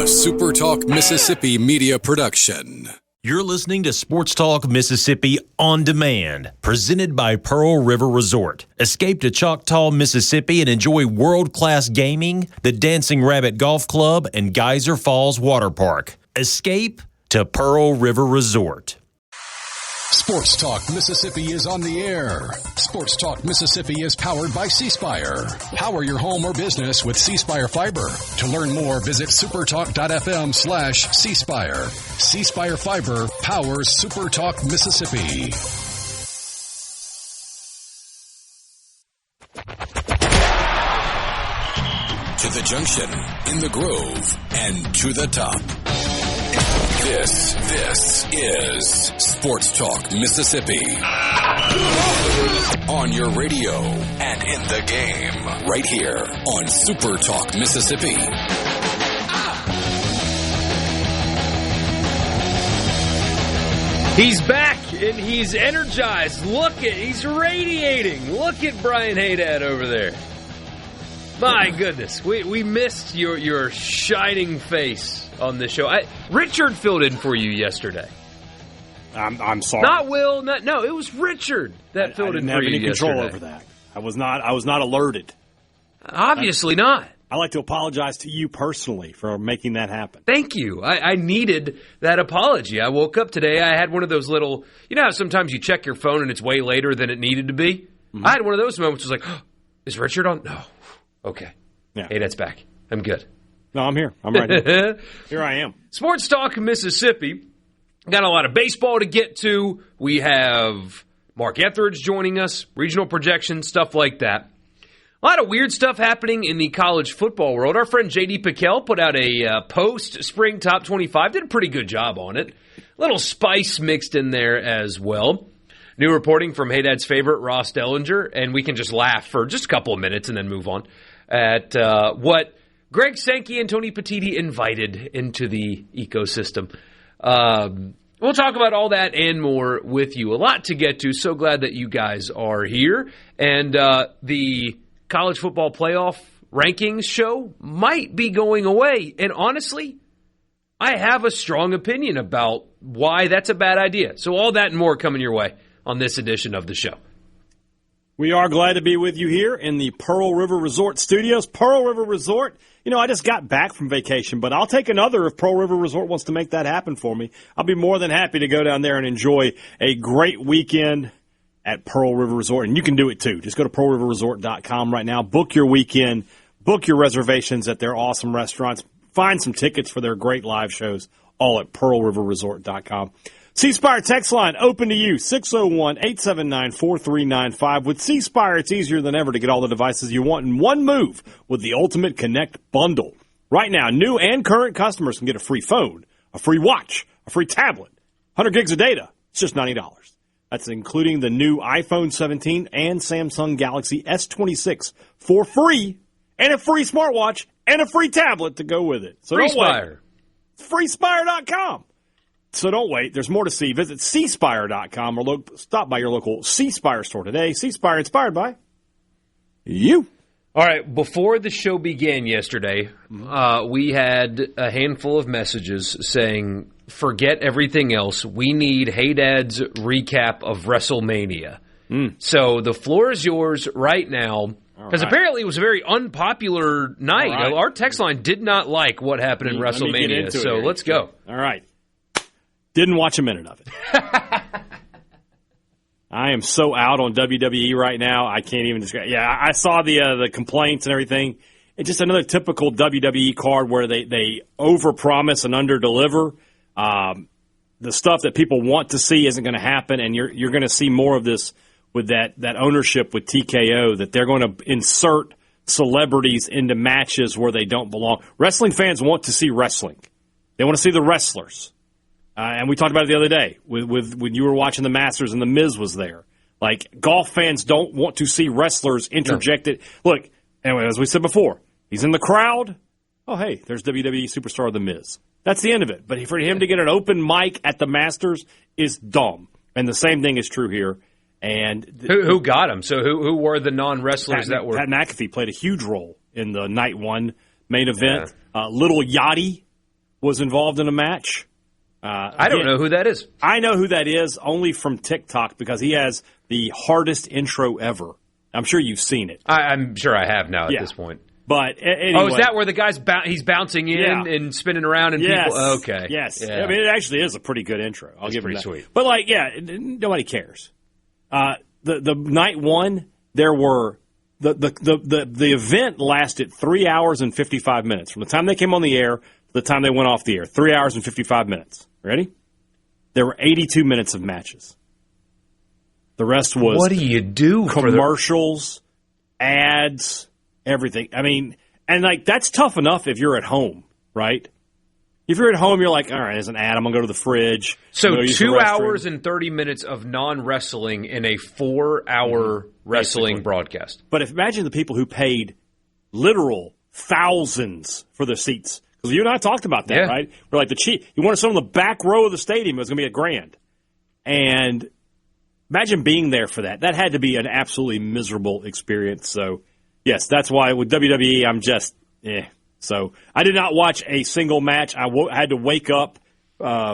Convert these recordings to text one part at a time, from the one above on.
SuperTalk Mississippi media production. You're listening to Sports Talk Mississippi On Demand, presented by Pearl River Resort. Escape to Choctaw, Mississippi and enjoy world-class gaming, the Dancing Rabbit Golf Club, and Geyser Falls Water Park. Escape to Pearl River Resort. Sports Talk Mississippi is on the air. Sports Talk Mississippi is powered by C-Spire. Power your home or business with C-Spire Fiber. To learn more, visit supertalk.fm/C-Spire. C-Spire Fiber powers SuperTalk Mississippi. To the junction, in the grove, and to the top. This is Sports Talk Mississippi. On your radio and in the game. Right here on Super Talk Mississippi. He's back and he's energized. He's radiating. Look at Brian Hadad over there. My goodness, we missed your shining face on this show. Richard filled in for you yesterday. I'm sorry. Not Will. No, it was Richard that filled in for you yesterday. I didn't have any control over that. I was not alerted. Obviously not. I'd like to apologize to you personally for making that happen. Thank you. I needed that apology. I woke up today. I had one of those little, you know how sometimes you check your phone and it's way later than it needed to be? Mm-hmm. I had one of those moments. I was like, oh, is Richard on? No. Okay. Yeah. Hey, that's back. I'm good. No, I'm here. I'm right here. Here I am. Sports Talk Mississippi. Got a lot of baseball to get to. We have Mark Etheridge joining us, regional projections, stuff like that. A lot of weird stuff happening in the college football world. Our friend J.D. Piquel put out a post-spring top 25. Did a pretty good job on it. A little spice mixed in there as well. New reporting from Hadad's favorite, Ross Dellinger, and we can just laugh for just a couple of minutes and then move on, at what Greg Sankey and Tony Petitti invited into the ecosystem. We'll talk about all that and more with you. A lot to get to. So glad that you guys are here. And the college football playoff rankings show might be going away. And honestly, I have a strong opinion about why that's a bad idea. So all that and more coming your way on this edition of the show. We are glad to be with you here in the Pearl River Resort studios. Pearl River Resort, you know, I just got back from vacation, but I'll take another if Pearl River Resort wants to make that happen for me. I'll be more than happy to go down there and enjoy a great weekend at Pearl River Resort. And you can do it too. Just go to pearlriverresort.com right now. Book your weekend. Book your reservations at their awesome restaurants. Find some tickets for their great live shows, all at pearlriverresort.com. C-Spire text line open to you, 601-879-4395. With C-Spire, it's easier than ever to get all the devices you want in one move with the Ultimate Connect bundle. Right now, new and current customers can get a free phone, a free watch, a free tablet, 100 gigs of data. It's just $90. That's including the new iPhone 17 and Samsung Galaxy S26 for free, and a free smartwatch and a free tablet to go with it. So Free don't wait. Spire. Freespire.com. So don't wait. There's more to see. Visit cspire.com or stop by your local C-Spire store today. C-Spire, inspired by you. All right. Before the show began yesterday, we had a handful of messages saying, forget everything else. We need Hadad's recap of Wrestlemania. So the floor is yours right now. Because apparently it was a very unpopular night. Right. Our text line did not like what happened in WrestleMania. So let's go. All right. Didn't watch a minute of it. I am so out on WWE right now, I can't even describe. Yeah, I saw the complaints and everything. It's just another typical WWE card where they overpromise and underdeliver. The stuff that people want to see isn't going to happen, and you're going to see more of this with that ownership with TKO, that they're going to insert celebrities into matches where they don't belong. Wrestling fans want to see wrestling. They want to see the wrestlers. And we talked about it the other day with when you were watching the Masters and the Miz was there. Like, golf fans don't want to see wrestlers interjected. No. Look, anyway, as we said before, he's in the crowd. Oh, hey, there's WWE superstar The Miz. That's the end of it. But for him to get an open mic at the Masters is dumb. And the same thing is true here. And who got him? So who were the non-wrestlers that were? Pat McAfee played a huge role in the night one main event. Little Yachty was involved in a match. I don't know who that is. I know who that is only from TikTok because he has the hardest intro ever. I'm sure you've seen it. I'm sure I have now at this point. But anyway. Oh, is that where the guy's he's bouncing in and spinning around and people? Okay. Yes. Yeah. I mean, it actually is a pretty good intro. I'll give him that. Sweet. But nobody cares. The night one, there were the event lasted 3 hours and 55 minutes from the time they came on the air to the time they went off the air. 3 hours and 55 minutes. Ready? There were 82 minutes of matches. The rest was what do you do? Commercials, ads, everything. I mean, and that's tough enough if you're at home, right? If you're at home, you're like, all right, there's an ad. I'm going to go to the fridge. So 2 hours and 30 minutes of non-wrestling in a 4-hour wrestling broadcast. But imagine the people who paid literal thousands for their seats. Because you and I talked about that, right? We're like, you wanted someone in the back row of the stadium. It was going to be $1,000. And imagine being there for that. That had to be an absolutely miserable experience. So, yes, that's why with WWE, I'm just, So I did not watch a single match. I had to wake up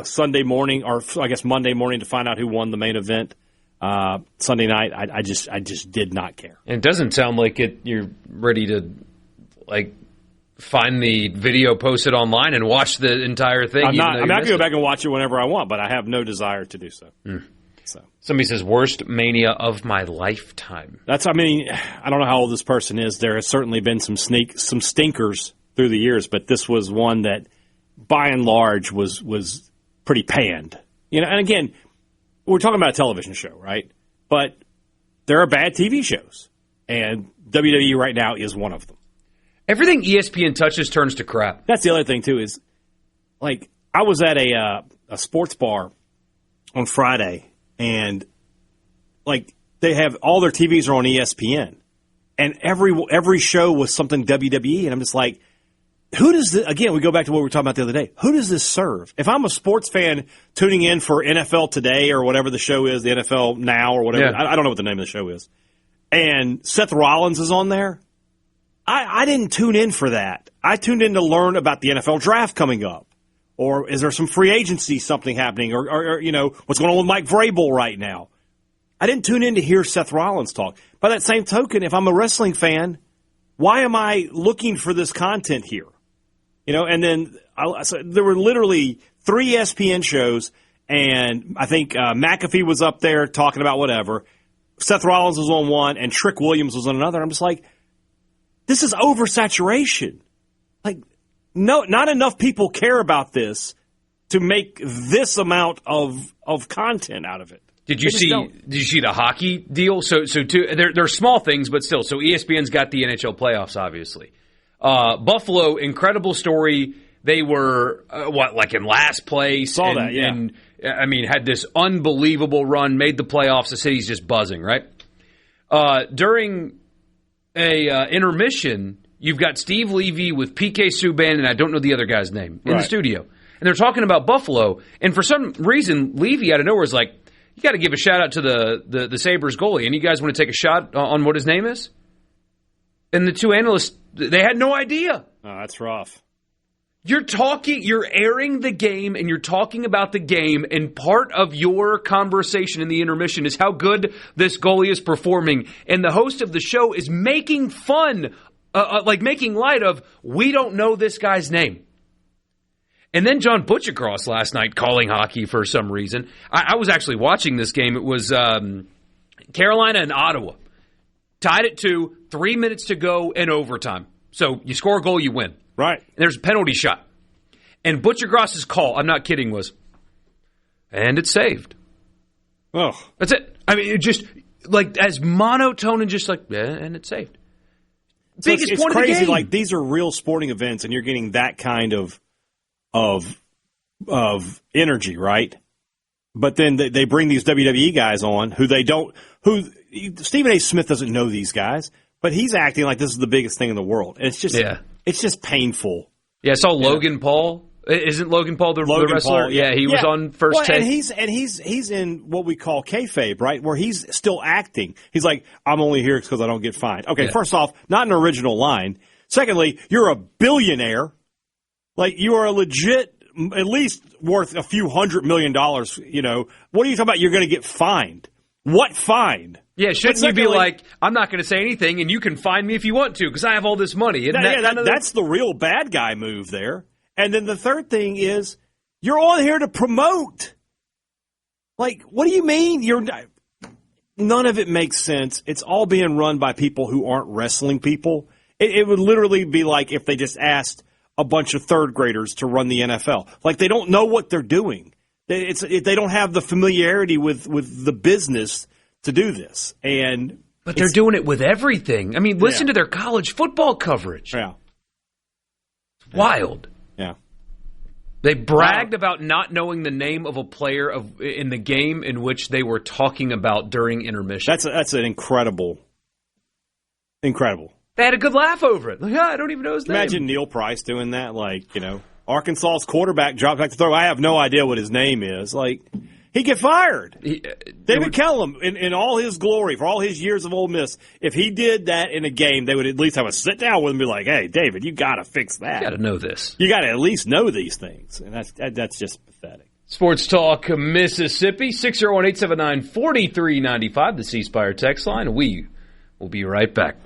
Sunday morning, or I guess Monday morning, to find out who won the main event. Sunday night, I just did not care. And it doesn't sound like you're ready to find the video posted online and watch the entire thing. I'm not going to go back and watch it whenever I want, but I have no desire to do so. So somebody says worst Mania of my lifetime. I don't know how old this person is. There has certainly been some stinkers through the years, but this was one that, by and large, was pretty panned. And again, we're talking about a television show, right? But there are bad TV shows, and WWE right now is one of them. Everything ESPN touches turns to crap. That's the other thing too. Is I was at a sports bar on Friday, and they have all their TVs are on ESPN, and every show was something WWE, and I'm just like, who does this, again, we go back to what we were talking about the other day. Who does this serve? If I'm a sports fan tuning in for NFL Today or whatever the show is, the NFL Now or whatever, I don't know what the name of the show is, and Seth Rollins is on there, I didn't tune in for that. I tuned in to learn about the NFL draft coming up. Or is there some free agency something happening? Or what's going on with Mike Vrabel right now? I didn't tune in to hear Seth Rollins talk. By that same token, if I'm a wrestling fan, why am I looking for this content here? And then there were literally 3 ESPN shows, and I think McAfee was up there talking about whatever. Seth Rollins was on one, and Trick Williams was on another. I'm just like, this is oversaturation. No, not enough people care about this to make this amount of content out of it. Did you see the hockey deal? So they're small things, but still. So ESPN's got the NHL playoffs, obviously. Buffalo, incredible story. They were in last place. Saw that, yeah. And had this unbelievable run, made the playoffs. The city's just buzzing, right? During a intermission, you've got Steve Levy with PK Subban, and I don't know the other guy's name, in the studio. And they're talking about Buffalo. And for some reason, Levy out of nowhere is like, you got to give a shout-out to the Sabres goalie. And you guys want to take a shot on what his name is? And the two analysts, they had no idea. Oh, that's rough. You're airing the game, and you're talking about the game, and part of your conversation in the intermission is how good this goalie is performing. And the host of the show is making fun, making light of, we don't know this guy's name. And then John Butchacross last night calling hockey for some reason. I was actually watching this game. It was Carolina and Ottawa. Tied at 2, 3 minutes to go in overtime. So you score a goal, you win. Right. And there's a penalty shot. And Butchacross's call, I'm not kidding, was, and it's saved. Oh. That's it. It just, as monotone and just and it's saved. So Biggest it's point crazy. of the game. These are real sporting events, and you're getting that kind of energy, right? But then they bring these WWE guys on who Stephen A. Smith doesn't know these guys, but he's acting like this is the biggest thing in the world. And it's just painful. Yeah, I saw Logan Paul. Isn't Logan Paul the wrestler? Paul, yeah, he was on First Take. And he's in what we call kayfabe, right? Where he's still acting. He's like, I'm only here because I don't get fined. Okay, First off, not an original line. Secondly, you're a billionaire. Like, you are a legit, at least worth a few $100 million, you know. What are you talking about? You're going to get fined. What fine? Yeah, shouldn't you be like, I'm not going to say anything, and you can fine me if you want to, because I have all this money. That's the real bad guy move there. And then the third thing is, you're on here to promote. Like, what do you mean? None of it makes sense. It's all being run by people who aren't wrestling people. It would literally be like if they just asked a bunch of third graders to run the NFL. Like, they don't know what they're doing. They don't have the familiarity with the business to do this. But they're doing it with everything. I mean, listen to their college football coverage. Yeah. It's wild. Yeah. They bragged about not knowing the name of a player in the game in which they were talking about during intermission. That's an incredible. They had a good laugh over it. Like, I don't even know his name. Imagine Neil Price doing that. Like, you know, Arkansas's quarterback drops back to throw. I have no idea what his name is. Like, he'd get fired. David Kellum, in all his glory, for all his years of Ole Miss, if he did that in a game, they would at least have a sit down with him and be like, hey, David, you got to fix that. You got to know this. You got to at least know these things. And that's just pathetic. Sports Talk Mississippi, 601-879-4395, the C Spire text line. We will be right back.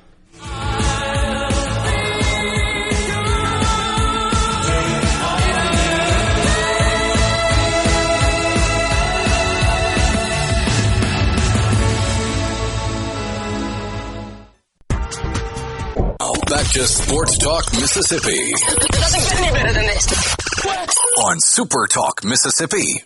Back to Sports Talk Mississippi. It doesn't get any better than this. On Super Talk Mississippi.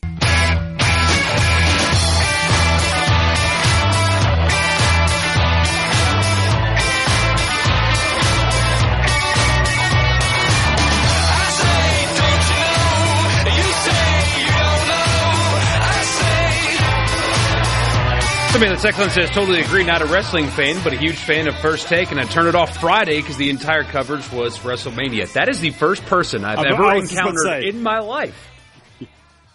Somebody in the text line says, totally agree, not a wrestling fan, but a huge fan of First Take, and I turned it off Friday because the entire coverage was Wrestlemania. That is the first person I've ever encountered in my life.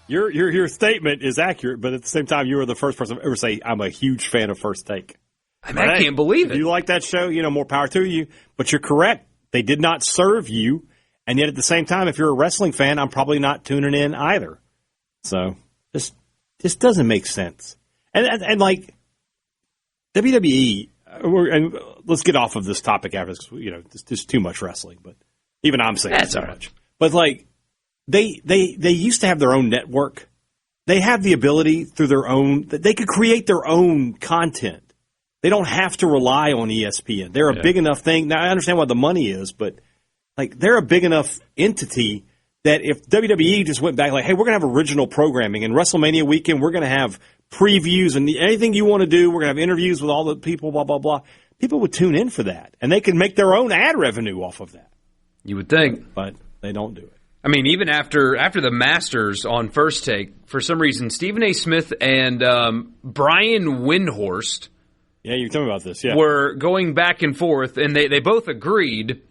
Your statement is accurate, but at the same time, you were the first person to ever say, I'm a huge fan of First Take. I can't believe it. If you like that show, more power to you, but you're correct. They did not serve you, and yet at the same time, if you're a wrestling fan, I'm probably not tuning in either. So, this doesn't make sense. And like WWE, and let's get off of this topic after this, there's too much wrestling, but even I'm saying that's too much. But like, they used to have their own network. They have the ability through their own, they could create their own content. They don't have to rely on ESPN. They're a big enough thing. Now I understand what the money is, but like, they're a big enough entity that if WWE just went back like, hey, we're going to have original programming and WrestleMania weekend, we're going to have previews and anything you want to do, we're going to have interviews with all the people, blah, blah, blah. People would tune in for that, and they can make their own ad revenue off of that. You would think. But they don't do it. I mean, even after the Masters on First Take, for some reason, Stephen A. Smith and Brian Windhorst you told me about this, were going back and forth, and they both agreed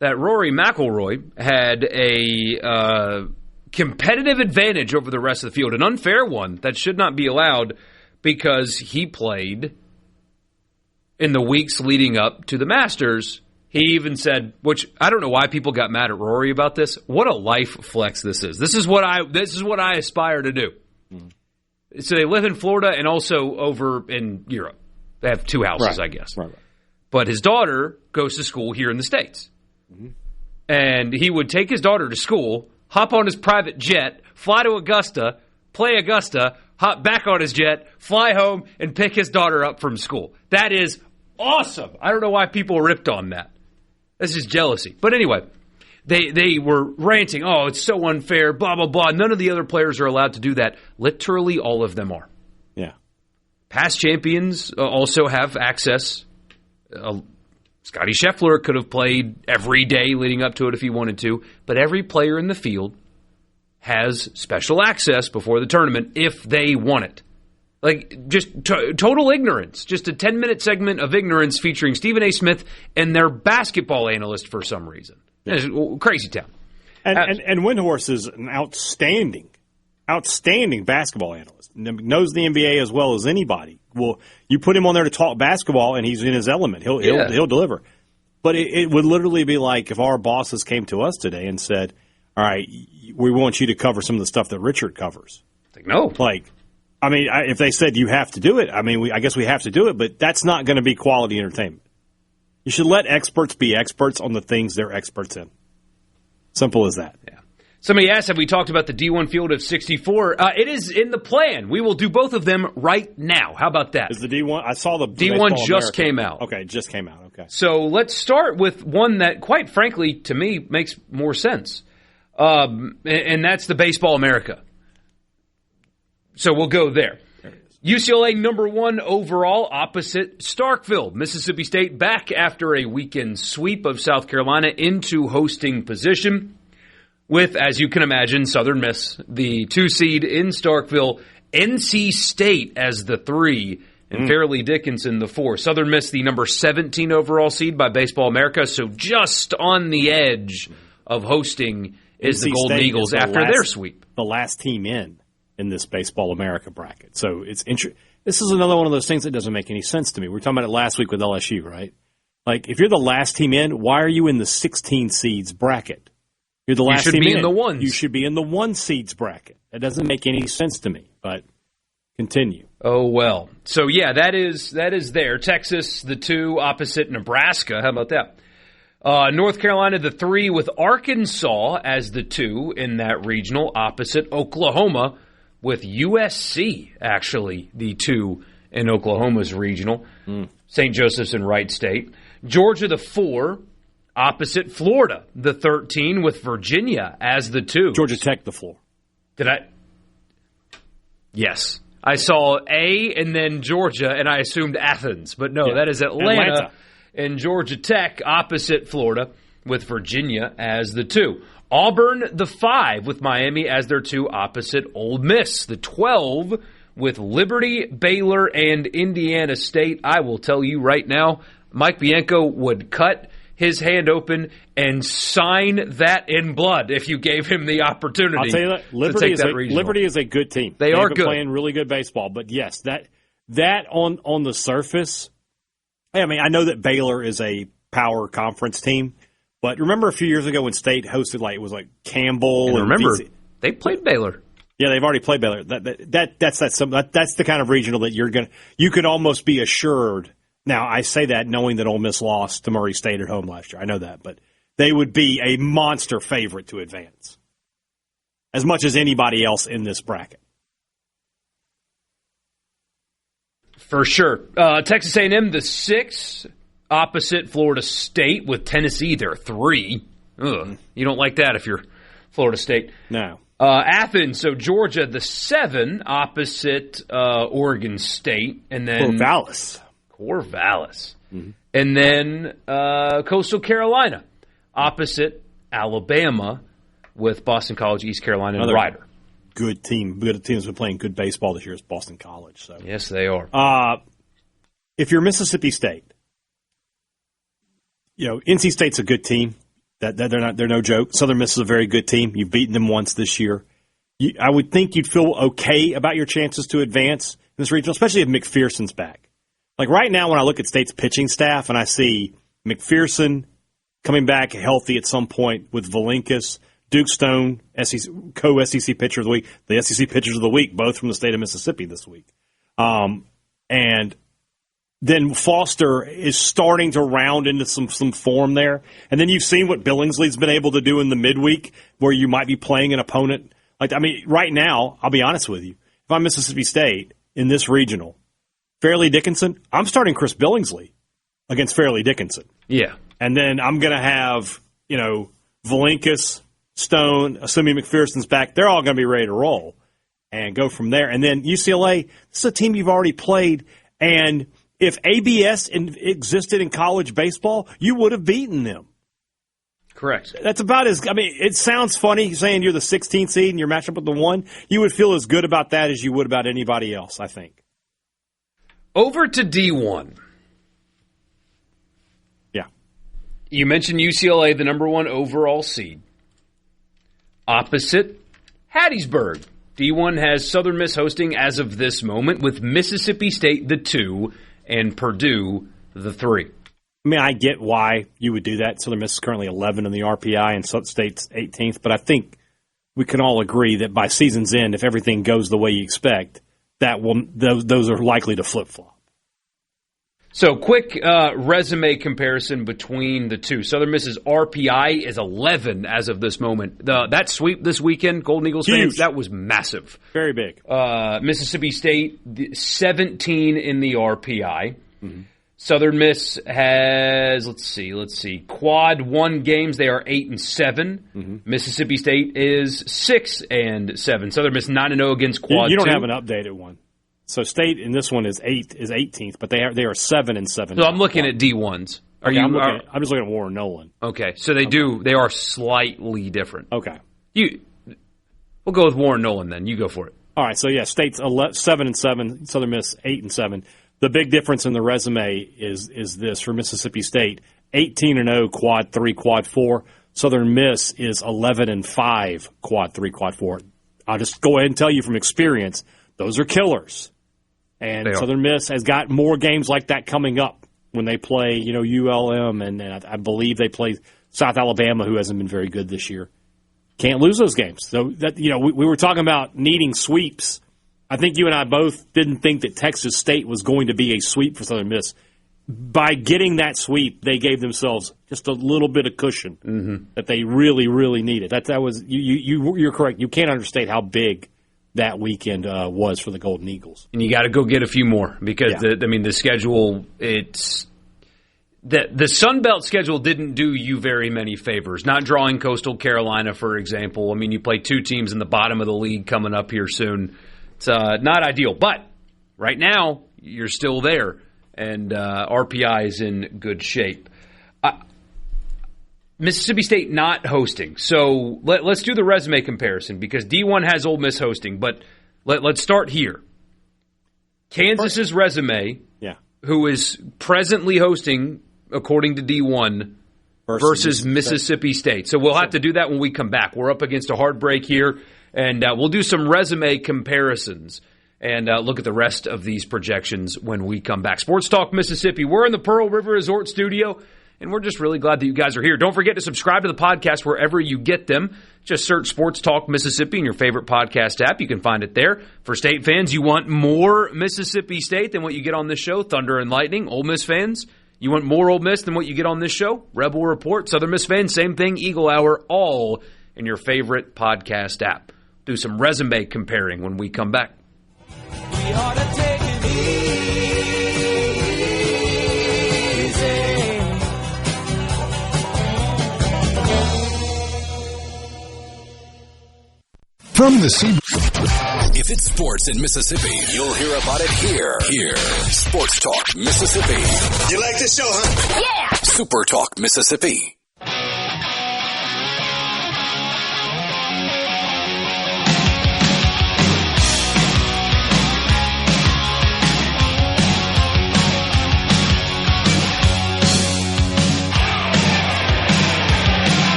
that Rory McIlroy had a competitive advantage over the rest of the field, an unfair one that should not be allowed because he played in the weeks leading up to the Masters. He even said, which I don't know why people got mad at Rory about this. What a life flex this is. This is what I aspire to do. Mm-hmm. So they live in Florida and also over in Europe. They have two houses, I guess. Right. But his daughter goes to school here in the States. Mm-hmm. And he would take his daughter to school, hop on his private jet, fly to Augusta, play Augusta, hop back on his jet, fly home, and pick his daughter up from school. That is awesome. I don't know why people ripped on that. That's just jealousy. But anyway, they were ranting, oh, it's so unfair, blah, blah, blah. None of the other players are allowed to do that. Literally all of them are. Yeah. Past champions also have access. Scotty Scheffler could have played every day leading up to it if he wanted to, but every player in the field has special access before the tournament if they want it. Like, just total ignorance. Just a 10-minute segment of ignorance featuring Stephen A. Smith and their basketball analyst for some reason. It's crazy town. And Windhorst is an outstanding basketball analyst. Knows the NBA as well as anybody. Well, you put him on there to talk basketball, and he's in his element. He'll deliver. But it would literally be like if our bosses came to us today and said, all right, we want you to cover some of the stuff that Richard covers. No. If they said you have to do it, I guess we have to do it, but that's not going to be quality entertainment. You should let experts be experts on the things they're experts in. Simple as that. Yeah. Somebody asked, have we talked about the D1 field of 64? It is in the plan. We will do both of them right now. How about that? Is the D1? I saw the D1 just America. came out. Okay, just came out. Okay. So let's start with one that, quite frankly, to me, makes more sense. And that's the Baseball America. So we'll go there. UCLA number 1 overall opposite Starkville. Mississippi State back after a weekend sweep of South Carolina into hosting position with, as you can imagine, Southern Miss, the 2 seed in Starkville, NC State as the 3, and Fairleigh Dickinson the 4. Southern Miss the number 17 overall seed by Baseball America, so just on the edge of hosting is the Golden Eagles after their sweep. The last team in this Baseball America bracket. So it's this is another one of those things that doesn't make any sense to me. We were talking about it last week with LSU, right? Like, if you're the last team in, why are you in the 16 seeds bracket? You're the last team in. You should be in the ones. You should be in the 1 seeds bracket. That doesn't make any sense to me, but continue. Oh, well. So, yeah, that is there. Texas, the 2, opposite Nebraska. How about that? North Carolina, the 3, with Arkansas as the 2 in that regional, opposite Oklahoma, with USC, actually, the 2 in Oklahoma's regional. St. Joseph's and Wright State. Georgia, the 4, opposite Florida, the 13, with Virginia as the 2. Georgia Tech, the 4. Did I? Yes. I saw A and then Georgia, and I assumed Athens. But no, that is Atlanta and Georgia Tech opposite Florida, with Virginia as the 2. Auburn, the 5, with Miami as their 2, opposite Ole Miss. The 12, with Liberty, Baylor, and Indiana State. I will tell you right now, Mike Bianco would cut his hand open and sign that in blood if you gave him the opportunity. I'll tell you that, Liberty is a good team. They are good. Playing really good baseball. But, yes, that on the surface, I know that Baylor is a power conference team. But remember a few years ago when State hosted, it was Campbell. And remember, they played Baylor. Yeah, they've already played Baylor. That's the kind of regional that you could almost be assured. Now, I say that knowing that Ole Miss lost to Murray State at home last year. I know that, but they would be a monster favorite to advance, as much as anybody else in this bracket. For sure. Texas A&M, the 6. Opposite Florida State, with Tennessee, they're 3. Ugh. You don't like that if you're Florida State. No. Athens, so Georgia, the 7, opposite Oregon State. And then Corvallis. Mm-hmm. And then Coastal Carolina, opposite Alabama, with Boston College, East Carolina, and Rider. Good team. Good teams have been playing good baseball this year is Boston College. So. Yes, they are. If you're Mississippi State, NC State's a good team. They're no joke. Southern Miss is a very good team. You've beaten them once this year. I would think you'd feel okay about your chances to advance in this regional, especially if McPherson's back. Like right now, when I look at State's pitching staff and I see McPherson coming back healthy at some point with Valinkas, Duke Stone, co-SEC pitcher of the week, the SEC pitchers of the week, both from the state of Mississippi this week, and then Foster is starting to round into some form there. And then you've seen what Billingsley's been able to do in the midweek where you might be playing an opponent. Right now, I'll be honest with you. If I'm Mississippi State in this regional, Fairleigh Dickinson, I'm starting Chris Billingsley against Fairleigh Dickinson. Yeah. And then I'm going to have, Valinkas, Stone, assuming McPherson's back. They're all going to be ready to roll and go from there. And then UCLA, this is a team you've already played. And if ABS existed in college baseball, you would have beaten them. Correct. That's about it sounds funny saying you're the 16th seed and you're matched up with the 1. You would feel as good about that as you would about anybody else, I think. Over to D1. Yeah. You mentioned UCLA, the number 1 overall seed. Opposite Hattiesburg. D1 has Southern Miss hosting as of this moment, with Mississippi State the 2 and Purdue the 3. I mean, I get why you would do that. Southern Miss is currently 11 in the RPI and Southern State's 18th, but I think we can all agree that by season's end, if everything goes the way you expect, those are likely to flip-flop. So, quick resume comparison between the two. Southern Miss's RPI is 11 as of this moment. That sweep this weekend, Golden Eagles fans, that was massive. Very big. Mississippi State, 17 in the RPI. Mm-hmm. Southern Miss has, let's see, quad 1 games. They are 8-7. Mm-hmm. Mississippi State is 6-7. Southern Miss 9-0 against quad 2. You don't have an updated one. So State in this one is 18th, but they are 7-7. So I'm looking at D1s. I'm just looking at Warren Nolan. Okay, so they are slightly different. Okay, we'll go with Warren Nolan then. You go for it. All right. So yeah, State's 7-7. Southern Miss 8-7. The big difference in the resume is this for Mississippi State: 18-0 quad 3, quad 4. Southern Miss is 11-5 quad 3, quad 4. I'll just go ahead and tell you from experience, those are killers. And Southern Miss has got more games like that coming up when they play, ULM, and I believe they play South Alabama, who hasn't been very good this year. Can't lose those games. So that we were talking about needing sweeps. I think you and I both didn't think that Texas State was going to be a sweep for Southern Miss. By getting that sweep, they gave themselves just a little bit of cushion that they really, really needed. That was you're correct. You can't understate how big that weekend was for the Golden Eagles. And you got to go get a few more because the schedule, the Sun Belt schedule didn't do you very many favors. Not drawing Coastal Carolina, for example. I mean, you play 2 teams in the bottom of the league coming up here soon. It's not ideal, but right now you're still there, and RPI is in good shape. Mississippi State not hosting. So let's do the resume comparison because D1 has Ole Miss hosting, but let's start here. Kansas's resume, who is presently hosting, according to D1, versus Mississippi State. So we'll have to do that when we come back. We're up against a hard break here, and we'll do some resume comparisons and look at the rest of these projections when we come back. Sports Talk Mississippi. We're in the Pearl River Resort studio. And we're just really glad that you guys are here. Don't forget to subscribe to the podcast wherever you get them. Just search Sports Talk Mississippi in your favorite podcast app. You can find it there. For State fans, you want more Mississippi State than what you get on this show, Thunder and Lightning. Ole Miss fans, you want more Ole Miss than what you get on this show, Rebel Report. Southern Miss fans, same thing, Eagle Hour, all in your favorite podcast app. Do some resume comparing when we come back. We ought to take it easy. From the sea. If it's sports in Mississippi, you'll hear about it here. Sports Talk Mississippi. You like this show, huh? Yeah! Super Talk Mississippi.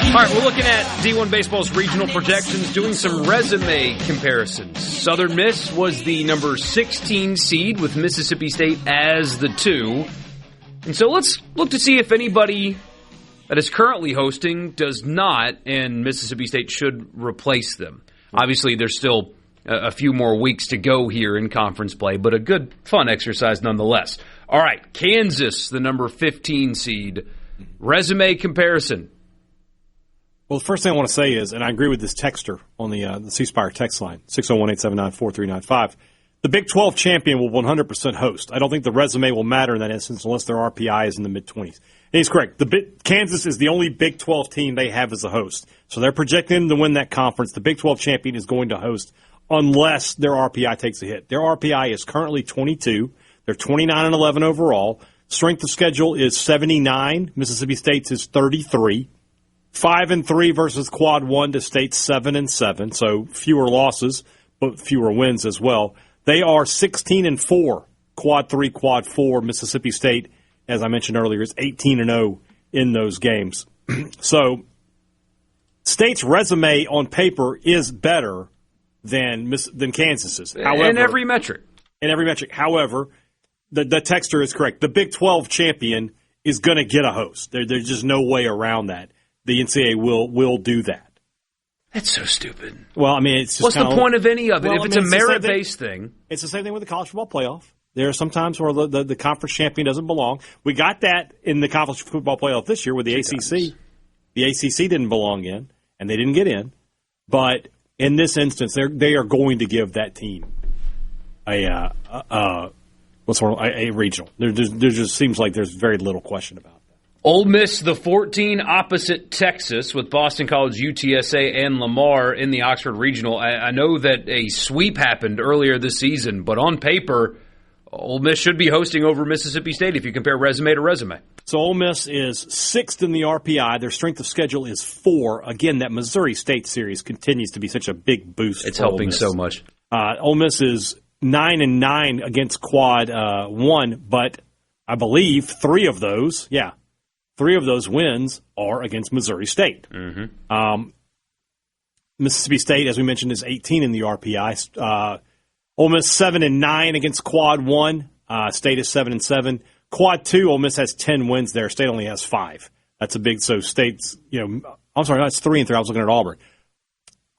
All right, we're looking at D1 Baseball's regional projections, doing some resume comparisons. Southern Miss was the number 16 seed with Mississippi State as the 2. And so let's look to see if anybody that is currently hosting does not, and Mississippi State should replace them. Obviously, there's still a few more weeks to go here in conference play, but a good, fun exercise nonetheless. All right, Kansas, the number 15 seed. Resume comparison. Well, the first thing I want to say is, and I agree with this texter on the C Spire text line, 601-879-4395, the Big 12 champion will 100% host. I don't think the resume will matter in that instance unless their RPI is in the mid-20s. And he's correct. Kansas is the only Big 12 team they have as a host. So they're projecting to win that conference. The Big 12 champion is going to host unless their RPI takes a hit. Their RPI is currently 22. They're 29-11 overall. Strength of schedule is 79. Mississippi State's is 33. 5-3 versus quad 1 to State 7-7, so fewer losses, but fewer wins as well. They are 16-4, quad 3, quad 4. Mississippi State, as I mentioned earlier, is 18-0 in those games. So State's resume on paper is better than Kansas's. However, in every metric. However, the texter is correct. The Big 12 champion is going to get a host. There's just no way around that. The NCAA will do that. That's so stupid. Well, I mean, it's just what's the point of any of it? Well, if it's a merit-based thing. It's the same thing with the college football playoff. There are some times where the conference champion doesn't belong. We got that in the college football playoff this year with the ACC. The ACC didn't belong in, and they didn't get in. But in this instance, they are going to give that team a regional. There just seems like there's very little question about that. Ole Miss, the 14 opposite Texas with Boston College, UTSA, and Lamar in the Oxford Regional. I know that a sweep happened earlier this season, but on paper, Ole Miss should be hosting over Mississippi State if you compare resume to resume. So Ole Miss is 6th in the RPI. Their strength of schedule is 4. Again, that Missouri State series continues to be such a big boost. It's helping so much. Ole Miss is 9-9 against Quad 1, but I believe 3 of those wins are against Missouri State. Mm-hmm. Mississippi State, as we mentioned, is 18 in the RPI. Ole Miss 7-9 against Quad 1. State is 7-7. Quad 2, Ole Miss has 10 wins there. State only has 5. That's a big. So State's, I'm sorry, that's 3-3. I was looking at Auburn.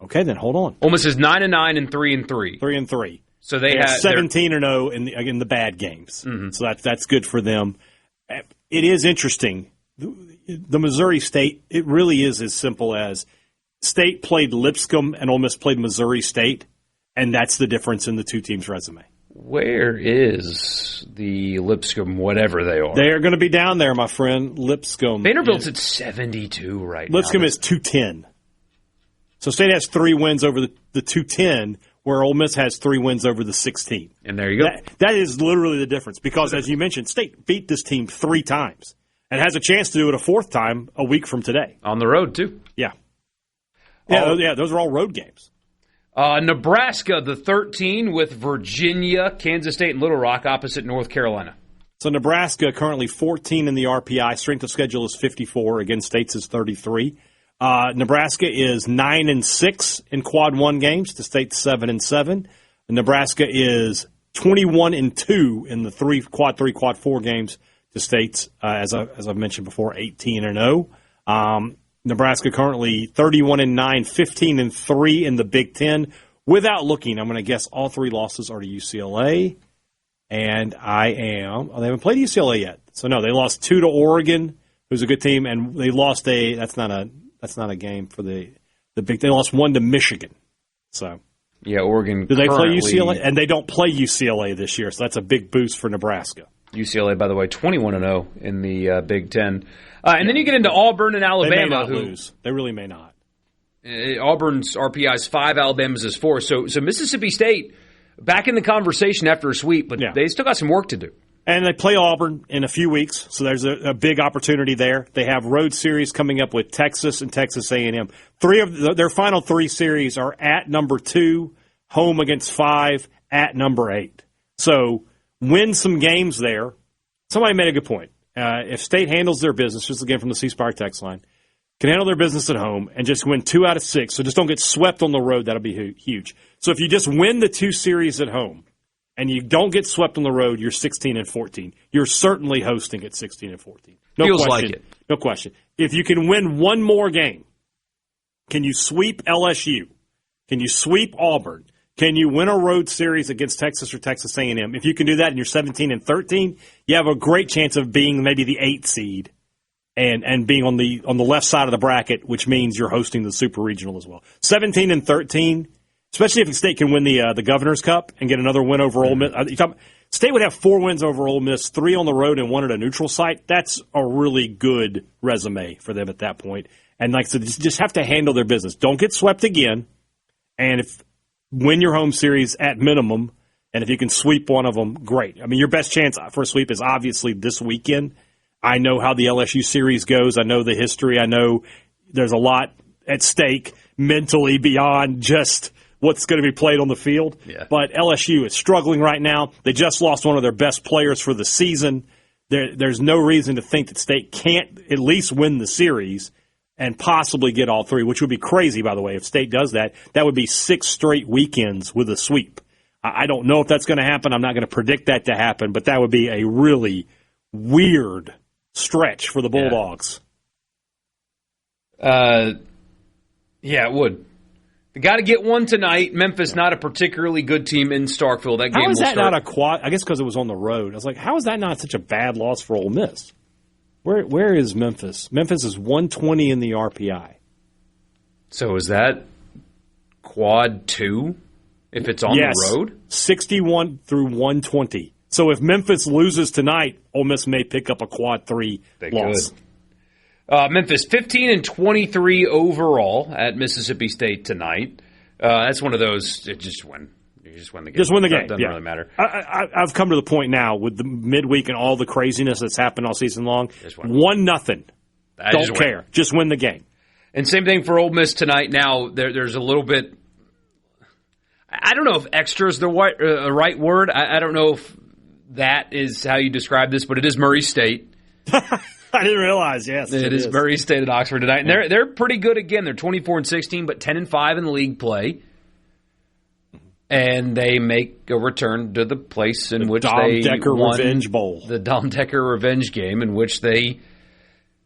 Okay, then hold on. Ole Miss is 9-9 and 3-3. 3-3. So they have 17-0 in the bad games. Mm-hmm. So that's good for them. It is interesting. The Missouri State, it really is as simple as State played Lipscomb and Ole Miss played Missouri State, and that's the difference in the two teams' resume. Where is the Lipscomb, whatever they are? They are going to be down there, my friend. Lipscomb. Vanderbilt's at 72 right Lipscomb now. is 210. So State has 3 wins over the 210, where Ole Miss has 3 wins over the 16. And there you go. That is literally the difference because, as you mentioned, State beat this team 3 times and has a chance to do it a 4th time a week from today. On the road, too. Yeah. Yeah, those are all road games. Nebraska, the 13, with Virginia, Kansas State, and Little Rock opposite North Carolina. So Nebraska currently 14 in the RPI. Strength of schedule is 54. Again, State's is 33. Nebraska is 9-6 in Quad 1 games to State's 7-7. Nebraska is 21-2 in the Quad 3, Quad 4 games to State's, as I've mentioned before, 18-0. Nebraska currently 31-9, 15-3 in the Big Ten. Without looking, I'm going to guess all 3 losses are to UCLA. And they haven't played UCLA yet. So no, they lost 2 to Oregon, who's a good team, and they lost that's not a game for the Big. They lost 1 to Michigan. So yeah, Oregon. Do they play UCLA? And they don't play UCLA this year, so that's a big boost for Nebraska. UCLA, by the way, 21-0 in the Big Ten. And then you get into Auburn and Alabama. They may not lose. They really may not. Auburn's RPI is 5, Alabama's is 4. So Mississippi State back in the conversation after a sweep, but they still got some work to do. And they play Auburn in a few weeks, so there's a big opportunity there. They have road series coming up with Texas and Texas A&M. 3 of their final 3 series are at number 2, home against 5, at number 8. So win some games there. Somebody made a good point. If State handles their business, just again from the C Spire text line, can handle their business at home and just win 2 out of 6, so just don't get swept on the road, that'll be huge. So if you just win the 2 series at home and you don't get swept on the road, you're 16-14. You're certainly hosting at 16-14. Feels like it. No question. If you can win one more game, can you sweep LSU? Can you sweep Auburn? Can you win a road series against Texas or Texas A&M? If you can do that and you're 17-13, you have a great chance of being maybe the 8th seed and being on the left side of the bracket, which means you're hosting the Super Regional as well. 17-13, especially if State can win the Governor's Cup and get another win over Ole Miss. State would have 4 wins over Ole Miss, 3 on the road and 1 at a neutral site. That's a really good resume for them at that point. And like I said, just have to handle their business. Don't get swept again. And win your home series at minimum, and if you can sweep one of them, great. I mean, your best chance for a sweep is obviously this weekend. I know how the LSU series goes. I know the history. I know there's a lot at stake mentally beyond just what's going to be played on the field. Yeah. But LSU is struggling right now. They just lost one of their best players for the season. There's no reason to think that State can't at least win the series and possibly get all 3, which would be crazy, by the way. If State does that, that would be 6 straight weekends with a sweep. I don't know if that's going to happen. I'm not going to predict that to happen, but that would be a really weird stretch for the Bulldogs. Yeah, it would. They got to get one tonight. Memphis, not a particularly good team in Starkville. That game how is will that start. not a quad? I guess because it was on the road. I was like, how is that not such a bad loss for Ole Miss? Where is Memphis? Memphis is 120 in the RPI. So is that quad 2 if it's on the road? 61 through 120. So if Memphis loses tonight, Ole Miss may pick up a quad 3 loss. Could. Memphis 15-23 overall at Mississippi State tonight. That's one of those. Just win. You just win the game. Just win the game. It doesn't really matter. I've come to the point now with the midweek and all the craziness that's happened all season long. 1-0. Don't care. Just win the game. And same thing for Ole Miss tonight. Now there's a little bit. I don't know if extra is the right word. I don't know if that is how you describe this, but it is Murray State. I didn't realize. Yes, it is Murray State at Oxford tonight, and they're pretty good again. They're 24-16, but 10-5 in the league play, and they make a return to the place in which they won Revenge Bowl, the Dom Decker Revenge game, in which they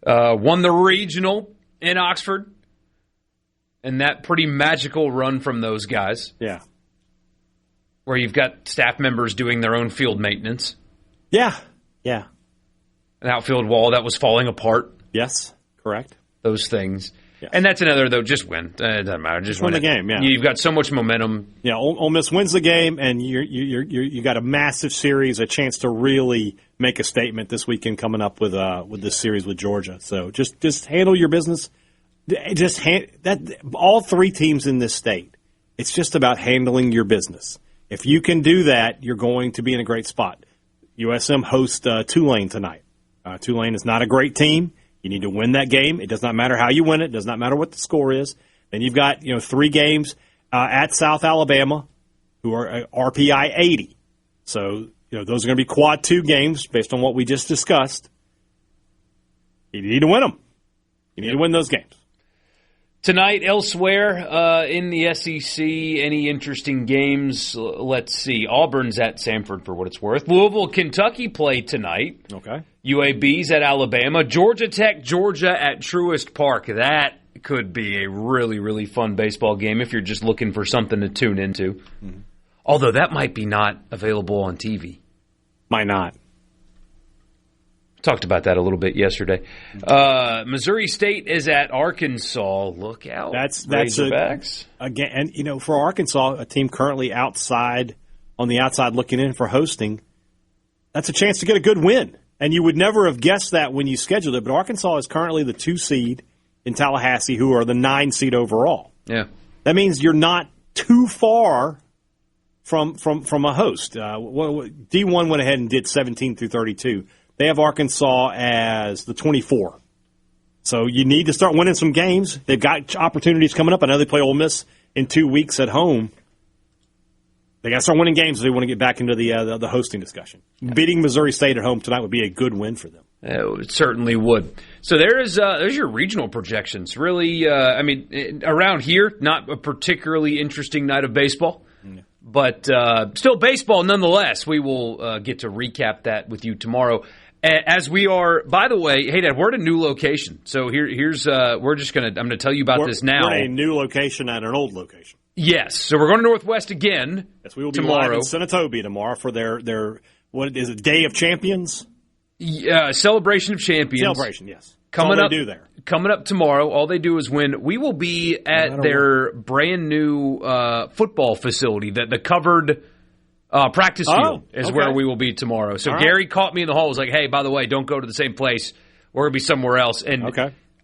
won the regional in Oxford, and that pretty magical run from those guys. Yeah, where you've got staff members doing their own field maintenance. Yeah. An outfield wall that was falling apart. Yes, correct. Those things. Yes. And that's another, though, just win. It doesn't matter. Just win the game, yeah. You've got so much momentum. Yeah, Ole Miss wins the game, and you got a massive series, a chance to really make a statement this weekend coming up with this series with Georgia. So just handle your business. All 3 teams in this state, it's just about handling your business. If you can do that, you're going to be in a great spot. USM hosts Tulane tonight. Tulane is not a great team. You need to win that game. It does not matter how you win it. It does not matter what the score is. Then you've got 3 games at South Alabama, who are RPI 80. So those are going to be quad 2 games based on what we just discussed. You need to win them. You need to win those games. Tonight, elsewhere in the SEC, any interesting games? Let's see. Auburn's at Samford for what it's worth. Louisville, Kentucky play tonight. Okay. UAB's at Alabama. Georgia Tech, Georgia at Truist Park. That could be a really, really fun baseball game if you're just looking for something to tune into. Mm-hmm. Although that might be not available on TV. Might not. Talked about that a little bit yesterday. Missouri State is at Arkansas. Look out. That's Razorbacks. Again, and for Arkansas, a team currently on the outside looking in for hosting, that's a chance to get a good win. And you would never have guessed that when you scheduled it, but Arkansas is currently the 2 seed in Tallahassee, who are the 9 seed overall. Yeah. That means you're not too far from a host. D1 went ahead and did 17 through 32. They have Arkansas as the 24. So you need to start winning some games. They've got opportunities coming up. I know they play Ole Miss in 2 weeks at home. They got to start winning games if they want to get back into the hosting discussion. Beating Missouri State at home tonight would be a good win for them. It certainly would. So there's your regional projections. Really, around here, not a particularly interesting night of baseball. Yeah. But still baseball nonetheless. We will get to recap that with you tomorrow. As we are, by the way, hey Dad, we're at a new location. So here's I'm gonna tell you about this now. We're at a new location at an old location. Yes. So we're going to Northwest again. Yes, we will be tomorrow. Live in Senatobia tomorrow for their what is it, Day of Champions? Celebration of Champions. Celebration, yes. Coming all up, they do there. Coming up tomorrow, all they do is win. We will be at their brand new football facility, the covered practice field is where we will be tomorrow. So Gary caught me in the hall. Was like, "Hey, by the way, don't go to the same place. We're gonna be somewhere else." And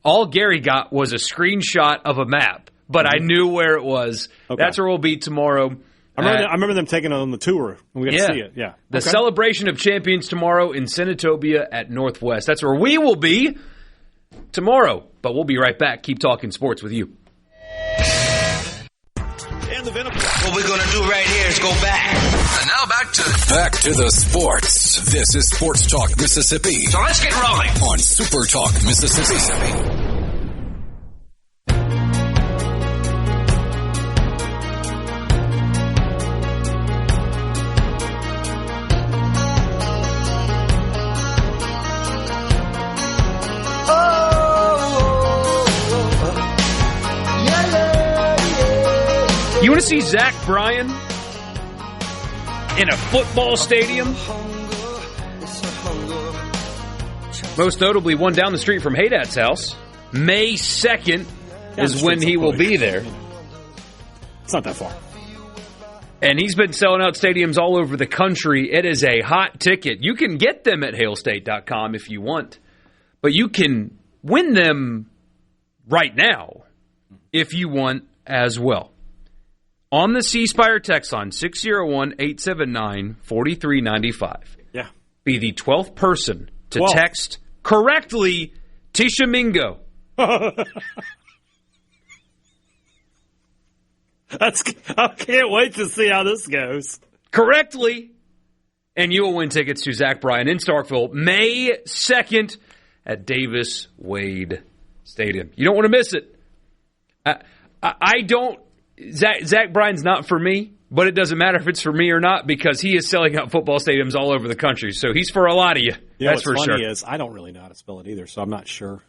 all Gary got was a screenshot of a map, but I knew where it was. Okay. That's where we'll be tomorrow. I remember them taking it on the tour. We got to see it. Yeah, the Celebration of Champions tomorrow in Senatobia at Northwest. That's where we will be tomorrow. But we'll be right back. Keep talking sports with you. What we're going to do right here is go back. And now back to the sports. This is Sports Talk Mississippi. So let's get rolling on Super Talk Mississippi. You want to see Zach Bryan in a football stadium? Most notably, one down the street from Hadad's house. May 2nd is when he will be there. It's not that far. And he's been selling out stadiums all over the country. It is a hot ticket. You can get them at hailstate.com if you want. But you can win them right now if you want as well. On the C Spire text line, 601-879-4395. Yeah. Be the 12th person to text correctly Tisha Mingo. I can't wait to see how this goes. Correctly. And you will win tickets to Zach Bryan in Starkville May 2nd at Davis Wade Stadium. You don't want to miss it. I don't. Zach Bryan's not for me, but it doesn't matter if it's for me or not because he is selling out football stadiums all over the country. So he's for a lot of you. That's for sure. What's funny is I don't really know how to spell it either, so I'm not sure.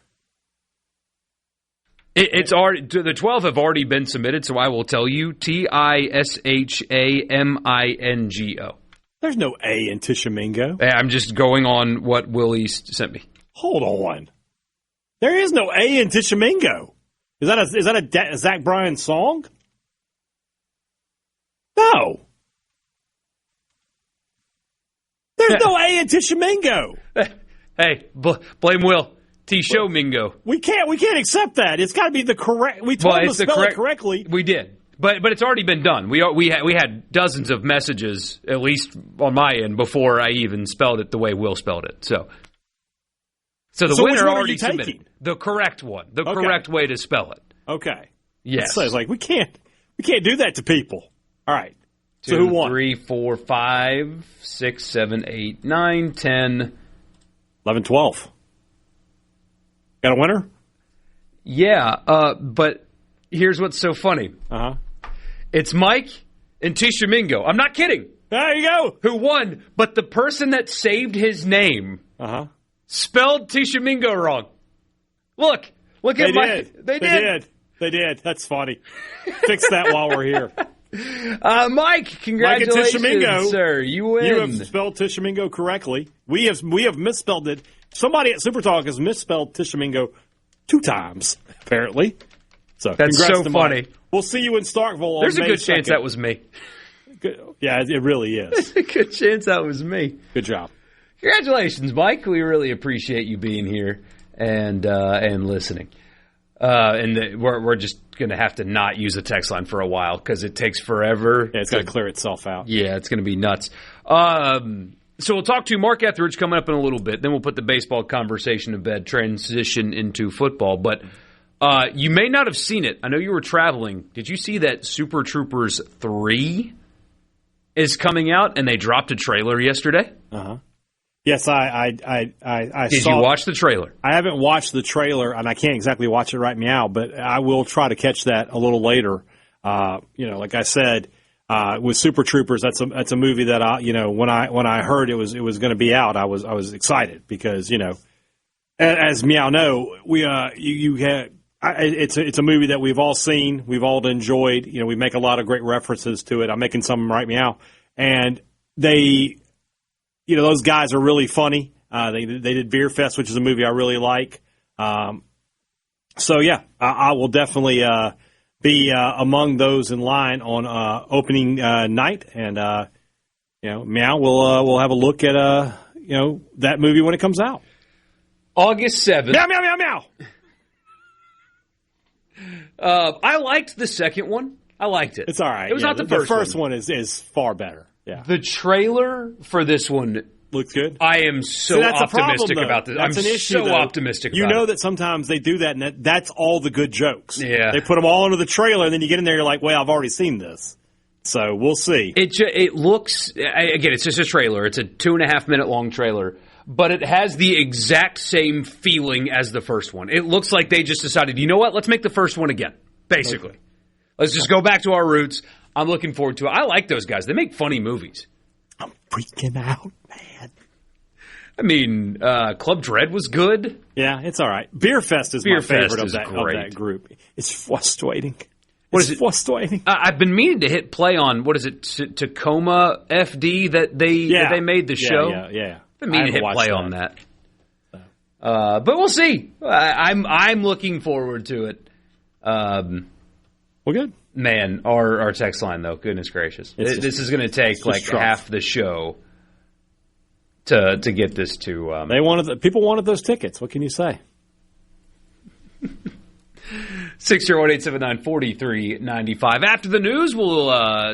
It's already the 12 have already been submitted, so I will tell you Tishamingo. There's no A in Tishamingo. I'm just going on what Willie sent me. Hold on, there is no A in Tishamingo. Is that a Zach Bryan song? No. There's no A in Tishamingo. Hey, blame Will. T-Show Mingo. We can't accept that. It's got to be the correct. We told him to spell it correctly. We did, but it's already been done. We had dozens of messages, at least on my end, before I even spelled it the way Will spelled it. So the winner already submitted the correct one, correct way to spell it. Okay. Yes. So it's like we can't do that to people. All right. 2, so who won? 3, 4, 5, 6, 7, 8, 9, 10, 11, 12. Got a winner? Yeah, but here's what's so funny. Uh-huh. It's Mike and Tisha Mingo. I'm not kidding. There you go. Who won, but the person that saved his name spelled Tisha Mingo wrong. Look at Mike. They did. That's funny. Fix that while we're here. Mike, congratulations, Mike and Tisha Mingo, sir. You win. You have spelled Tisha Mingo correctly. We have misspelled it. Somebody at SuperTalk has misspelled Tishamingo 2 times, apparently. So that's so funny. Mike. We'll see you in Starkville. There's on a May good 2nd. chance that was me. Yeah, it really is. There's a good chance that was me. Good job. Congratulations, Mike. We really appreciate you being here and listening. We're just going to have to not use the text line for a while because it takes forever. Yeah, it's going to clear itself out. Yeah, it's going to be nuts. So we'll talk to Mark Etheridge coming up in a little bit. Then we'll put the baseball conversation to bed, transition into football. But you may not have seen it. I know you were traveling. Did you see that Super Troopers 3 is coming out, and they dropped a trailer yesterday? Uh-huh. Yes, I Did you watch the trailer? I haven't watched the trailer, and I can't exactly watch it right now, but I will try to catch that a little later. Like I said, with Super Troopers, that's a movie that when I heard it was going to be out, I was excited because as Meow know, it's a movie that we've all seen, we've all enjoyed. We make a lot of great references to it. I'm making some right meow, and they. Those guys are really funny. They did Beer Fest, which is a movie I really like. I will definitely be among those in line on opening night, and Meow we'll have a look at that movie when it comes out. August 7th. Meow meow meow meow. I liked the second one. I liked it. It's all right. It was not the first one. The first one is far better. Yeah. The trailer for this one looks good. I am so optimistic about this. I'm so optimistic about it. You know that sometimes they do that, and that's all the good jokes. Yeah. They put them all into the trailer, and then you get in there, you're like, well, I've already seen this. So we'll see. It looks, again, it's just a trailer. It's a 2.5-minute long trailer, but it has the exact same feeling as the first one. It looks like they just decided, you know what, let's make the first one again, basically. Okay. Let's just go back to our roots. I'm looking forward to it. I like those guys. They make funny movies. I'm freaking out, man. I mean, Club Dread was good. Yeah, it's all right. Beer Fest is my favorite of that group. It's frustrating. What is it? I've been meaning to hit play on, what is it, Tacoma FD that they made the show? Yeah. I've been meaning to hit play on that. But we'll see. I'm looking forward to it. Well, good. Man, our text line, though, goodness gracious. This is going to take like half the show to get this to... People wanted those tickets. What can you say? 601-879-4395. After the news, we'll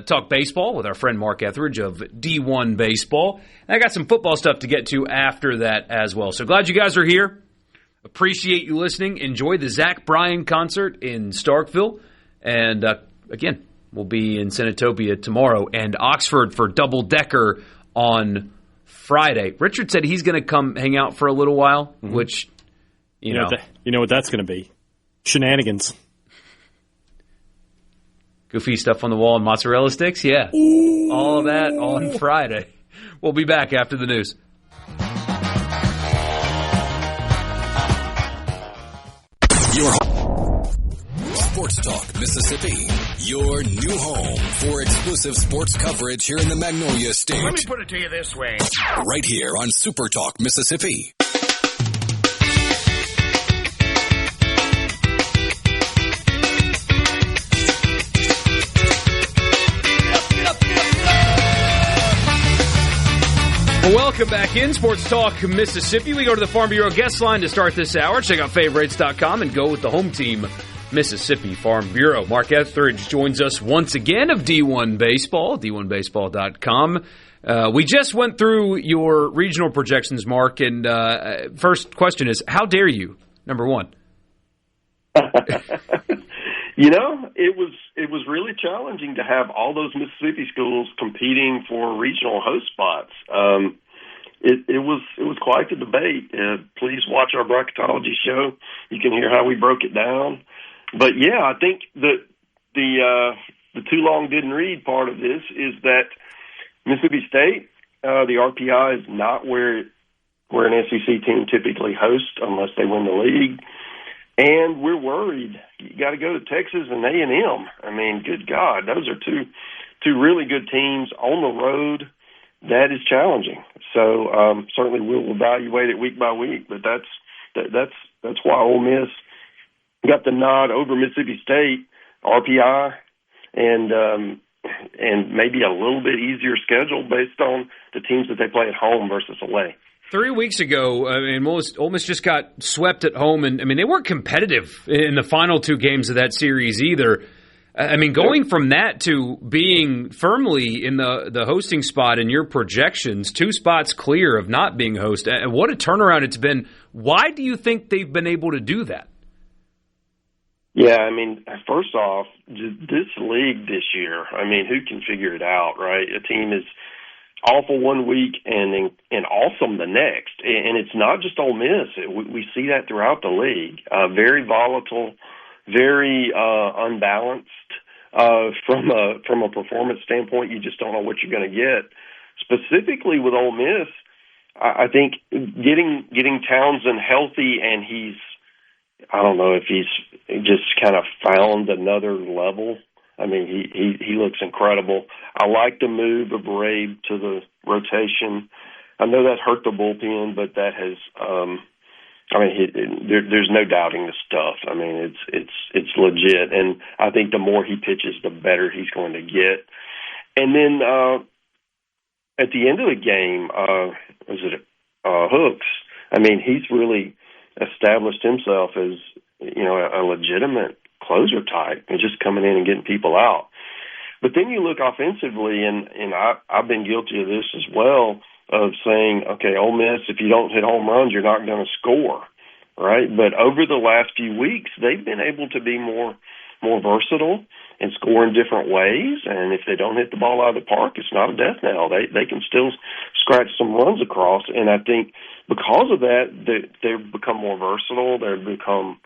talk baseball with our friend Mark Etheridge of D1 Baseball. And I got some football stuff to get to after that as well. So glad you guys are here. Appreciate you listening. Enjoy the Zach Bryan concert in Starkville. And again, we'll be in Senatobia tomorrow and Oxford for Double Decker on Friday. Richard said he's going to come hang out for a little while, which, you know what that's going to be. Shenanigans. Goofy stuff on the wall and mozzarella sticks? Yeah. Ooh. All of that on Friday. We'll be back after the news. Your Sports Talk Mississippi. Your new home for exclusive sports coverage here in the Magnolia State. Let me put it to you this way. Right here on Super Talk Mississippi. Welcome back in Sports Talk Mississippi. We go to the Farm Bureau guest line to start this hour. Check out favorites.com and go with the home team, Mississippi Farm Bureau. Mark Etheridge joins us once again of D1 Baseball, d1baseball.com. We just went through your regional projections, Mark, and first question is, how dare you, number one? It was really challenging to have all those Mississippi schools competing for regional host spots. It was quite the debate. Please watch our bracketology show. You can hear how we broke it down. But yeah, I think that the too long didn't read part of this is that Mississippi State, the RPI is not where an SEC team typically hosts unless they win the league. And we're worried. You got to go to Texas and A&M. I mean, good God, those are two really good teams on the road. That is challenging. So certainly we'll evaluate it week by week. But that's why Ole Miss got the nod over Mississippi State RPI and maybe a little bit easier schedule based on the teams that they play at home versus away. 3 weeks ago, Ole Miss just got swept at home, and they weren't competitive in the final two games of that series either. Going from that to being firmly in the hosting spot in your projections, 2 spots clear of not being host. What a turnaround it's been. Why do you think they've been able to do that? Yeah, first off, this league this year, who can figure it out, right? A team is awful one week and awesome the next. And it's not just Ole Miss. We see that throughout the league. Very volatile, very unbalanced. From a performance standpoint, you just don't know what you're going to get. Specifically with Ole Miss, I think getting Townsend healthy, and I don't know if he's just kind of found another level. He looks incredible. I like the move of Rabe to the rotation. I know that hurt the bullpen, but that has, there's no doubting the stuff. It's legit, and I think the more he pitches, the better he's going to get. And then at the end of the game, Hooks? He's really established himself as a legitimate closer type and just coming in and getting people out. But then you look offensively, and I've been guilty of this as well, of saying, okay, Ole Miss, if you don't hit home runs, you're not going to score, right? But over the last few weeks, they've been able to be more versatile and score in different ways. And if they don't hit the ball out of the park, it's not a death knell. They can still scratch some runs across. And I think because of that, they've become more versatile. They've become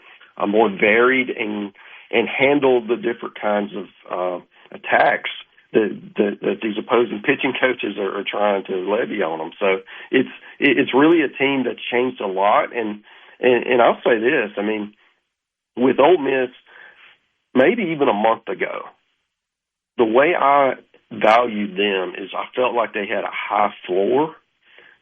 more varied and handle the different kinds of attacks that these opposing pitching coaches are trying to levy on them. So it's really a team that's changed a lot. And I'll say this, with Ole Miss, maybe even a month ago, the way I valued them is I felt like they had a high floor,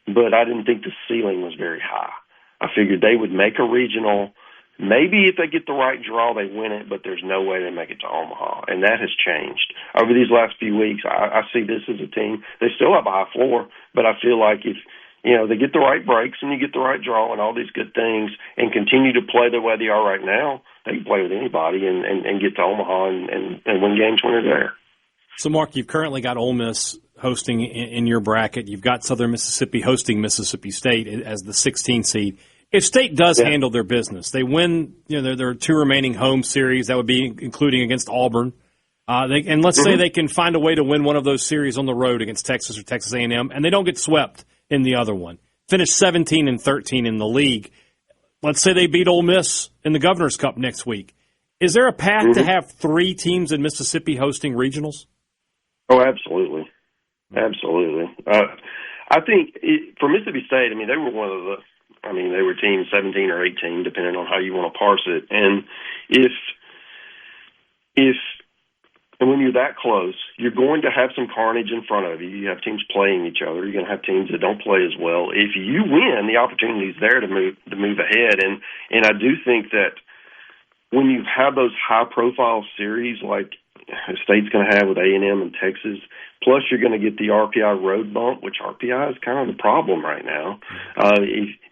but I didn't think the ceiling was very high. I figured they would make a regional. Maybe if they get the right draw, they win it, but there's no way they make it to Omaha. And that has changed. Over these last few weeks, I see this as a team. They still have a high floor, but I feel like if they get the right breaks and you get the right draw and all these good things and continue to play the way they are right now, they can play with anybody and get to Omaha and win games when they're there. So, Mark, you've currently got Ole Miss hosting in your bracket. You've got Southern Mississippi hosting Mississippi State as the 16th seed. If State does handle their business, they win. There are two remaining home series. That would be including against Auburn. Let's say they can find a way to win one of those series on the road against Texas or Texas A&M, and they don't get swept in the other one. Finish 17-13 in the league. Let's say they beat Ole Miss in the Governor's Cup next week. Is there a path to have three teams in Mississippi hosting regionals? Oh, absolutely. Absolutely. I think for Mississippi State, they were one of the, they were team 17 or 18, depending on how you want to parse it. And and when you're that close, you're going to have some carnage in front of you. You have teams playing each other. You're going to have teams that don't play as well. If you win, the opportunity is there to move ahead. And I do think that when you have those high-profile series like State's going to have with A&M and Texas, plus you're going to get the RPI road bump, which RPI is kind of the problem right now.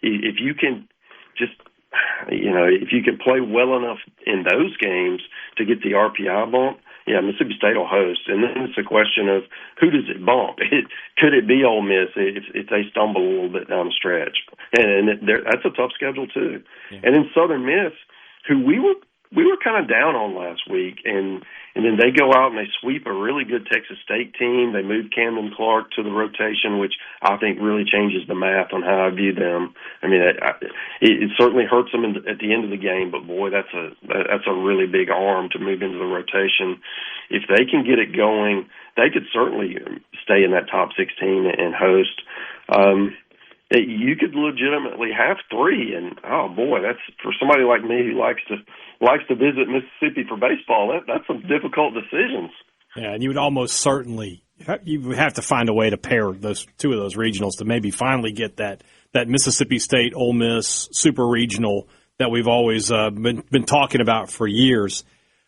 If you can just, if you can play well enough in those games to get the RPI bump, Mississippi State will host. And then it's a question of who does it bump? Could it be Ole Miss if they stumble a little bit down the stretch? And that's a tough schedule too. Yeah. And then Southern Miss, who we were kind of down on last week, and then they go out and they sweep a really good Texas State team. They move Camden Clark to the rotation, which I think really changes the math on how I view them. It certainly hurts them at the end of the game, but boy, that's a really big arm to move into the rotation. If they can get it going, they could certainly stay in that top 16 and host. You could legitimately have three, and oh boy, that's for somebody like me who likes to visit Mississippi for baseball. That's some difficult decisions. Yeah, and you would almost certainly would have to find a way to pair those two of those regionals to maybe finally get that Mississippi State Ole Miss super regional that we've always been talking about for years.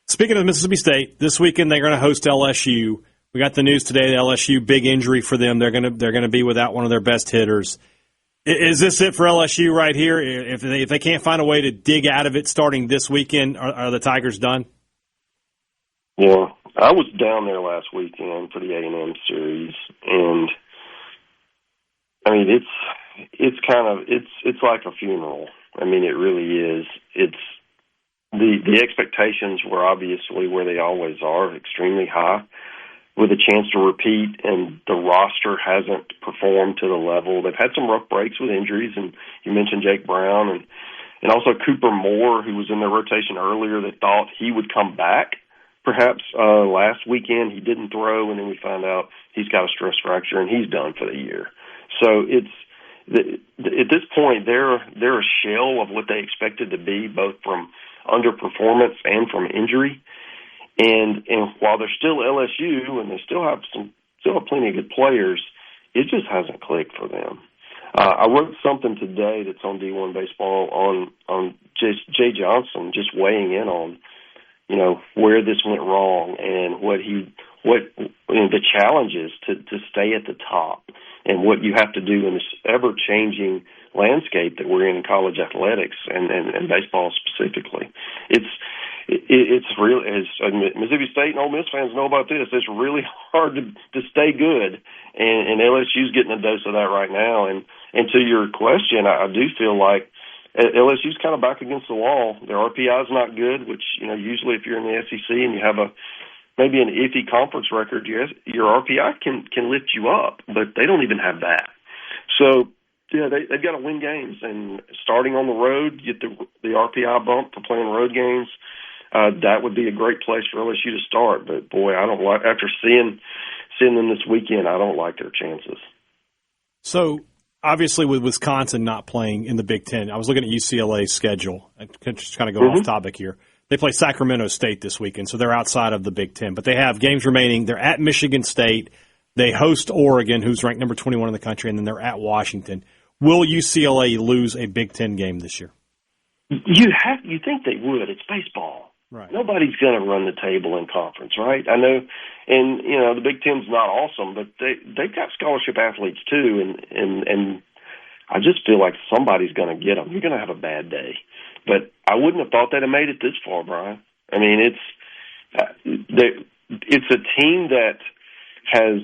Speaking of Mississippi State, this weekend they're going to host LSU. We got the news today that LSU, big injury for them. They're going to be without one of their best hitters. Is this it for LSU right here? If they can't find a way to dig out of it starting this weekend, are the Tigers done? Yeah, I was down there last weekend for the A&M series, and it's like a funeral. It really is. It's the expectations were obviously where they always are, extremely high, with a chance to repeat, and the roster hasn't performed to the level. They've had some rough breaks with injuries, and you mentioned Jake Brown and also Cooper Moore, who was in their rotation earlier that thought he would come back. Perhaps last weekend he didn't throw, and then we found out he's got a stress fracture and he's done for the year. So at this point they're a shell of what they expected to be, both from underperformance and from injury. And while they're still LSU and they still have plenty of good players, it just hasn't clicked for them. I wrote something today that's on D1 Baseball on Jay Johnson, just weighing in on where this went wrong and what the challenges to stay at the top and what you have to do in this ever changing landscape that we're in college athletics and baseball specifically. It's really, as Mississippi State and Ole Miss fans know about this, it's really hard to stay good, and LSU's getting a dose of that right now. And to your question, I do feel like LSU's kind of back against the wall. Their RPI is not good, which usually if you're in the SEC and you have maybe an iffy conference record, your RPI can lift you up, but they don't even have that. So yeah, they've got to win games, and starting on the road, get the RPI bump for playing road games. That would be a great place for LSU to start. But, boy, I don't like – after seeing them this weekend, I don't like their chances. So, obviously, with Wisconsin not playing in the Big Ten, I was looking at UCLA's schedule. I just kind of go off topic here. They play Sacramento State this weekend, so they're outside of the Big Ten. But they have games remaining. They're at Michigan State. They host Oregon, who's ranked number 21 in the country, and then they're at Washington. Will UCLA lose a Big Ten game this year? You think they would. It's baseball. Right. Nobody's going to run the table in conference, right? I know, and the Big Ten's not awesome, but they've got scholarship athletes too, and I just feel like somebody's going to get them. You're going to have a bad day, but I wouldn't have thought they'd have made it this far, Brian. I mean, it's a team that has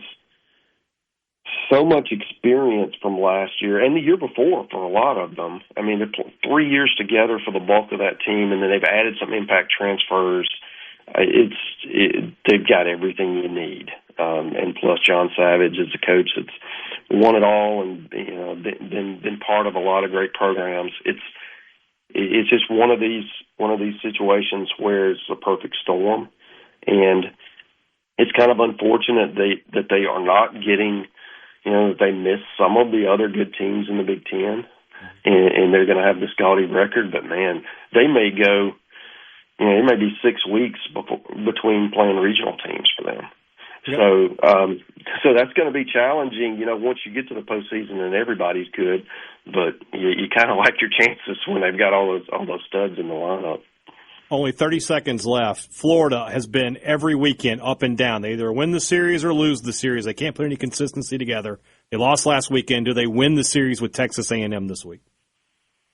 so much experience from last year and the year before for a lot of them. I mean, they're 3 years together for the bulk of that team, and then they've added some impact transfers. They've got everything you need. And plus John Savage is a coach that's won it all and been part of a lot of great programs. It's just one of these situations where it's a perfect storm, and it's kind of unfortunate that they are not getting, that they miss some of the other good teams in the Big Ten, and they're going to have this gaudy record. But man, they may go, it may be 6 weeks between playing regional teams for them. Yep. So that's going to be challenging, once you get to the postseason and everybody's good, but you kind of like your chances when they've got all those studs in the lineup. Only 30 seconds left. Florida has been every weekend up and down. They either win the series or lose the series. They can't put any consistency together. They lost last weekend. Do they win the series with Texas A&M this week?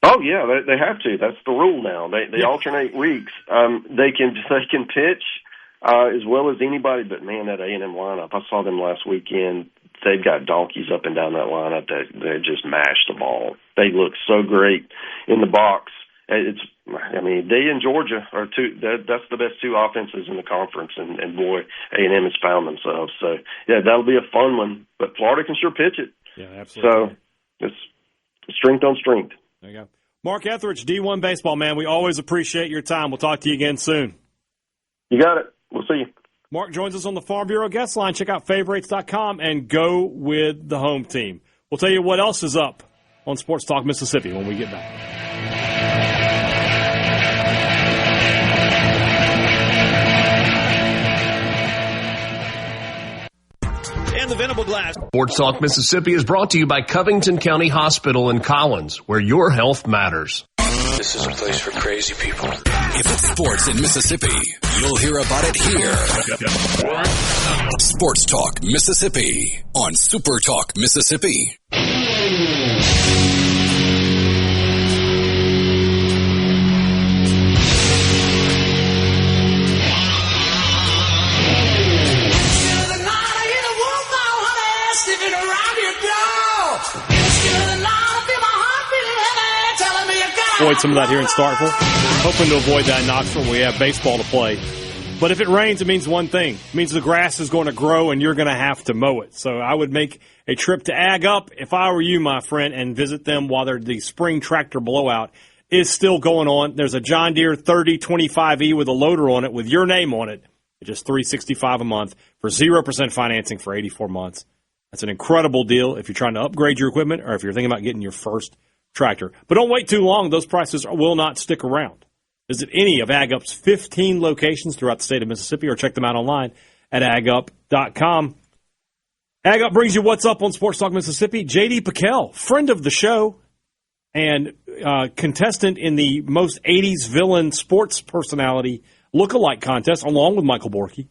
Oh yeah, they have to. That's the rule now. They alternate weeks. They can pitch as well as anybody, but man, that A&M lineup. I saw them last weekend. They've got donkeys up and down that lineup that they just mash the ball. They look so great in the box. They and Georgia are two. That's the best two offenses in the conference, and boy, A&M has found themselves. So yeah, that'll be a fun one. But Florida can sure pitch it. Yeah, absolutely. So it's strength on strength. There you go. Mark Etheridge, D1 Baseball, man. We always appreciate your time. We'll talk to you again soon. You got it. We'll see you. Mark joins us on the Farm Bureau guest line. Check out favorites.com and go with the home team. We'll tell you what else is up on Sports Talk Mississippi when we get back. And the Venable Glass. Sports Talk Mississippi is brought to you by Covington County Hospital in Collins, where your health matters. This is a place for crazy people. If it's sports in Mississippi, you'll hear about it here. Sports Talk Mississippi on SuperTalk Mississippi. Avoid some of that here in Starkville. Hoping to avoid that in Knoxville. We have baseball to play. But if it rains, it means one thing. It means the grass is going to grow and you're going to have to mow it. So I would make a trip to Ag Up if I were you, my friend, and visit them while the spring tractor blowout is still going on. There's a John Deere 3025E with a loader on it with your name on it. Just $365 a month for 0% financing for 84 months. That's an incredible deal if you're trying to upgrade your equipment or if you're thinking about getting your first tractor. But don't wait too long. Those prices will not stick around. Visit any of Ag Up's 15 locations throughout the state of Mississippi or check them out online at agup.com. Ag Up brings you What's Up on Sports Talk Mississippi. J.D. Piquel, friend of the show and contestant in the most 80s villain sports personality lookalike contest, along with Michael Borkey,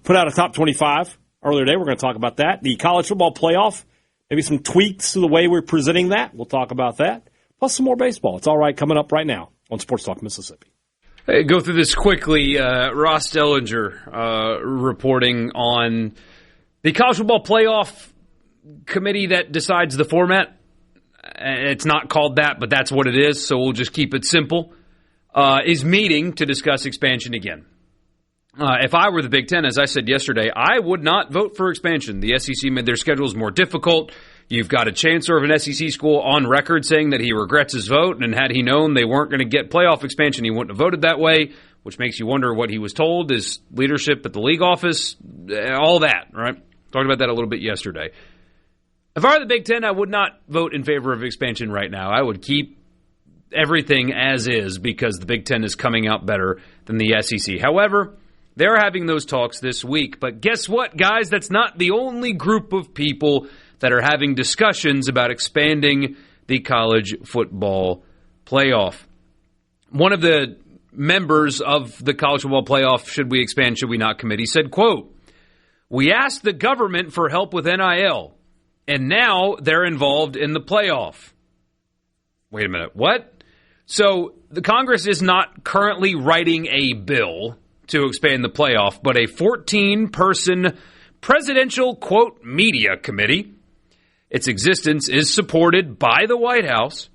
put out a top 25 earlier today. We're going to talk about that. The college football playoff, maybe some tweaks to the way we're presenting that. We'll talk about that. Plus some more baseball. It's all right coming up right now on Sports Talk Mississippi. Hey, go through this quickly. Ross Dellinger reporting on the college football playoff committee that decides the format. It's not called that, but that's what it is, so we'll just keep it simple. Is meeting to discuss expansion again. If I were the Big Ten, as I said yesterday, I would not vote for expansion. The SEC made their schedules more difficult. You've got a chancellor of an SEC school on record saying that he regrets his vote, and had he known they weren't going to get playoff expansion, he wouldn't have voted that way, which makes you wonder what he was told, his leadership at the league office, all that, right? Talked about that a little bit yesterday. If I were the Big Ten, I would not vote in favor of expansion right now. I would keep everything as is because the Big Ten is coming out better than the SEC. However, they're having those talks this week. But guess what, guys? That's not the only group of people that are having discussions about expanding the college football playoff. One of the members of the college football playoff, should we expand, should we not committee, said, quote, "We asked the government for help with NIL, and now they're involved in the playoff." Wait a minute, what? So the Congress is not currently writing a bill to expand the playoff, but a 14-person presidential, quote, media committee. Its existence is supported by the White House,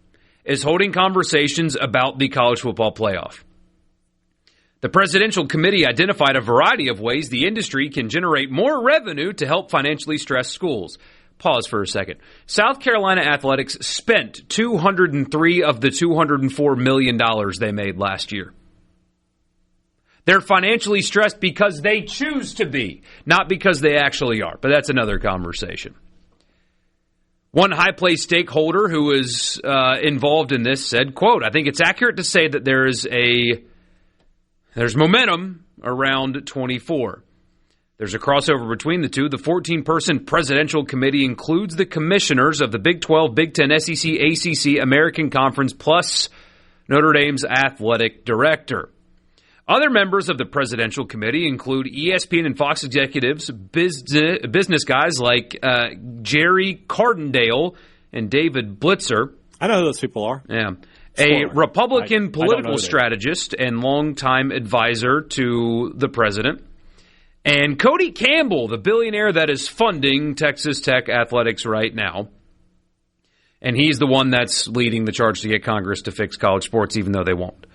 is holding conversations about the college football playoff. The presidential committee identified a variety of ways the industry can generate more revenue to help financially stressed schools. Pause for a second. South Carolina athletics spent $203 of the $204 million they made last year. They're financially stressed because they choose to be, not because they actually are. But that's another conversation. One high-placed stakeholder who is involved in this said, quote, "I think it's accurate to say that there's momentum around 24. There's a crossover between the two. The 14-person presidential committee includes the commissioners of the Big 12, Big 10, SEC, ACC, American Conference, plus Notre Dame's athletic director. Other members of the presidential committee include ESPN and Fox executives, business guys like Jerry Cardendale and David Blitzer." I know who those people are. Yeah. A Republican political strategist and longtime advisor to the president. And Cody Campbell, the billionaire that is funding Texas Tech athletics right now. And he's the one that's leading the charge to get Congress to fix college sports, even though they won't.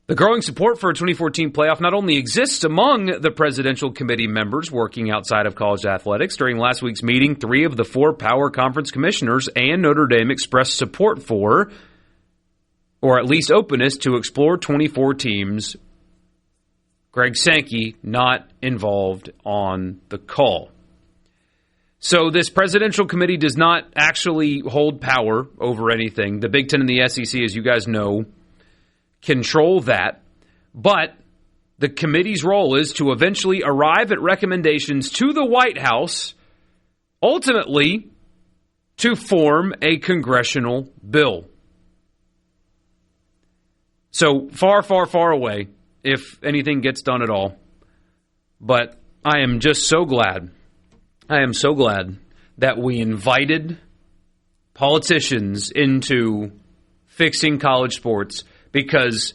The growing support for a 2014 playoff not only exists among the presidential committee members working outside of college athletics. During last week's meeting, 3 of the 4 power conference commissioners and Notre Dame expressed support for, or at least openness to, explore 24 teams. Greg Sankey not involved on the call. So this presidential committee does not actually hold power over anything. The Big Ten and the SEC, as you guys know, control that. But the committee's role is to eventually arrive at recommendations to the White House, ultimately to form a congressional bill. So far, far, far away, if anything gets done at all. But I am just so glad. I am so glad that we invited politicians into fixing college sports, because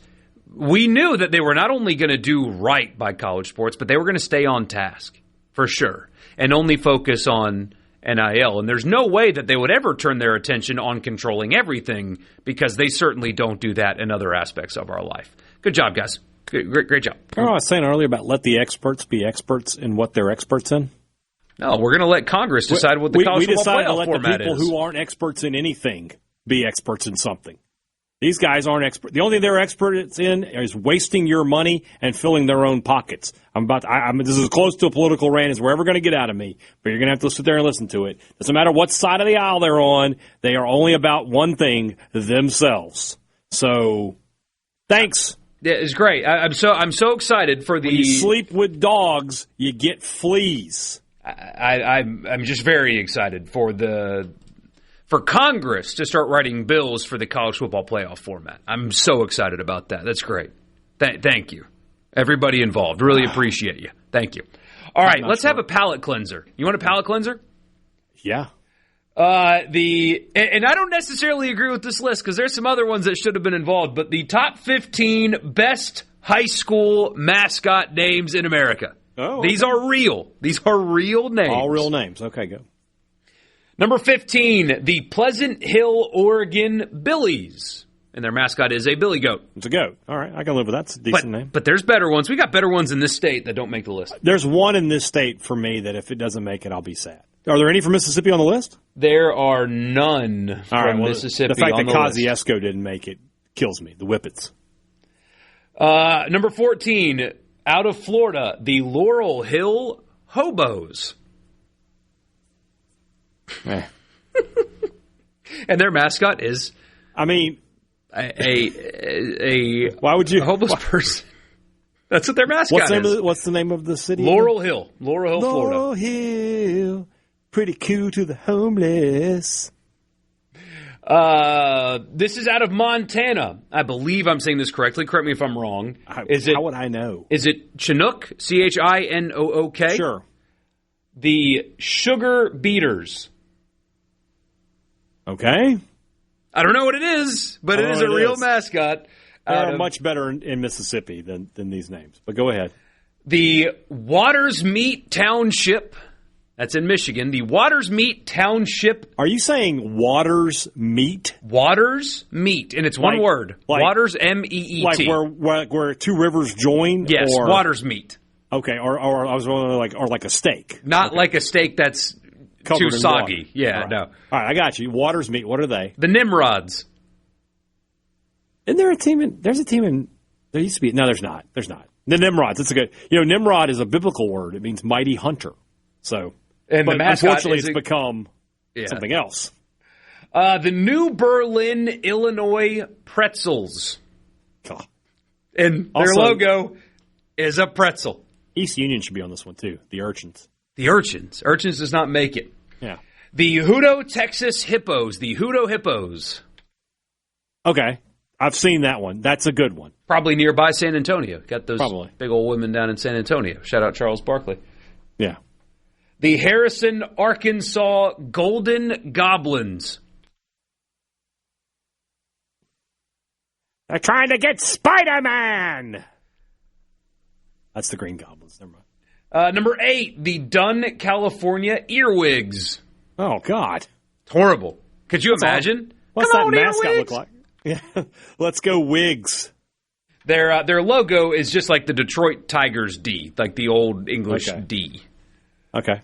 we knew that they were not only going to do right by college sports, but they were going to stay on task, for sure, and only focus on NIL. And there's no way that they would ever turn their attention on controlling everything, because they certainly don't do that in other aspects of our life. Good job, guys. Great job. I was saying earlier about let the experts be experts in what they're experts in. No, we're going to let Congress decide what the college football playoff format is. We decided to let the people who aren't experts in anything be experts in something. These guys aren't experts. The only thing they're experts in is wasting your money and filling their own pockets. This is as close to a political rant as we're ever going to get out of me, but you're going to have to sit there and listen to it. Doesn't matter what side of the aisle they're on, they are only about one thing, themselves. So, thanks. Yeah, it's great. I'm so excited for the. When you sleep with dogs, you get fleas. I'm just very excited for Congress to start writing bills for the college football playoff format. I'm so excited about that. That's great. Thank you, everybody involved. Really appreciate you. Thank you. All right, let's have a palate cleanser. You want a palate cleanser? Yeah. And I don't necessarily agree with this list, because there's some other ones that should have been involved, but the top 15 best high school mascot names in America. Oh, okay. These are real. These are real names. All real names. Okay, go. Number 15, the Pleasant Hill, Oregon Billies. And their mascot is a billy goat. It's a goat. All right, I can live with that. It's a decent name. But there's better ones. We got better ones in this state that don't make the list. There's one in this state for me that if it doesn't make it, I'll be sad. Are there any from Mississippi on the list? There are none from Mississippi the fact on that the list. Kosciuszko didn't make it kills me. The Whippets. Number 14, out of Florida, the Laurel Hill Hobos. And their mascot is... A why would you a homeless person? That's what their mascot is. What's the name of the city? Laurel Hill, Florida. Laurel Hill, pretty cool to the homeless. This is out of Montana. I believe I'm saying this correctly. Correct me if I'm wrong. How would I know? Is it Chinook? Chinook? Sure. The Sugar Beaters. Okay. I don't know what it is, but it is a real mascot. They're much better in Mississippi than these names. But go ahead. The Waters Meat Township. That's in Michigan. The Waters Meat Township. Are you saying Waters Meat? Waters Meat, and it's one word. Waters, M-E-E-T. Like where two rivers join? Yes, or, Waters Meat. Okay, or I was wondering like a steak. Not like a steak that's covered too in soggy. water. Yeah, right. no. All right, I got you. Waters Meat. What are they? The Nimrods. Isn't there a team in? There's a team in. There used to be. No, there's not. There's not. The Nimrods. That's a good. Nimrod is a biblical word. It means mighty hunter. So. And but the mascot unfortunately, it's become something else. The New Berlin, Illinois Pretzels. God. And their logo is a pretzel. East Union should be on this one, too. The Urchins. The Urchins. Urchins does not make it. Yeah. The Hutto, Texas Hippos. The Hutto Hippos. Okay. I've seen that one. That's a good one. Probably nearby San Antonio. Got those big old women down in San Antonio. Shout out Charles Barkley. Yeah. The Harrison, Arkansas Golden Goblins. They're trying to get Spider-Man! That's the Green Goblins. Never mind. Number 8, the Dunn, California Earwigs. Oh, God. It's horrible. Could you imagine? What's that mascot look like? Yeah. Let's go Wigs. Their logo is just like the Detroit Tigers D, like the old English D. Okay.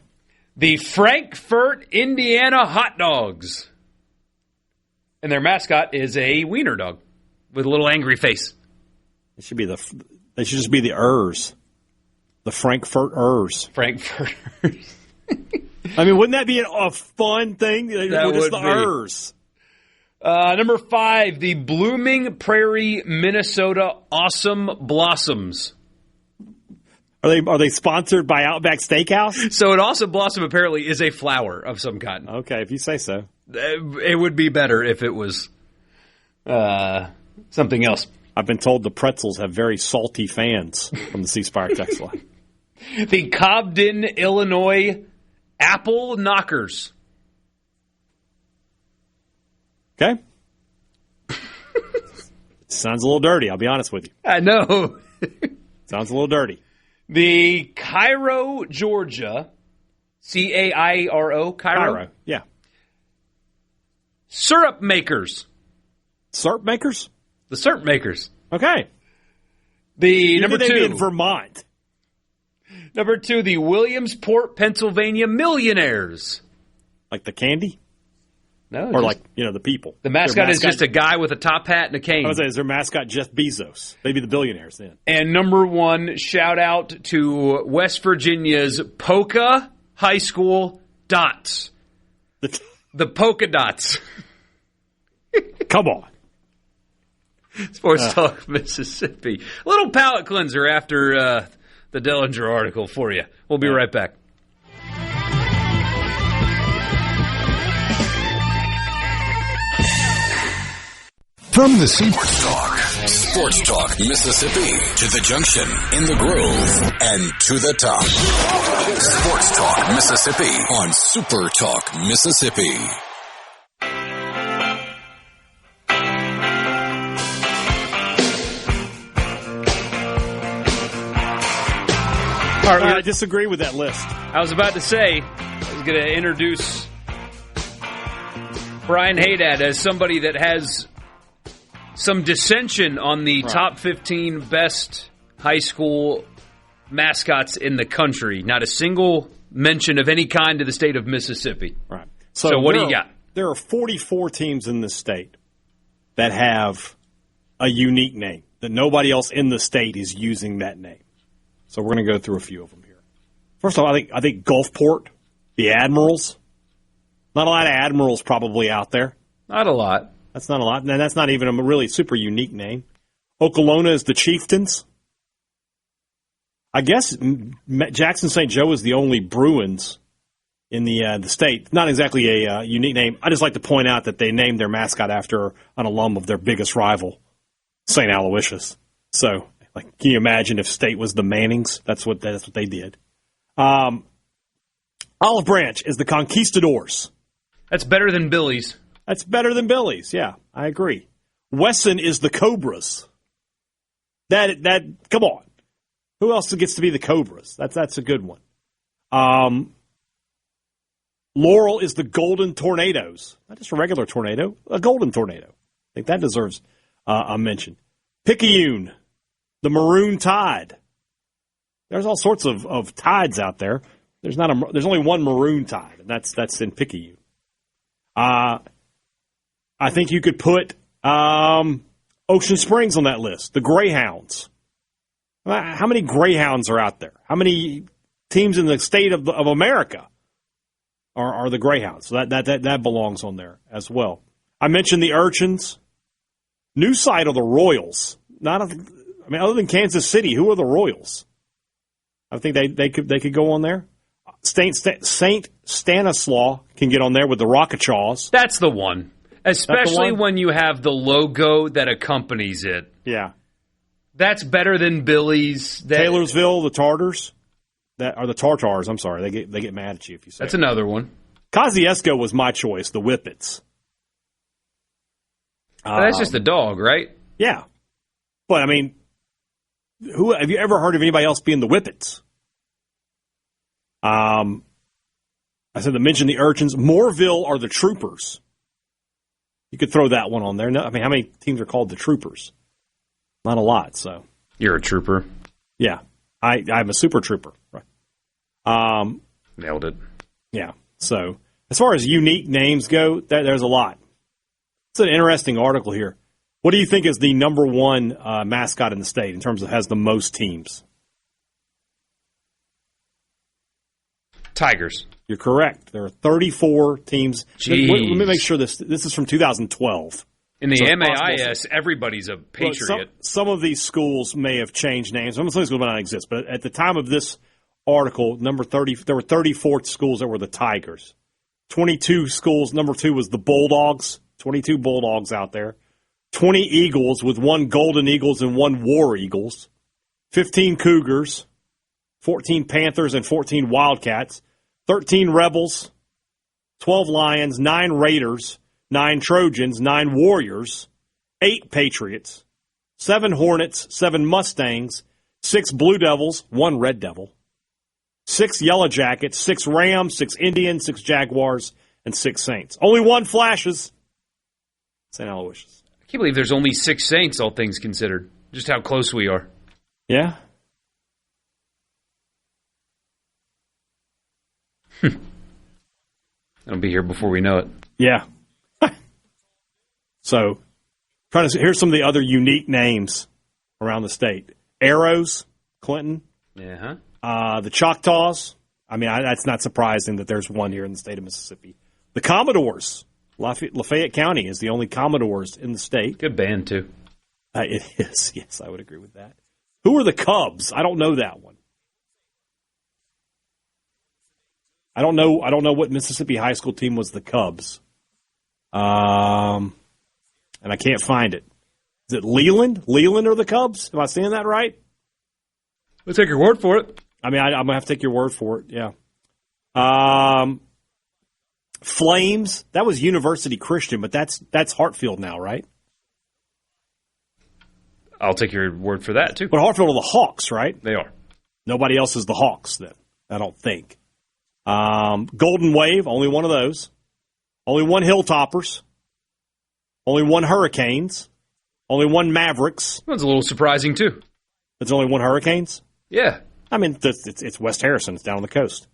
The Frankfurt, Indiana Hot Dogs. And their mascot is a wiener dog with a little angry face. They should just be the Ers. The Frankfurt-ers. Frankfurters. I mean, wouldn't that be a fun thing? That would just the be. Ers. Number 5, the Blooming Prairie, Minnesota Awesome Blossoms. Are they sponsored by Outback Steakhouse? So an awesome blossom apparently is a flower of some kind. Okay, if you say so. It would be better if it was something else. I've been told the pretzels have very salty fans from the C Spire text line. The Cobden, Illinois Apple Knockers. Okay. Sounds a little dirty, I'll be honest with you. I know. Sounds a little dirty. The Cairo, Georgia, Cairo, Cairo. Yeah. Syrup Makers. Syrup Makers? The Syrup Makers. Okay. The number 2 in Vermont. Number 2, the Williamsport, Pennsylvania Millionaires. Like the candy? No. Or like, the people. The mascot is just a guy with a top hat and a cane. I was saying, is their mascot Jeff Bezos? Maybe the billionaires then. And number 1, shout out to West Virginia's Polka High School Dots. The polka dots. Come on. Sports Talk Mississippi. A little palate cleanser after the Dellinger article for you. We'll be right back. From the Sports Talk Mississippi to the Junction, in the Grove, and to the top. Sports Talk Mississippi on Super Talk Mississippi. All right, I disagree with that list. I was about to say, I was going to introduce Brian Hadad as somebody that has some dissension on the top 15 best high school mascots in the country. Not a single mention of any kind to the state of Mississippi. Right. So what do you got? There are 44 teams in this state that have a unique name, that nobody else in the state is using that name. So we're going to go through a few of them here. First of all, I think Gulfport, the Admirals. Not a lot of Admirals probably out there. Not a lot. That's not a lot. And that's not even a really super unique name. Okolona is the Chieftains. I guess Jackson St. Joe is the only Bruins in the state. Not exactly a unique name. I just like to point out that they named their mascot after an alum of their biggest rival, St. Aloysius. So, can you imagine if State was the Mannings? That's what they did. Olive Branch is the Conquistadors. That's better than Billy's. That's better than Billy's. Yeah, I agree. Wesson is the Cobras. That come on. Who else gets to be the Cobras? That's a good one. Laurel is the Golden Tornadoes. Not just a regular tornado, a golden tornado. I think that deserves a mention. Picayune, the Maroon Tide. There's all sorts of tides out there. There's only one Maroon Tide, and that's in Picayune. I think you could put Ocean Springs on that list. The Greyhounds. How many Greyhounds are out there? How many teams in the state of America are the Greyhounds? So that belongs on there as well. I mentioned the Urchins. New site are the Royals. Other than Kansas City, who are the Royals? I think they could go on there. Saint Stanislaus can get on there with the Rockachaws. That's the one. Especially when you have the logo that accompanies it. Yeah. That's better than Billy's. Taylorsville, the Tartars. The Tartars, I'm sorry. They get mad at you if you say That's another one. Kosciuszko was my choice, the Whippets. That's just a dog, right? Yeah. But, have you ever heard of anybody else being the Whippets? I said to mention the Urchins. Moorville are the Troopers. You could throw that one on there. No, how many teams are called the Troopers? Not a lot, so. You're a trooper. Yeah. I'm a super trooper. Right. Nailed it. Yeah. So, as far as unique names go, there's a lot. It's an interesting article here. What do you think is the number one mascot in the state in terms of has the most teams? Tigers. You're correct. There are 34 teams. Let me make sure this is from 2012. In the MAIS, everybody's a Patriot. Some of these schools may have changed names. Some of these schools may not exist. But at the time of this article, number 30, there were 34 schools that were the Tigers. 22 schools. Number 2 was the Bulldogs. 22 Bulldogs out there. 20 Eagles with 1 Golden Eagles and 1 War Eagles. 15 Cougars. 14 Panthers and 14 Wildcats. 13 Rebels. 12 Lions. 9 Raiders. 9 Trojans, 9 Warriors, 8 Patriots, 7 Hornets, 7 Mustangs, 6 Blue Devils, 1 Red Devil, 6 Yellow Jackets, 6 Rams, 6 Indians, 6 Jaguars, and 6 Saints. Only 1 Flashes. St. Aloysius. I can't believe there's only 6 Saints, all things considered. Just how close we are. Yeah. It'll be here before we know it. Yeah. So, here's some of the other unique names around the state. Arrows, Clinton. Yeah. The Choctaws. That's not surprising that there's one here in the state of Mississippi. The Commodores. Lafayette County is the only Commodores in the state. Good band, too. It is. Yes, I would agree with that. Who are the Cubs? I don't know that one. I don't know what Mississippi high school team was the Cubs. And I can't find it. Is it Leland? Leland are the Cubs? Am I saying that right? We'll take your word for it. I'm going to have to take your word for it, yeah. Flames, that was University Christian, but that's Hartfield now, right? I'll take your word for that, too. But Hartfield are the Hawks, right? They are. Nobody else is the Hawks, then, I don't think. Golden Wave, only one of those. Only 1 Hilltoppers. Only 1 Hurricanes. Only 1 Mavericks. That's a little surprising, too. There's only 1 Hurricanes? Yeah. It's West Harrison. It's down on the coast.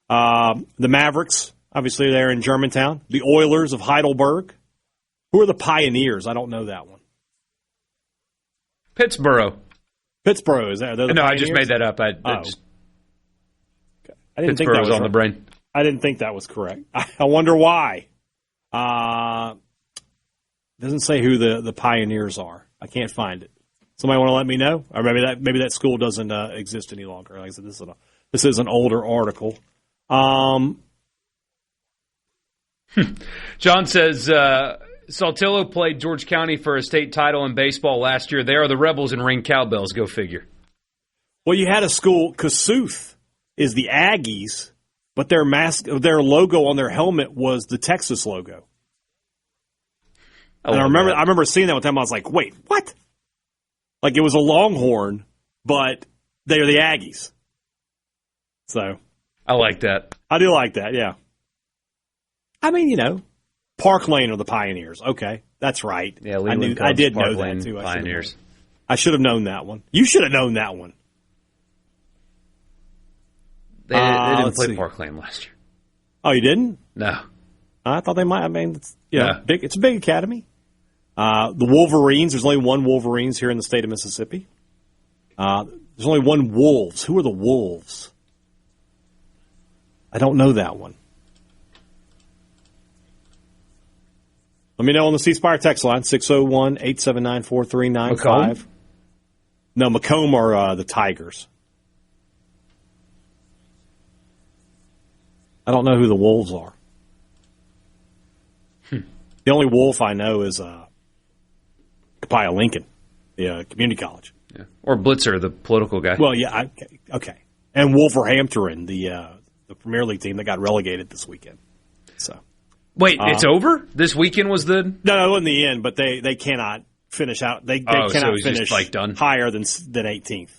The Mavericks, obviously, they're in Germantown. The Oilers of Heidelberg. Who are the Pioneers? I don't know that one. Pittsburgh. Pittsburgh, is that? No, I just made that up. I didn't think that was on the brain. I didn't think that was correct. I wonder why. Doesn't say who the Pioneers are. I can't find it. Somebody want to let me know? Or maybe that school doesn't exist any longer. Like I said, this is an older article. John says Saltillo played George County for a state title in baseball last year. They are the Rebels and ring cowbells. Go figure. Well, you had a school, Kossuth is the Aggies, but their logo on their helmet was the Texas logo. I remember seeing that one time. I was like, wait, what? Like it was a Longhorn, but they're the Aggies. So I like that. I do like that, yeah. I mean, Park Lane are the Pioneers. Okay, that's right. Yeah, I did know that too. Pioneers. I should have known that one. You should have known that one. They didn't play Park Lane last year. Oh, you didn't? No. I thought they might. I mean, big. It's a big academy. The Wolverines. There's only one Wolverines here in the state of Mississippi. There's only one Wolves. Who are the Wolves? I don't know that one. Let me know on the C Spire text line, 601-879-4395. Macomb? No, Macomb are the Tigers. I don't know who the Wolves are. The only Wolf I know is Copiah Lincoln, the community college. Yeah. Or Blitzer, the political guy. Well, yeah, okay. And Wolverhampton, the Premier League team that got relegated this weekend. So, wait, it's over? This weekend was the... No, it wasn't the end, but they cannot finish out. They cannot finish done? Higher than 18th.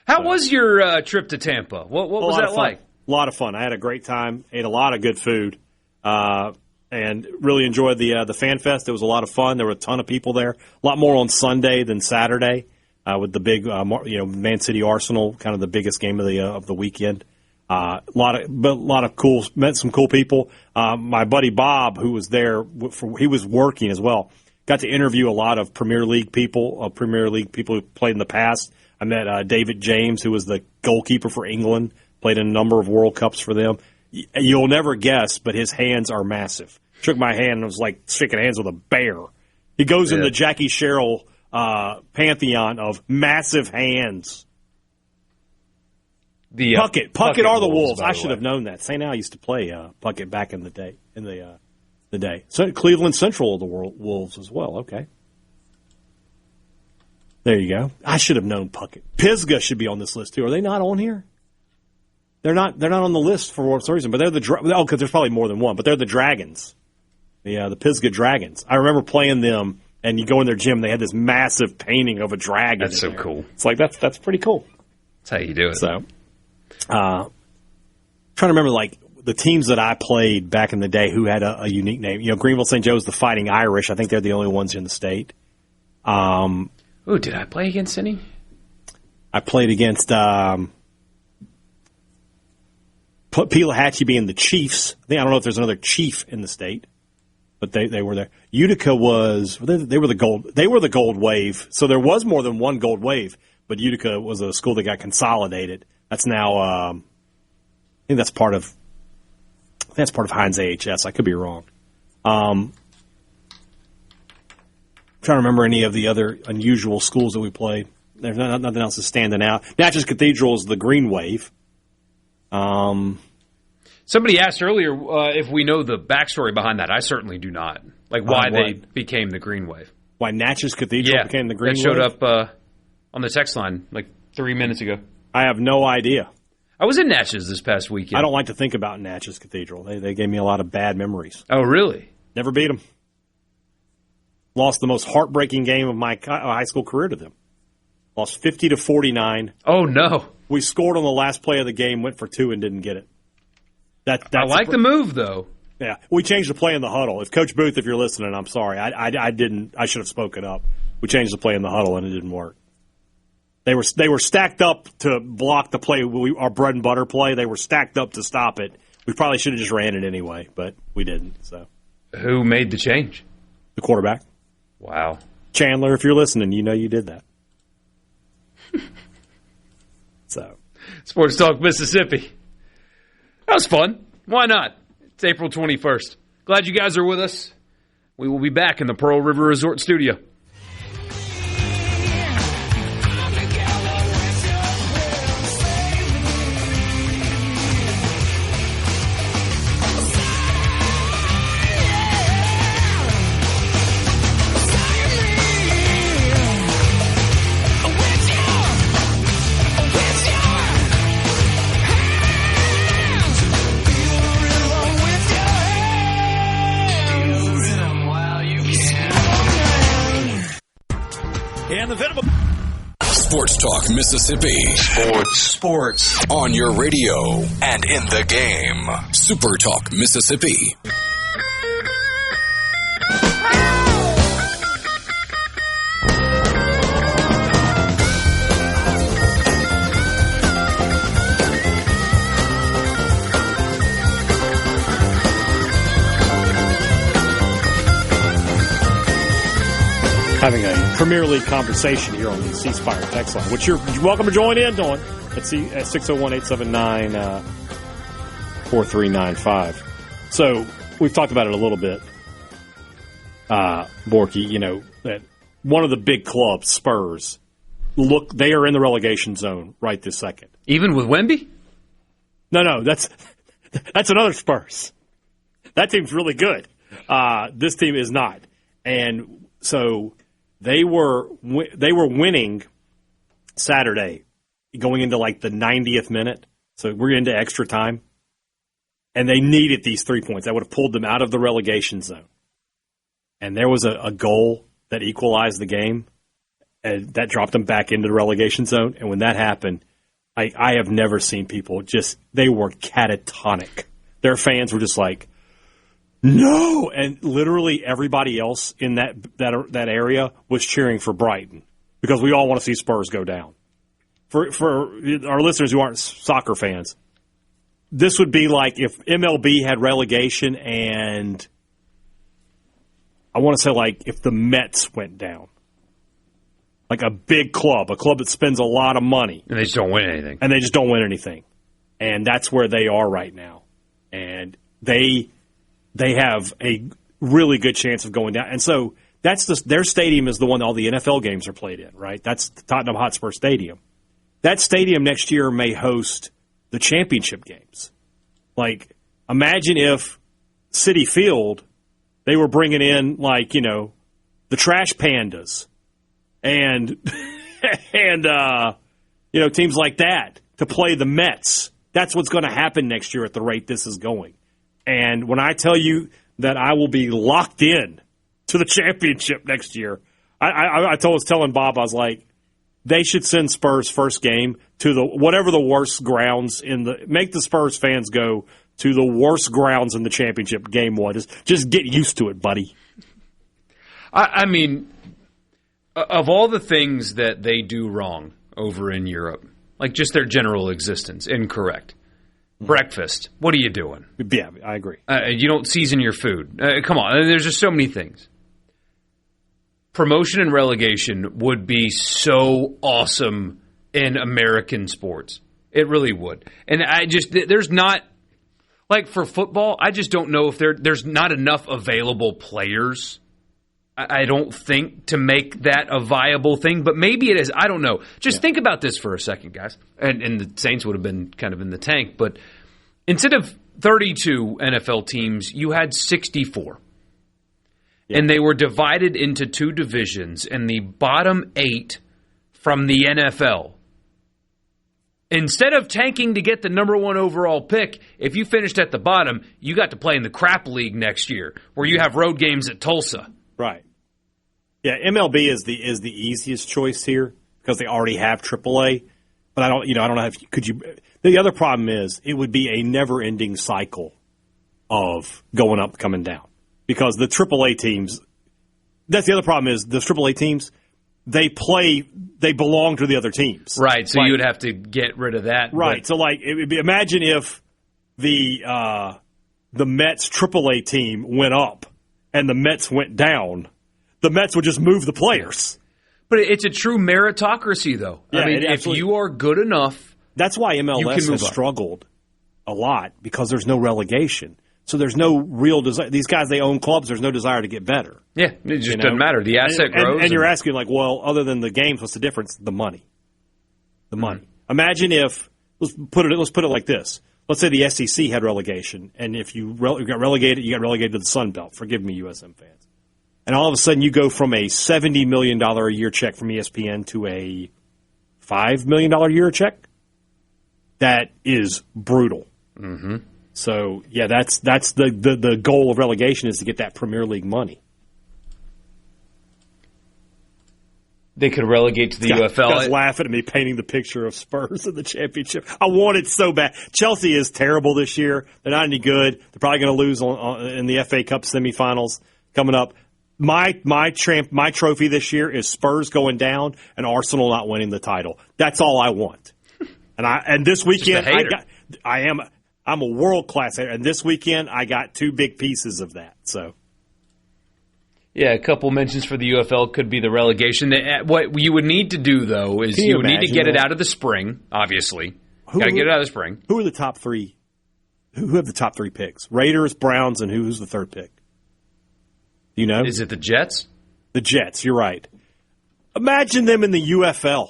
How was your trip to Tampa? What was that like? A lot of fun. I had a great time. Ate a lot of good food, and really enjoyed the Fan Fest. It was a lot of fun. There were a ton of people there. A lot more on Sunday than Saturday with the big, Man City Arsenal, kind of the biggest game of the weekend. A lot of cool. Met some cool people. My buddy Bob, who was there, he was working as well. Got to interview a lot of Premier League people who played in the past. I met David James, who was the goalkeeper for England. Played in a number of World Cups for them. You'll never guess, but his hands are massive. Shook my hand and was like shaking hands with a bear. He goes in the Jackie Sherrill pantheon of massive hands. The Puckett are the Wolves. I should have known that. St. Al used to play Puckett back in the day. So Cleveland Central are the Wolves as well. Okay. There you go. I should have known Puckett. Pisgah should be on this list too. Are they not on here? They're not on the list for some reason, but they're because there's probably more than one, but they're the Dragons. The Pisgah Dragons. I remember playing them, and you go in their gym, they had this massive painting of a dragon. That's so cool. It's like, that's pretty cool. That's how you do it. So, trying to remember, like, the teams that I played back in the day who had a unique name. Greenville St. Joe's the Fighting Irish. I think they're the only ones in the state. Did I play against any? I played against... Pelahatchie being the Chiefs. I don't know if there's another Chief in the state, but they were there. Utica was they were the Gold Wave. So there was more than one Gold Wave, but Utica was a school that got consolidated. That's now I think that's part of Heinz AHS. I could be wrong. Trying to remember any of the other unusual schools that we played. There's nothing else is standing out. Natchez Cathedral is the Green Wave. Somebody asked earlier if we know the backstory behind that. I certainly do not. Like why they became the Green Wave. Why Natchez Cathedral became the Green Wave? That showed up on the text line like 3 minutes ago. I have no idea. I was in Natchez this past weekend. I don't like to think about Natchez Cathedral. They gave me a lot of bad memories. Oh, really? Never beat them. Lost the most heartbreaking game of my high school career to them. Lost 50-49. Oh, no. We scored on the last play of the game, went for 2 and didn't get it. I like the move, though. Yeah, we changed the play in the huddle. If Coach Booth, if you're listening, I'm sorry. I didn't. I should have spoken up. We changed the play in the huddle, and it didn't work. They were stacked up to block the play, our bread and butter play. They were stacked up to stop it. We probably should have just ran it anyway, but we didn't. So, who made the change? The quarterback. Wow. Chandler, if you're listening, you know you did that. So, Sports Talk Mississippi. That was fun. Why not? It's April 21st. Glad you guys are with us. We will be back in the Pearl River Resort studio. And the Venable. Sports Talk Mississippi. Sports. On your radio and in the game. Super Talk Mississippi. Having a Premier League conversation here on the C Spire text line, which you're welcome to join in on at 601-879-4395. So we've talked about it a little bit, Borkey, that one of the big clubs, Spurs, they are in the relegation zone right this second. Even with Wemby? No, that's another Spurs. That team's really good. This team is not. And so they were winning Saturday, going into like the 90th minute. So we're into extra time. And they needed these 3 points. That would have pulled them out of the relegation zone. And there was a goal that equalized the game. And that dropped them back into the relegation zone. And when that happened, I have never seen people they were catatonic. Their fans were just like, no! And literally everybody else in that area was cheering for Brighton because we all want to see Spurs go down. For our listeners who aren't soccer fans, this would be like if MLB had relegation and I want to say like if the Mets went down. Like a big club, a club that spends a lot of money. And they just don't win anything. And that's where they are right now. And they have a really good chance of going down. And so their stadium is the one all the NFL games are played in, right? That's the Tottenham Hotspur Stadium. That stadium next year may host the championship games. Like, imagine if Citi Field, they were bringing in, like, the Trash Pandas and teams like that to play the Mets. That's what's going to happen next year at the rate this is going. And when I tell you that I will be locked in to the championship next year, I was telling Bob, I was like, they should send Spurs first game to whatever the worst grounds make the Spurs fans go to the worst grounds in the championship game one. Just get used to it, buddy. I mean, of all the things that they do wrong over in Europe, like just their general existence, incorrect. Breakfast. What are you doing? Yeah, I agree. You don't season your food. Come on. There's just so many things. Promotion and relegation would be so awesome in American sports. It really would. And there's not, like for football, I just don't know if there's not enough available players, I don't think, to make that a viable thing. But maybe it is. I don't know. Just think about this for a second, guys. And the Saints would have been kind of in the tank. But instead of 32 NFL teams, you had 64. Yeah. And they were divided into two divisions. And the bottom 8 from the NFL, instead of tanking to get the number 1 overall pick, if you finished at the bottom, you got to play in the crap league next year, where you have road games at Tulsa. Right. Yeah, MLB is the easiest choice here because they already have AAA. But I don't know if could you. The other problem is it would be a never-ending cycle of going up, coming down, because the AAA teams. That's the other problem is the AAA teams. They belong to the other teams. Right. So you would have to get rid of that. Right. But, so it would be, imagine if the Mets AAA team went up and the Mets went down. The Mets would just move the players. But it's a true meritocracy, though. Yeah, I mean, if you are good enough, that's why MLS has struggled a lot, because there's no relegation. So there's no real desire. These guys, they own clubs. There's no desire to get better. Yeah, it just doesn't matter. The asset grows. And you're asking, like, well, other than the games, what's the difference? The money. The money. Imagine if, let's put it like this. Let's say the SEC had relegation, and if you got relegated, you got relegated to the Sun Belt. Forgive me, USM fans. And all of a sudden you go from a $70 million a year check from ESPN to a $5 million a year check. That is brutal. Mm-hmm. So, yeah, that's the goal of relegation is to get that Premier League money. They could relegate to the UFL. Guys laughing at me painting the picture of Spurs in the championship. I want it so bad. Chelsea is terrible this year. They're not any good. They're probably going to lose in the FA Cup semifinals coming up. My trophy this year is Spurs going down and Arsenal not winning the title. That's all I want. And this weekend I'm a world class hater, and this weekend I got 2 big pieces of that. So, yeah, a couple mentions for the UFL could be the relegation. What you would need to do though is you would need to get it out of the spring. Obviously, got to get it out of the spring. Who are the top 3? Who have the top 3 picks? Raiders, Browns, and who's the 3rd pick? Do you know? Is it the Jets? The Jets. You're right. Imagine them in the UFL.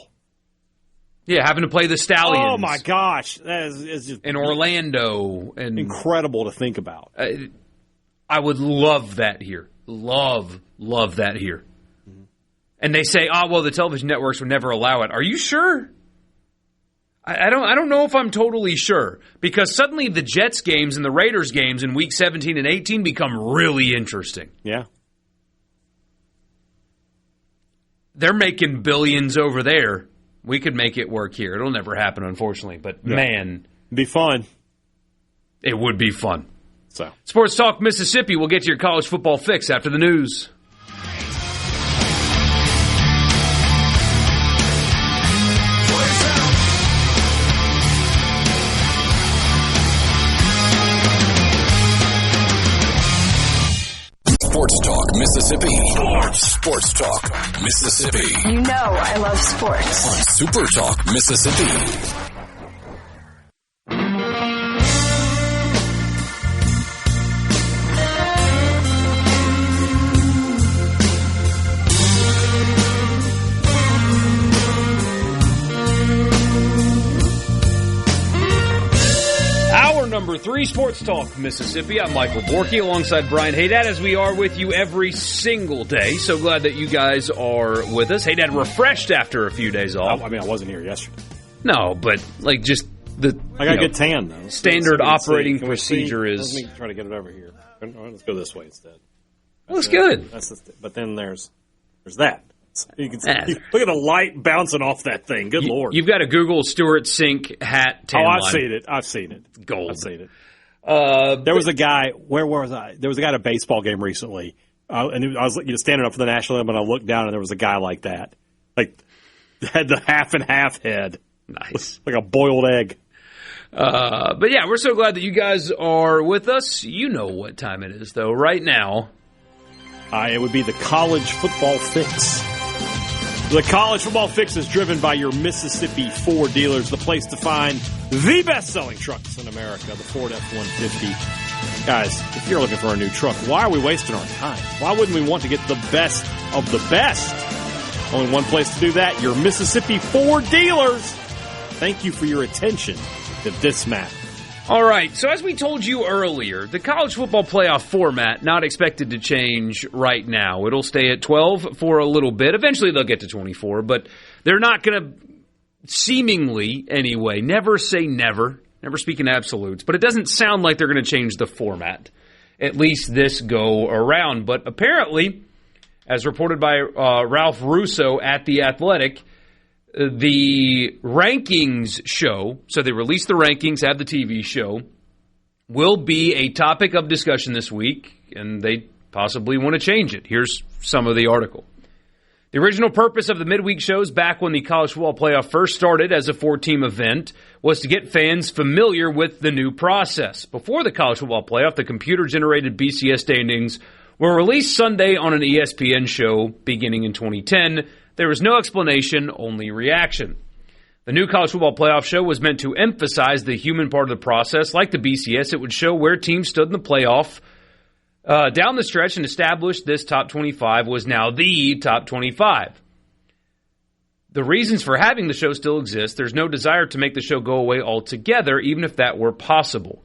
Yeah, having to play the Stallions. Oh, my gosh. That is just in Orlando. And incredible to think about. I would love that here. Love that here. Mm-hmm. And they say, the television networks would never allow it. Are you sure? I don't know if I'm totally sure. Because suddenly the Jets games and the Raiders games in Week 17 and 18 become really interesting. Yeah. They're making billions over there. We could make it work here. It'll never happen, unfortunately. But, man. It'd be fun. It would be fun. So, Sports Talk Mississippi. We'll get to your college football fix after the news. Sports Talk Mississippi. Sports Talk Mississippi. You know I love sports. On Super Talk Mississippi. Number 3, Sports Talk Mississippi. I'm Michael Borkey alongside Brian Hadad as we are with you every single day. So glad that you guys are with us. Hadad refreshed after a few days off. I wasn't here yesterday. No, but I got a good tan though. Standard operating procedure is. Let me try to get it over here. Let's go this way instead. That's good. But then there's that. So you can see, look at the light bouncing off that thing. Good Lord. You've got to Google Stuart Sink hat tan line. I've seen it. Gold. I've seen it. There was a guy, where was I? There was a guy at a baseball game recently, and I was standing up for the national anthem, and I looked down, and there was a guy like that. Like, had the half and half head. Nice. Like a boiled egg. But yeah, we're so glad that you guys are with us. You know what time it is, though. Right now. It would be the College Football Fix. The College Football Fix is driven by your Mississippi Ford dealers, the place to find the best-selling trucks in America, the Ford F-150. Guys, if you're looking for a new truck, why are we wasting our time? Why wouldn't we want to get the best of the best? Only one place to do that, your Mississippi Ford dealers. Thank you for your attention to this matter. All right, so as we told you earlier, the college football playoff format not expected to change right now. It'll stay at 12 for a little bit. Eventually they'll get to 24, but they're not going to, seemingly anyway, never say never speak in absolutes, but it doesn't sound like they're going to change the format, at least this go around. But apparently, as reported by Ralph Russo at The Athletic, the rankings show, so they release the rankings, have the TV show, will be a topic of discussion this week, and they possibly want to change it. Here's some of the article. The original purpose of the midweek shows back when the college football playoff first started as a 4-team event was to get fans familiar with the new process. Before the college football playoff, the computer-generated BCS standings were released Sunday on an ESPN show beginning in 2010. There was no explanation, only reaction. The new college football playoff show was meant to emphasize the human part of the process. Like the BCS, it would show where teams stood in the playoff down the stretch and establish this top 25 was now the top 25. The reasons for having the show still exist. There's no desire to make the show go away altogether, even if that were possible.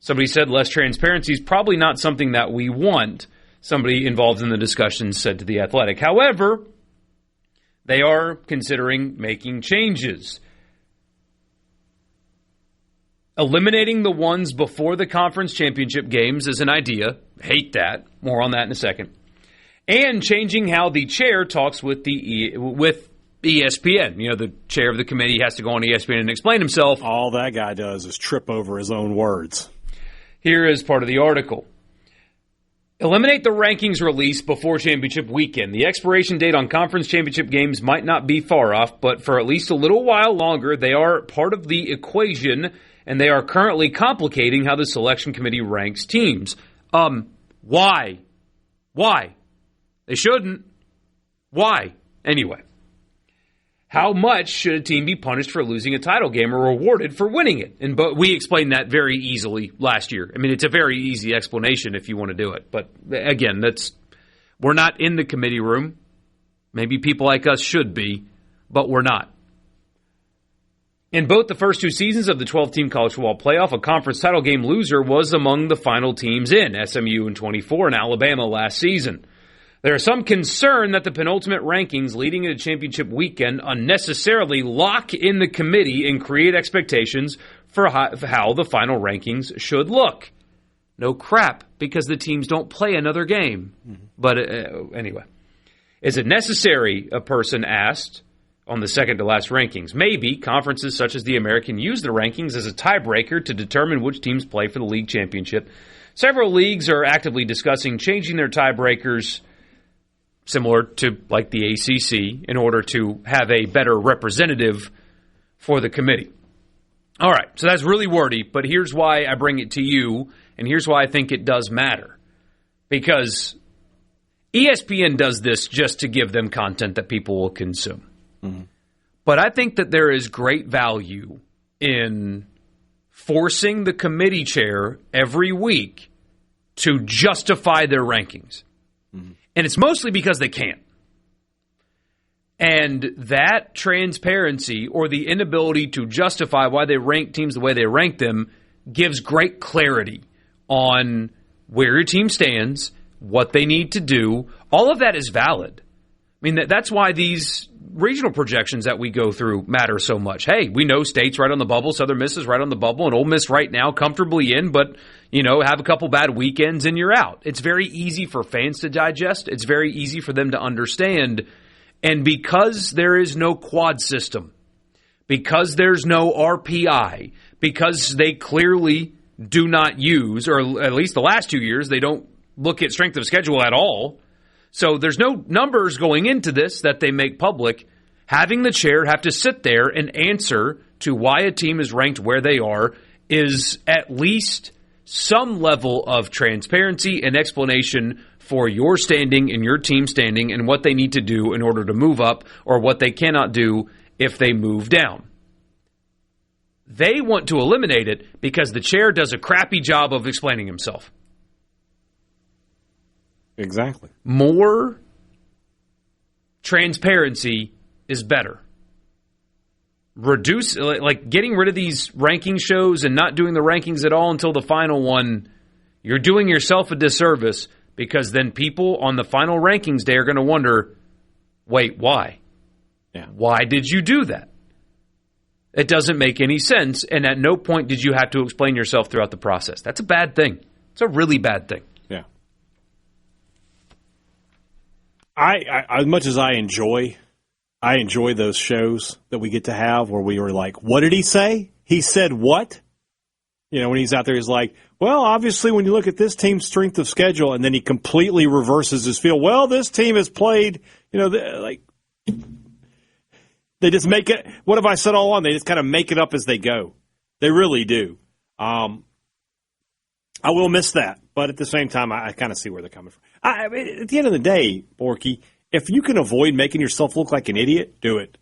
Somebody said less transparency is probably not something that we want. Somebody involved in the discussion said to The Athletic. However, they are considering making changes. Eliminating the ones before the conference championship games is an idea. Hate that. More on that in a second. And changing how the chair talks with ESPN. You know, the chair of the committee has to go on ESPN and explain himself. All that guy does is trip over his own words. Here is part of the article. Eliminate the rankings release before championship weekend. The expiration date on conference championship games might not be far off, but for at least a little while longer, they are part of the equation, and they are currently complicating how the selection committee ranks teams. Why? They shouldn't. Why? Anyway. How much should a team be punished for losing a title game or rewarded for winning it? And but we explained that very easily last year. I mean, it's a very easy explanation if you want to do it. But again, we're not in the committee room. Maybe people like us should be, but we're not. In both the first two seasons of the 12-team college football playoff, a conference title game loser was among the final teams in, SMU in 24 and Alabama last season. There is some concern that the penultimate rankings leading into championship weekend unnecessarily lock in the committee and create expectations for how the final rankings should look. No crap, because the teams don't play another game. Mm-hmm. But anyway. Is it necessary, a person asked, on the second to last rankings? Maybe. Conferences such as the American use the rankings as a tiebreaker to determine which teams play for the league championship. Several leagues are actively discussing changing their tiebreakers similar to like the ACC, in order to have a better representative for the committee. All right, so that's really wordy, but here's why I bring it to you, and here's why I think it does matter. Because ESPN does this just to give them content that people will consume. Mm-hmm. But I think that there is great value in forcing the committee chair every week to justify their rankings. Mm-hmm. And it's mostly because they can't. And that transparency or the inability to justify why they rank teams the way they rank them gives great clarity on where your team stands, what they need to do. All of that is valid. I mean, that's why these regional projections that we go through matter so much. Hey, we know State's right on the bubble, Southern Miss is right on the bubble, and Ole Miss right now comfortably in, but, you know, have a couple bad weekends and you're out. It's very easy for fans to digest. It's very easy for them to understand. And because there is no quad system, because there's no RPI, because they clearly do not use, or at least the last 2 years, they don't look at strength of schedule at all. So there's no numbers going into this that they make public. Having the chair have to sit there and answer to why a team is ranked where they are is at least some level of transparency and explanation for your standing and your team standing and what they need to do in order to move up or what they cannot do if they move down. They want to eliminate it because the chair does a crappy job of explaining himself. Exactly. More transparency is better. Reduce, like getting rid of these ranking shows and not doing the rankings at all until the final one, you're doing yourself a disservice because then people on the final rankings day are going to wonder, wait, why? Yeah. Why did you do that? It doesn't make any sense, and at no point did you have to explain yourself throughout the process. That's a bad thing. It's a really bad thing. Yeah. I as much as I enjoy those shows that we get to have where we were like, what did he say? He said what? You know, when he's out there, he's like, well, obviously when you look at this team's strength of schedule, and then he completely reverses his field. Well, this team has played, you know, like they just make it. What have I said all along? They just kind of make it up as they go. They really do. I will miss that, but at the same time, I kind of see where they're coming from. I mean, at the end of the day, Borkey, if you can avoid making yourself look like an idiot, do it.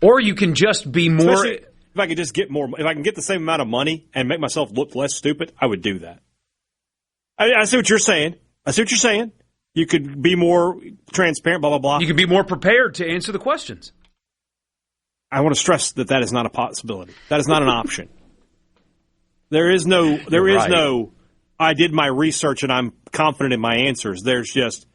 Or you can just be more... Especially if I could just get more, if I can get the same amount of money and make myself look less stupid, I would do that. I see what you're saying. You could be more transparent, blah, blah, blah. You could be more prepared to answer the questions. I want to stress that is not a possibility. That is not an option. There is no, I did my research and I'm confident in my answers. There's just,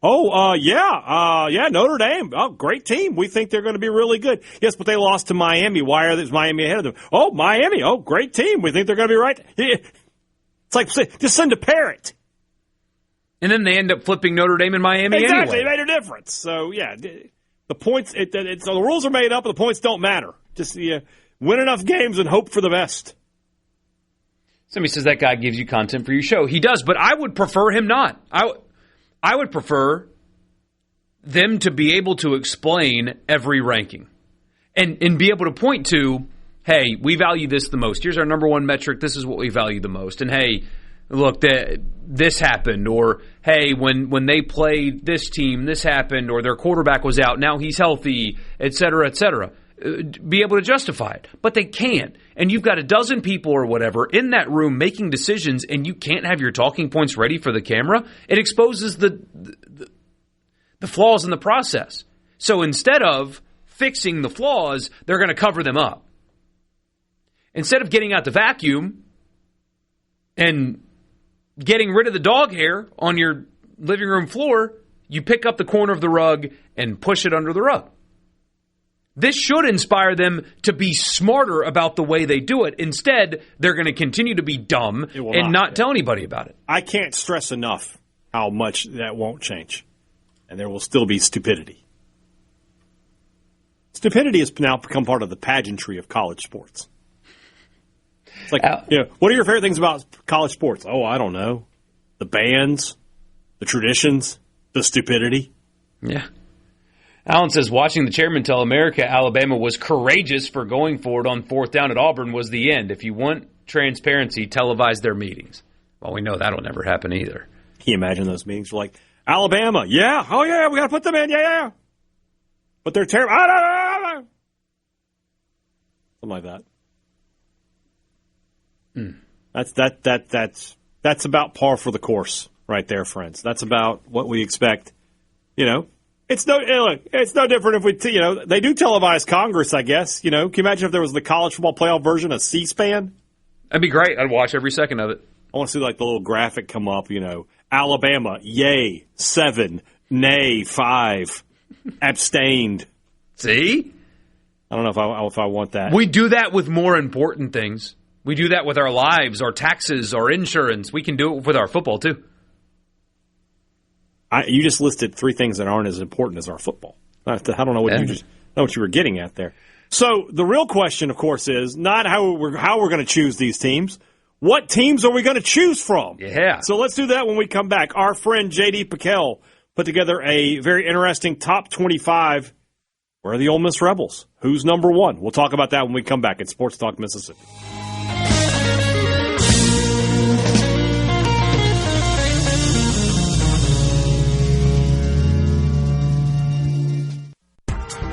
Notre Dame. Oh, great team. We think they're going to be really good. Yes, but they lost to Miami. Why is Miami ahead of them? Oh, Miami. Oh, great team. We think they're going to be right. It's like, just send a parrot. And then they end up flipping Notre Dame and Miami exactly. anyway. It made a difference. So, yeah, the points, the rules are made up, but the points don't matter. Just win enough games and hope for the best. Somebody says that guy gives you content for your show. He does, but I would prefer him not. I would prefer them to be able to explain every ranking and be able to point to, hey, we value this the most. Here's our number one metric. This is what we value the most. And, hey, look, this happened. Or, hey, when they played this team, this happened. Or their quarterback was out. Now he's healthy, et cetera, et cetera. Be able to justify it. But they can't. And you've got a dozen people or whatever in that room making decisions, and you can't have your talking points ready for the camera. It exposes the flaws in the process. So instead of fixing the flaws, they're going to cover them up. Instead of getting out the vacuum and getting rid of the dog hair on your living room floor, you pick up the corner of the rug and push it under the rug. This should inspire them to be smarter about the way they do it. Instead, they're going to continue to be dumb and not tell anybody about it. I can't stress enough how much that won't change. And there will still be stupidity. Stupidity has now become part of the pageantry of college sports. It's like, what are your favorite things about college sports? Oh, I don't know. The bands, the traditions, the stupidity. Yeah. Alan says, watching the chairman tell America Alabama was courageous for going for it on 4th down at Auburn was the end. If you want transparency, televise their meetings. Well, we know that'll never happen either. Can you imagine those meetings? We're like, Alabama, yeah, oh yeah, we got to put them in, yeah. But they're terrible. Something like that. That's about par for the course right there, friends. That's about what we expect. It's no different if they do televise Congress, I guess. Can you imagine if there was the college football playoff version of C-SPAN? That'd be great. I'd watch every second of it. I want to see the little graphic come up, Alabama, yay, 7, nay, 5, abstained. See? I don't know if I want that. We do that with more important things. We do that with our lives, our taxes, our insurance. We can do it with our football, too. You just listed 3 things that aren't as important as our football. I don't know what you were getting at there. So the real question, of course, is not how we're going to choose these teams. What teams are we going to choose from? Yeah. So let's do that when we come back. Our friend J.D. Piquel put together a very interesting top 25. Where are the Ole Miss Rebels? Who's number 1? We'll talk about that when we come back at Sports Talk Mississippi.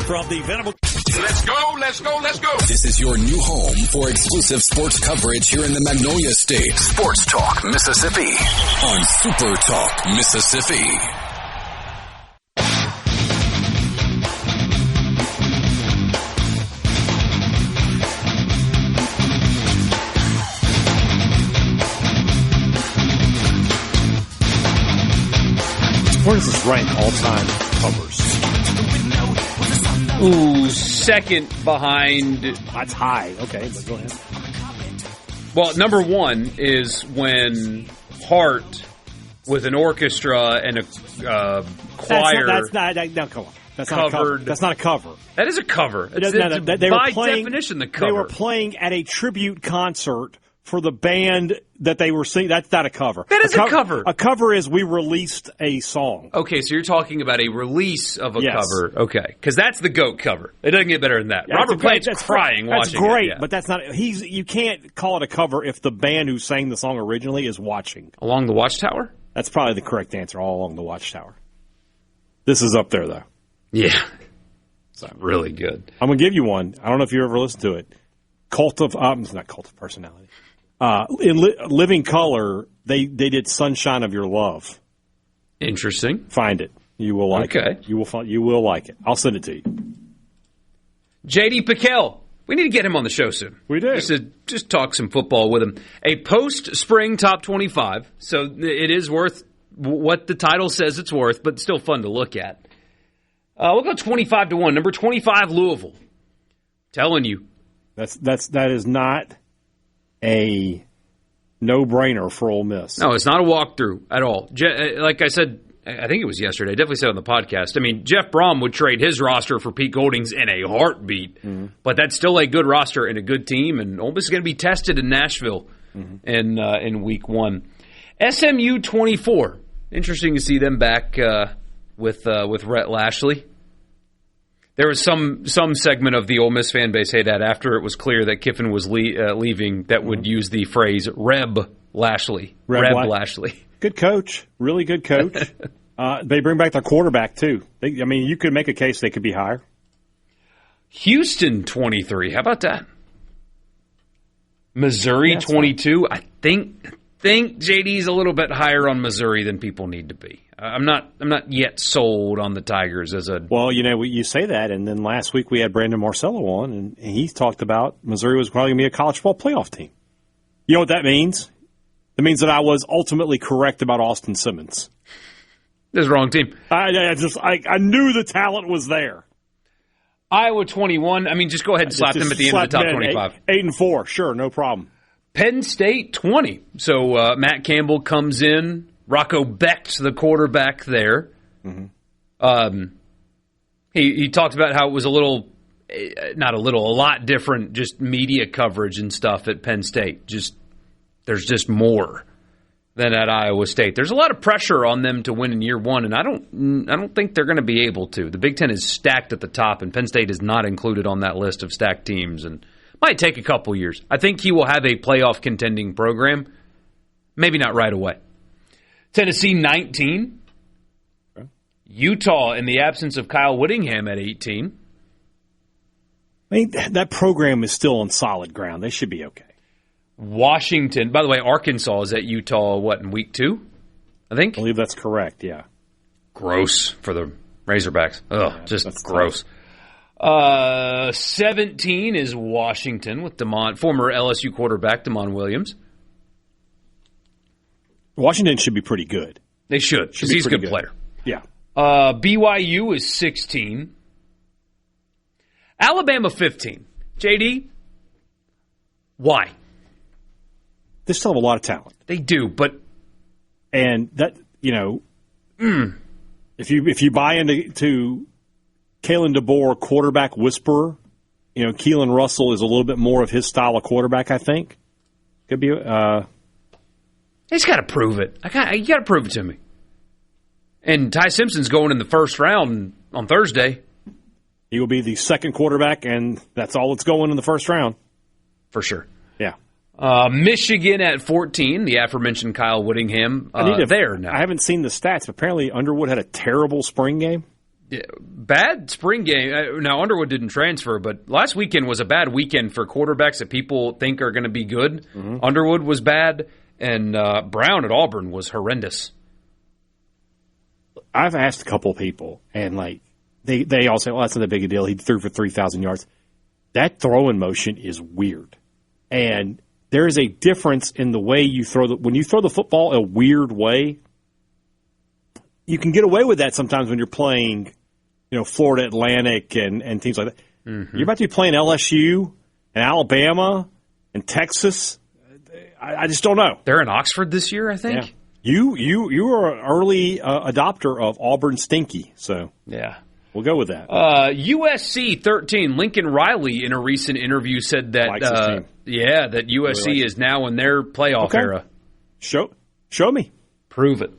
From the Venable. Let's go. This is your new home for exclusive sports coverage here in the Magnolia State. Sports Talk Mississippi on Super Talk Mississippi. Where does this rank all-time covers? Ooh, second behind. That's high. Okay, but go ahead. Well, number 1 is when Hart, with an orchestra and a choir. No, come on. That's not a cover. That's not a cover. That is a cover. They by were playing, definition, the cover. They were playing at a tribute concert for the band that they were singing. That's not a cover. That is a cover. A cover is we released a song. Okay, so you're talking about a release of a cover. Okay, because that's the GOAT cover. It doesn't get better than that. Robert Plant's crying watching it. That's great, yeah. but that's not. You can't call it a cover if the band who sang the song originally is watching. Along the Watchtower? That's probably the correct answer, all along the Watchtower. This is up there, though. Yeah. It's really good. I'm going to give you one. I don't know if you ever listened to it. It's not Cult of Personality. In Living Color, they did Sunshine of Your Love. Interesting. Find it. You will like it. You will like it. I'll send it to you. J.D. Piquel. We need to get him on the show soon. We do. Just talk some football with him. A post-spring top 25. So it is worth what the title says it's worth, but still fun to look at. We'll go 25-1. Number 25, Louisville. Telling you. That is not a no-brainer for Ole Miss. No, it's not a walkthrough at all. Like I said, I think it was yesterday. I definitely said on the podcast. I mean, Jeff Brom would trade his roster for Pete Golding's in a heartbeat. Mm-hmm. But that's still a good roster and a good team. And Ole Miss is going to be tested in Nashville in week 1. SMU 24. Interesting to see them back with Rhett Lashley. There was some segment of the Ole Miss fan base, Hadad, after it was clear that Kiffin was leaving, that would use the phrase Reb Lashley. Reb Lashley. Good coach. Really good coach. They bring back their quarterback, too. You could make a case they could be higher. Houston 23. How about that? Missouri 22. Fine. I think JD's a little bit higher on Missouri than people need to be. I'm not yet sold on the Tigers as a... Well, you say that, and then last week we had Brandon Marcello on, and he talked about Missouri was probably going to be a college football playoff team. You know what that means? It means that I was ultimately correct about Austin Simmons. This is the wrong team. I knew the talent was there. Iowa 21. Just go ahead and slap them at the end of the top 25. 8-4, sure, no problem. Penn State 20. So Matt Campbell comes in. Rocco Becht's the quarterback there. Mm-hmm. He talked about how it was a lot different, just media coverage and stuff at Penn State. There's just more than at Iowa State. There's a lot of pressure on them to win in year 1, and I don't think they're going to be able to. The Big Ten is stacked at the top, and Penn State is not included on that list of stacked teams, and might take a couple years. I think he will have a playoff contending program. Maybe not right away. Tennessee 19. Okay. Utah, in the absence of Kyle Whittingham, at 18. That program is still on solid ground. They should be okay. Washington. By the way, Arkansas is at Utah, in week 2? I think? I believe that's correct, yeah. Gross for the Razorbacks. Ugh, yeah, just gross. 17 is Washington with former LSU quarterback DeMond Williams. Washington should be pretty good. They should, because he's a good player. Yeah. BYU is 16. Alabama 15. JD, why? They still have a lot of talent. They do, but... And that, if you buy into Kalen DeBoer, quarterback whisperer, Keelan Russell is a little bit more of his style of quarterback, I think. Could be... He's got to prove it. You got to prove it to me. And Ty Simpson's going in the first round on Thursday. He will be the second quarterback, and that's all that's going in the first round. For sure. Yeah. Michigan at 14, the aforementioned Kyle Whittingham. There now. I haven't seen the stats. Apparently, Underwood had a terrible spring game. Yeah, bad spring game. Now, Underwood didn't transfer, but last weekend was a bad weekend for quarterbacks that people think are going to be good. Mm-hmm. Underwood was bad. And Brown at Auburn was horrendous. I've asked a couple of people, and they all say, well, that's not a big a deal. He threw for 3,000 yards. That throwing motion is weird. And there is a difference in the way you throw when you throw the football a weird way, you can get away with that sometimes when you're playing, Florida Atlantic and teams like that. Mm-hmm. You're about to be playing LSU and Alabama and Texas. I just don't know. They're in Oxford this year, I think. Yeah. You are an early adopter of Auburn Stinky, so yeah, we'll go with that. USC 13. Lincoln Riley in a recent interview said that that USC really is now in their playoff era. Show me. Prove it.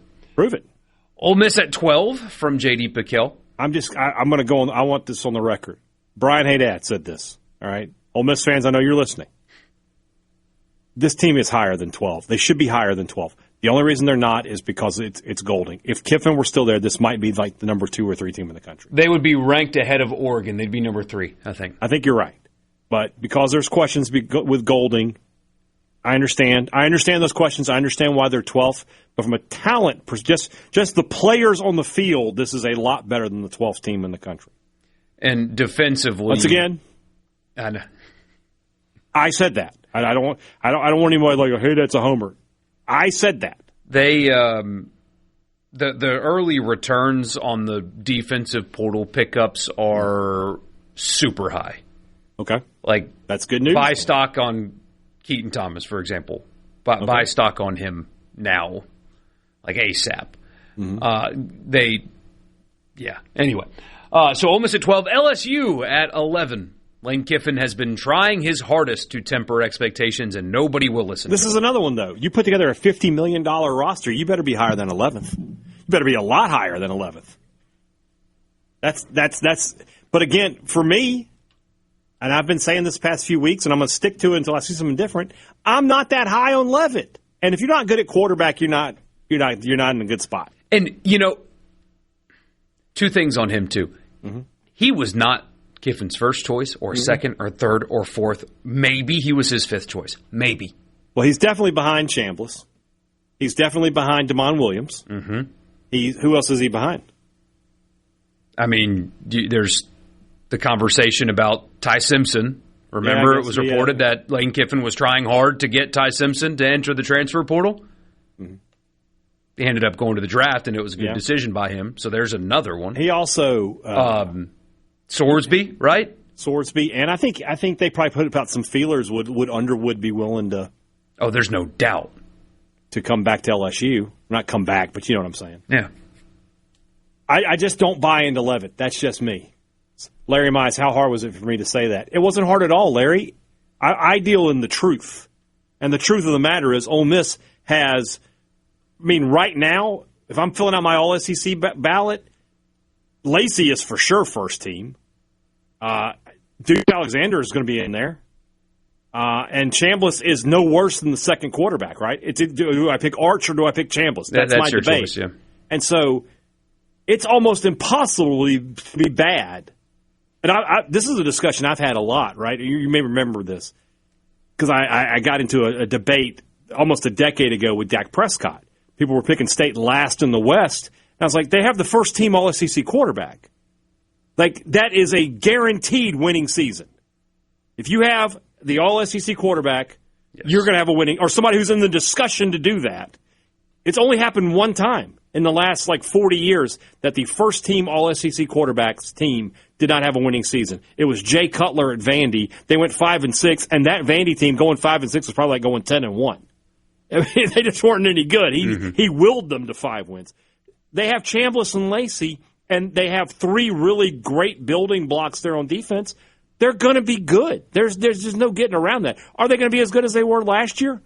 Ole Miss at 12 from J.D. Piquel. I'm going to go on. I want this on the record. Brian Hadad said this. All right, Ole Miss fans, I know you're listening. This team is higher than 12. They should be higher than 12. The only reason they're not is because it's Golding. If Kiffin were still there, this might be like the number 2 or 3 team in the country. They would be ranked ahead of Oregon. They'd be number 3, I think. I think you're right. But because there's questions with Golding, I understand. I understand those questions. I understand why they're 12th. But from a talent, just the players on the field, this is a lot better than the 12th team in the country. And defensively, once again, I said that. I don't want anybody like, hey, that's a homer. I said that. They the early returns on the defensive portal pickups are super high. Okay, like that's good news. Buy stock on Keaton Thomas, for example. Buy stock on him now, like ASAP. Mm-hmm. Anyway, so Ole Miss at 12, LSU at 11. Lane Kiffin has been trying his hardest to temper expectations, and nobody will listen. This is another one, though. You put together a $50 million roster, you better be higher than 11th. You better be a lot higher than 11th. That's. But again, for me, and I've been saying this past few weeks, and I'm going to stick to it until I see something different. I'm not that high on Leavitt, and if you're not good at quarterback, you're not in a good spot. And two things on him too. Mm-hmm. He was not Kiffin's first choice or second or third or fourth. Maybe he was his 5th choice. Maybe. Well, he's definitely behind Chambliss. He's definitely behind Damon Williams. Mm-hmm. Who else is he behind? I mean, there's the conversation about Ty Simpson. Remember, it was reported that Lane Kiffin was trying hard to get Ty Simpson to enter the transfer portal. Mm-hmm. He ended up going to the draft, and it was a good decision by him. So there's another one. He also Sorsby, right? Sorsby, and I think they probably put about some feelers. Would Underwood be willing to? Oh, there's no doubt to come back to LSU. Not come back, but you know what I'm saying. Yeah. I just don't buy into Leavitt. That's just me. Larry Mize, how hard was it for me to say that? It wasn't hard at all, Larry. I deal in the truth, and the truth of the matter is, Ole Miss has. I mean, right now, if I'm filling out my All-SEC ballot, Lacey is for sure first team. Duke Alexander is going to be in there. And Chambliss is no worse than the second quarterback, right? Do I pick Arch or do I pick Chambliss? That's my your debate. Choice, yeah. And so it's almost impossible to be bad. And this is a discussion I've had a lot, right? You may remember this because I got into a debate almost a decade ago with Dak Prescott. People were picking State last in the West. And I was like, they have the first team All-SEC quarterback. Like, that is a guaranteed winning season. If you have the All-SEC quarterback, you're going to have a winning, or somebody who's in the discussion to do that. It's only happened one time in the last, 40 years that the first team All-SEC quarterback's team did not have a winning season. It was Jay Cutler at Vandy. They went 5-6, and that Vandy team going 5-6 was probably like going 10-1. I mean, they just weren't any good. He willed them to 5 wins. They have Chambliss and Lacey, and they have 3 really great building blocks there on defense. They're going to be good. There's just no getting around that. Are they going to be as good as they were last year?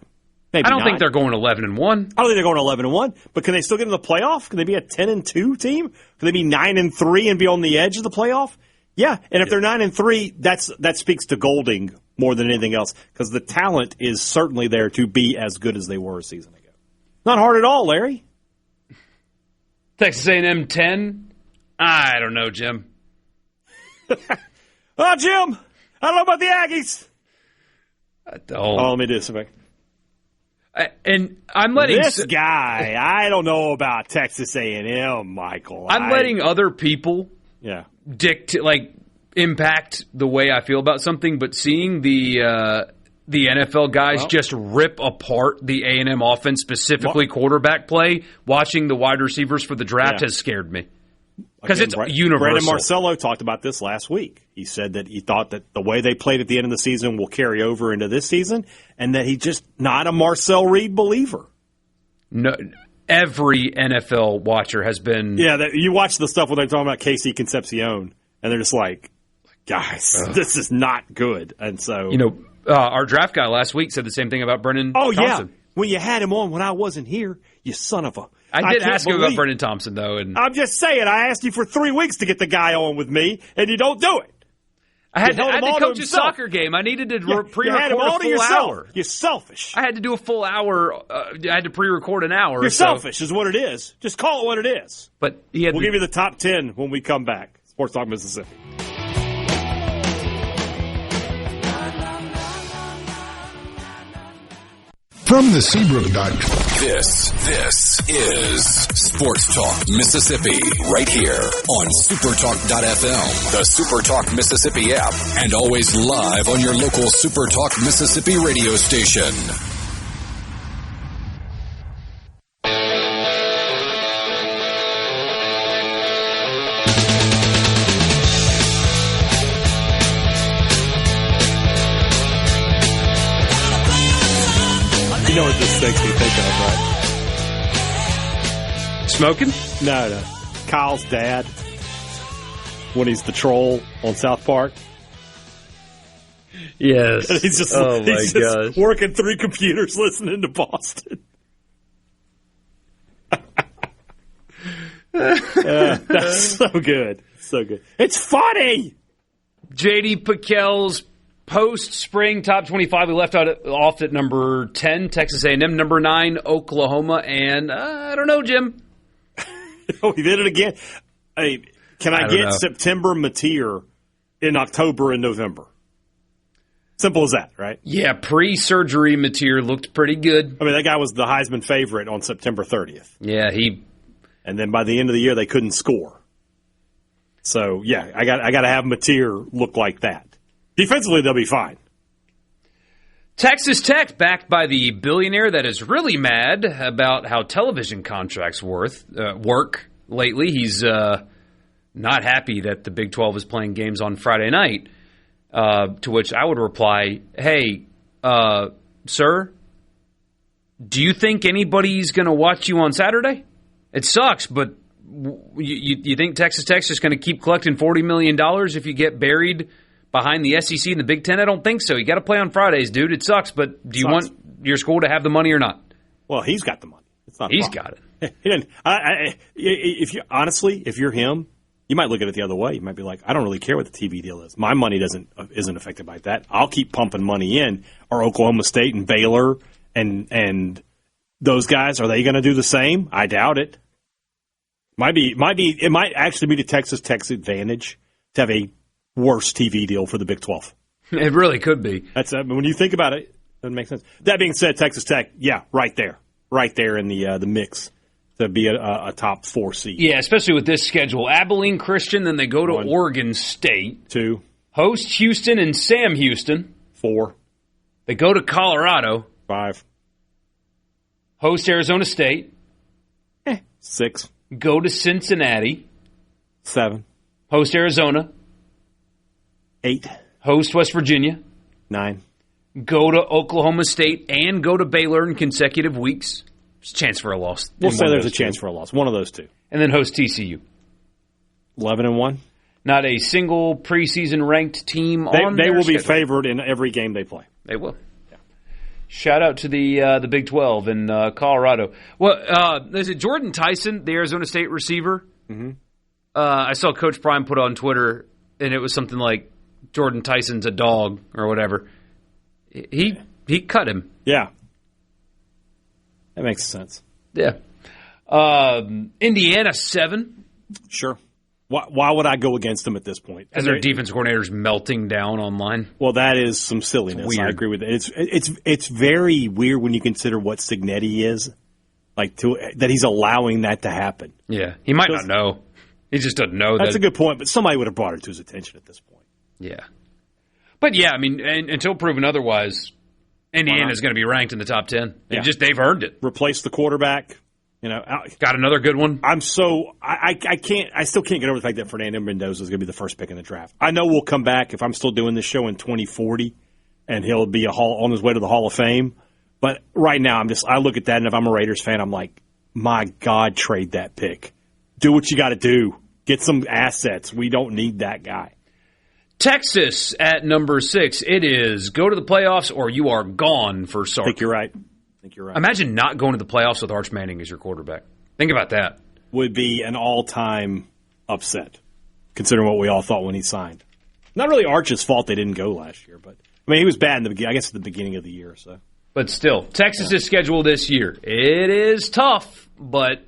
Maybe I don't not. think they're going 11-1. I don't think they're going 11-1. But can they still get in the playoff? Can they be a 10-2 team? Can they be 9-3 and be on the edge of the playoff? Yeah. And if they're 9-3, that speaks to Golding more than anything else, because the talent is certainly there to be as good as they were a season ago. Not hard at all, Larry. Texas A&M 10? I don't know, Jim. Oh, Jim, I don't know about the Aggies. I don't. Oh, let me do this. And I'm letting this guy. I don't know about Texas A&M, Michael. I'm letting other people, impact the way I feel about something. But seeing the NFL guys just rip apart the A&M offense, specifically quarterback play, watching the wide receivers for the draft has scared me. Because it's universal. Brandon Marcello talked about this last week. He said that he thought that the way they played at the end of the season will carry over into this season, and that he's just not a Marcel Reed believer. No, every NFL watcher has been. Yeah, you watch the stuff when they're talking about Casey Concepcion, and they're just like, guys, this is not good. And so, our draft guy last week said the same thing about Brennan Thompson. Yeah, when you had him on when I wasn't here, you son of a. I did ask you about Brennan Thompson, though. And I'm just saying, I asked you for 3 weeks to get the guy on with me, and you don't do it. I had to coach a soccer game. I needed to pre-record a full hour. You're selfish. I had to do a full hour. I had to pre-record an hour. You're selfish is what it is. Just call it what it is. But we'll give you the top 10 when we come back. Sports Talk Mississippi. From the Seabrook.com. This is Sports Talk Mississippi, right here on SuperTalk.fm, the SuperTalk Mississippi app, and always live on your local SuperTalk Mississippi radio station. You know what this makes me think of, right? Smoking? No. Kyle's dad, when he's the troll on South Park. Yes. He's just working 3 computers listening to Boston. That's so good. So good. It's funny. J.D. Piquel's post-spring top 25, we left off at number 10, Texas A&M, number 9, Oklahoma, and I don't know, Jim. Oh, he did it again. Hey, can I get September Mateer in October and November? Simple as that, right? Yeah, pre-surgery Mateer looked pretty good. I mean, that guy was the Heisman favorite on September 30th. Yeah, And then by the end of the year, they couldn't score. So, yeah, I got to have Mateer look like that. Defensively, they'll be fine. Texas Tech, backed by the billionaire that is really mad about how television contracts work lately. He's not happy that the Big 12 is playing games on Friday night, to which I would reply, hey, sir, do you think anybody's going to watch you on Saturday? It sucks, but you think Texas Tech's just going to keep collecting $40 million if you get buried behind the SEC and the Big Ten? I don't think so. You got to play on Fridays, dude. It sucks, but do you want your school to have the money or not? Well, he's got the money. It's not. He's got it. If you're him, you might look at it the other way. You might be like, I don't really care what the TV deal is. My money isn't affected by that. I'll keep pumping money in. Or Oklahoma State and Baylor and those guys, are they going to do the same? I doubt it. It might actually be to Texas Tech's advantage to have a worse TV deal for the Big 12. It really could be. That's when you think about it, that makes sense. That being said, Texas Tech, yeah, right there in the mix to be a top 4 seed. Yeah, especially with this schedule. Abilene Christian, then they go to 1, Oregon State. 2. Host Houston and Sam Houston. 4. They go to Colorado. 5. Host Arizona State. 6. Go to Cincinnati. 7. Host Arizona. 8. Host West Virginia. 9. Go to Oklahoma State and go to Baylor in consecutive weeks. There's a chance for a loss. We'll say there's a chance for a loss. One of those two. And then host TCU. 11-1. Not a single preseason ranked team on They their will be schedule. favored in every game they play. They will. Yeah. Shout out to the Big 12 in Colorado. Well, is it Jordan Tyson, the Arizona State receiver? Mm-hmm. I saw Coach Prime put on Twitter, and it was something like Jordan Tyson's a dog or whatever. He cut him. Yeah. That makes sense. Yeah. Indiana 7. Sure. Why would I go against them at this point? As their defense coordinator's melting down online. Well, that is some silliness. I agree with it. It's very weird when you consider what Signetti is, that he's allowing that to happen. Yeah, he might not know. He just doesn't know. That's a good point, but somebody would have brought it to his attention at this point. Yeah. But yeah, I mean, until proven otherwise, Indiana's going to be ranked in the top 10. They've earned it. Replace the quarterback. Got another good one. I still can't get over the fact that Fernando Mendoza is going to be the first pick in the draft. I know we'll come back if I'm still doing this show in 2040, and he'll be on his way to the Hall of Fame. But right now, I look at that, and if I'm a Raiders fan, I'm like, my God, trade that pick. Do what you got to do. Get some assets. We don't need that guy. Texas at number 6. It is go to the playoffs or you are gone for Sark. I think you're right. Imagine not going to the playoffs with Arch Manning as your quarterback. Think about that. Would be an all-time upset, considering what we all thought when he signed. Not really Arch's fault they didn't go last year, but I mean he was bad in the beginning. I guess at the beginning of the year. So, but still, Texas' schedule this year, it is tough. But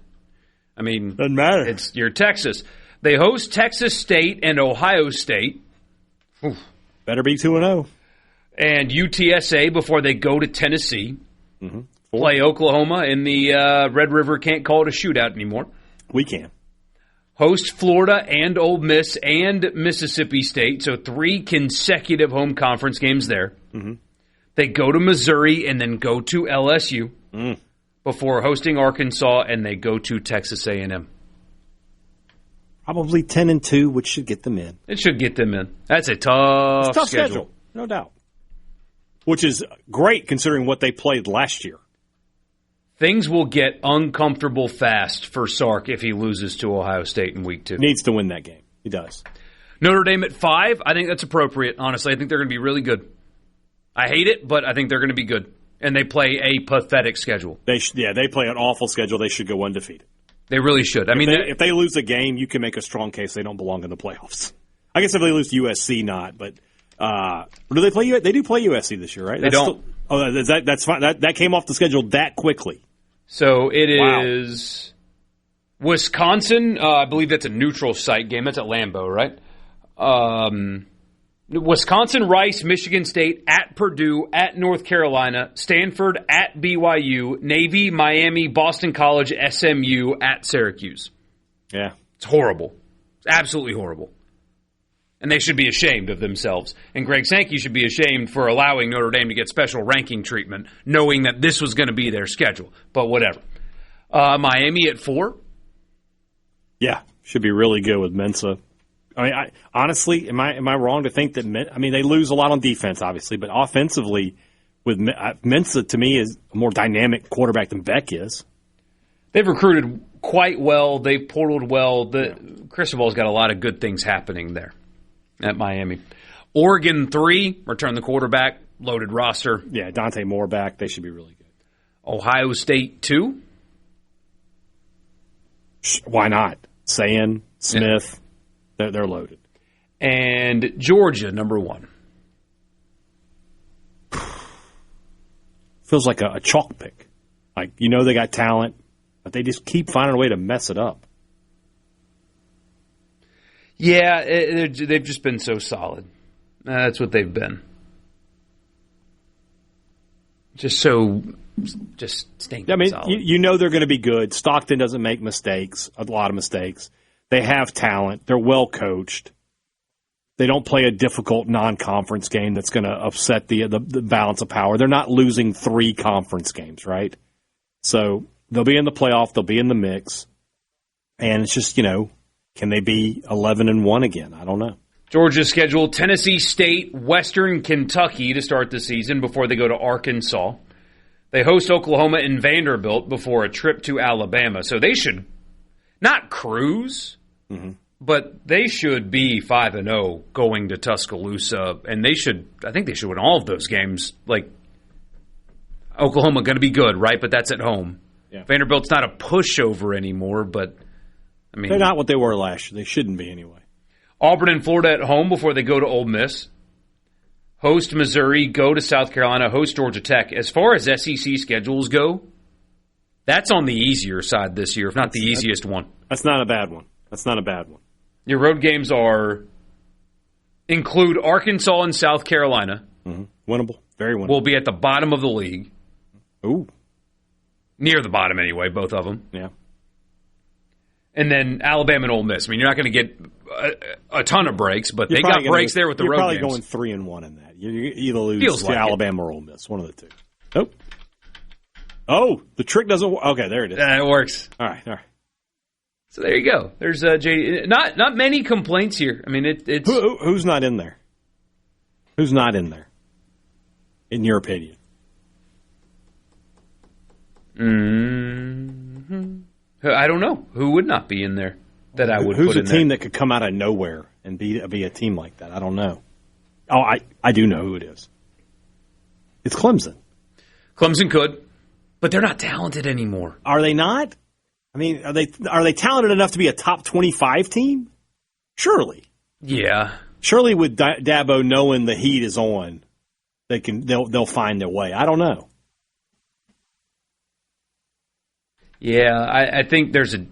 I mean, doesn't matter. It's your Texas. They host Texas State and Ohio State. Oof. Better be 2-0. And UTSA before they go to Tennessee. Mm-hmm. Play Oklahoma in the Red River. Can't call it a shootout anymore. We can. Host Florida and Ole Miss and Mississippi State. So 3 consecutive home conference games there. Mm-hmm. They go to Missouri and then go to LSU before hosting Arkansas, and they go to Texas A&M. Probably 10-2, which should get them in. It should get them in. That's a tough schedule. No doubt. Which is great considering what they played last year. Things will get uncomfortable fast for Sark if he loses to Ohio State in week 2. Needs to win that game. He does. Notre Dame at 5, I think that's appropriate, honestly. I think they're going to be really good. I hate it, but I think they're going to be good. And they play a pathetic schedule. They play an awful schedule. They should go undefeated. They really should. If they lose a game, you can make a strong case they don't belong in the playoffs. I guess if they lose to USC, not. But do they play? They do play USC this year, right? They don't. That's fine. That came off the schedule that quickly. So it is Wisconsin. I believe that's a neutral site game. That's at Lambeau, right? Wisconsin, Rice, Michigan State, at Purdue, at North Carolina, Stanford, at BYU, Navy, Miami, Boston College, SMU, at Syracuse. Yeah. It's horrible. It's absolutely horrible. And they should be ashamed of themselves. And Greg Sankey should be ashamed for allowing Notre Dame to get special ranking treatment, knowing that this was going to be their schedule. But whatever. Miami at 4? Yeah. Should be really good with Mensa. I mean, honestly, am I wrong to think that? They lose a lot on defense, obviously, but offensively, with Mensa to me is a more dynamic quarterback than Beck is. They've recruited quite well. They've portaled well. Cristobal's got a lot of good things happening there at Miami. Oregon 3, return the quarterback, loaded roster. Yeah, Dante Moore back. They should be really good. Ohio State 2. Why not? Sayin, Smith. Yeah. They're loaded. And Georgia, number 1. Feels like a chalk pick. Like, they got talent, but they just keep finding a way to mess it up. Yeah, they've just been so solid. That's what they've been. Just stinking solid. They're going to be good. Stockton doesn't make mistakes, a lot of mistakes. They have talent. They're well coached. They don't play a difficult non-conference game that's going to upset the balance of power. They're not losing 3 conference games, right? So they'll be in the playoff. They'll be in the mix. And it's just, can they be 11-1 again? I don't know. Georgia's scheduled Tennessee State, Western Kentucky to start the season before they go to Arkansas. They host Oklahoma and Vanderbilt before a trip to Alabama. So they should not cruise. Mm-hmm. But they should be 5-0 going to Tuscaloosa, and I think they should win all of those games. Like, Oklahoma going to be good, right? But that's at home. Yeah. Vanderbilt's not a pushover anymore, but, they're not what they were last year. They shouldn't be anyway. Auburn and Florida at home before they go to Ole Miss. Host Missouri, go to South Carolina, host Georgia Tech. As far as SEC schedules go, that's on the easier side this year, if not the easiest one. That's not a bad one. Your road games include Arkansas and South Carolina. Mm-hmm. Winnable. Very winnable. Will be at the bottom of the league. Ooh. Near the bottom anyway, both of them. Yeah. And then Alabama and Ole Miss. You're not going to get a ton of breaks, but they got breaks there with the road games. You're probably going 3-1 in that. You either lose to Alabama or Ole Miss, one of the two. Nope. Oh, the trick doesn't work. Okay, there it is. It works. All right. So there you go. There's JD. Not many complaints here. It's who's not in there? Who's not in there? In your opinion? I don't know. Who would not be in there that I would Who's put in a team there? that could come out of nowhere and be a team like that? I don't know. Oh, I do know who it is. It's Clemson. Clemson could, but they're not talented anymore. Are they not? Are they talented enough to be a top 25 team? Surely. Yeah. Surely with Dabo knowing the heat is on, they'll find their way. I don't know. Yeah, I think there's a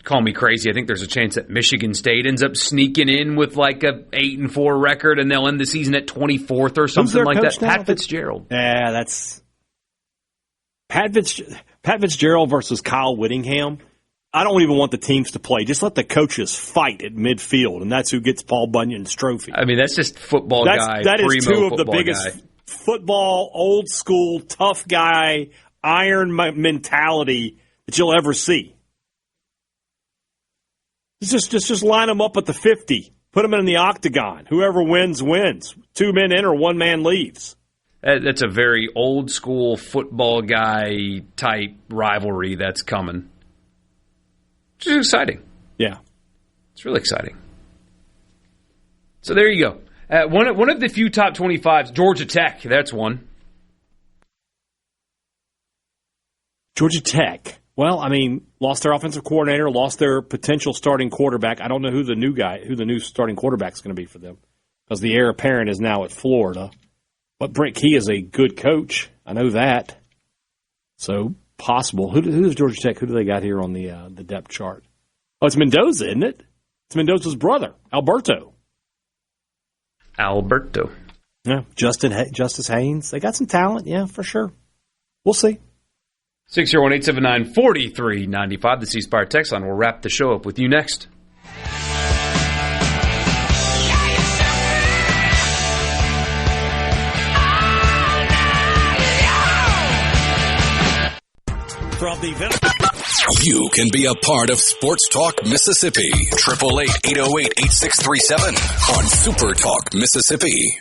call me crazy. I think there's a chance that Michigan State ends up sneaking in with like a 8-4 record, and they'll end the season at 24th or something like that. Pat Fitzgerald. Yeah, that's Pat Fitzgerald versus Kyle Whittingham. I don't even want the teams to play. Just let the coaches fight at midfield, and that's who gets Paul Bunyan's trophy. I mean, that's just football guy. That is two of the biggest guy. Football, old school, tough guy, iron mentality that you'll ever see. Just line them up at the 50. Put them in the octagon. Whoever wins, wins. 2 men in or 1 man leaves. That's a very old school football guy type rivalry that's coming. Which is exciting. Yeah. It's really exciting. So there you go. One of the few top 25s, Georgia Tech. That's one. Georgia Tech. Well, I mean, lost their offensive coordinator, lost their potential starting quarterback. I don't know who the new starting quarterback is going to be for them, because the heir apparent is now at Florida. But Brent Key is a good coach. I know that. So possible. Who's Georgia Tech? Who do they got here on the depth chart? Oh, it's Mendoza, isn't it? It's Mendoza's brother, Alberto. Yeah, Justice Haynes. They got some talent, yeah, for sure. We'll see. 601-879-4395, the C Spire text line. We'll wrap the show up with you next. From the You can be a part of Sports Talk Mississippi. 888-808-8637 on Super Talk Mississippi.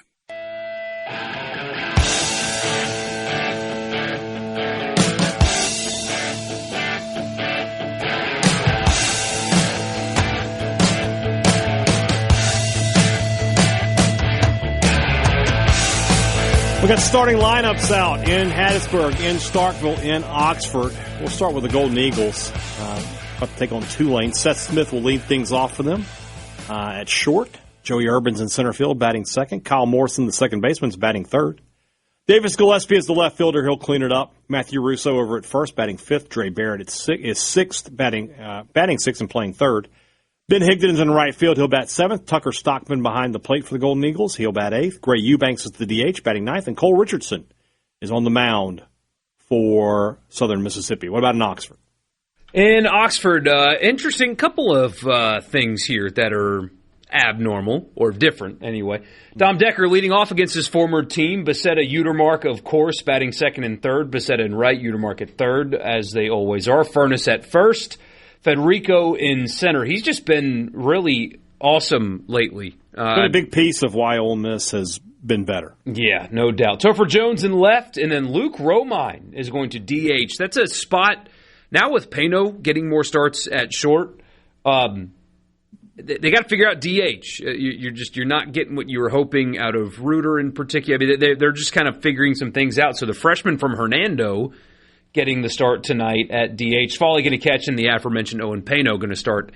We got starting lineups out in Hattiesburg, in Starkville, in Oxford. We'll start with the Golden Eagles. About to take on Tulane. Seth Smith will lead things off for them at short. Joey Urban's in center field, batting second. Kyle Morrison, the second baseman, is batting third. Davis Gillespie is the left fielder. He'll clean it up. Matthew Russo over at first, batting fifth. Dre Barrett is sixth, batting sixth and playing third. Ben Higdon's in right field. He'll bat seventh. Tucker Stockman behind the plate for the Golden Eagles. He'll bat eighth. Gray Eubanks is the DH, batting ninth. And Cole Richardson is on the mound for Southern Mississippi. What about in Oxford? In Oxford, interesting couple of things here that are abnormal, or different anyway. Dom Decker leading off against his former team. Becerra Utermark, of course, batting second and third. Becerra in right, Utermark at third, as they always are. Furness at first. Federico in center. He's just been really awesome lately. Been a big piece of why Ole Miss has been better. Yeah, no doubt. Topher Jones in left, and then Luke Romine is going to DH. That's a spot now with Pano getting more starts at short. They got to figure out DH. You're not getting what you were hoping out of Reuter in particular. I mean, they're just kind of figuring some things out. So the freshman from Hernando getting the start tonight at DH. Foley going to catch, and the aforementioned Owen Pano going to start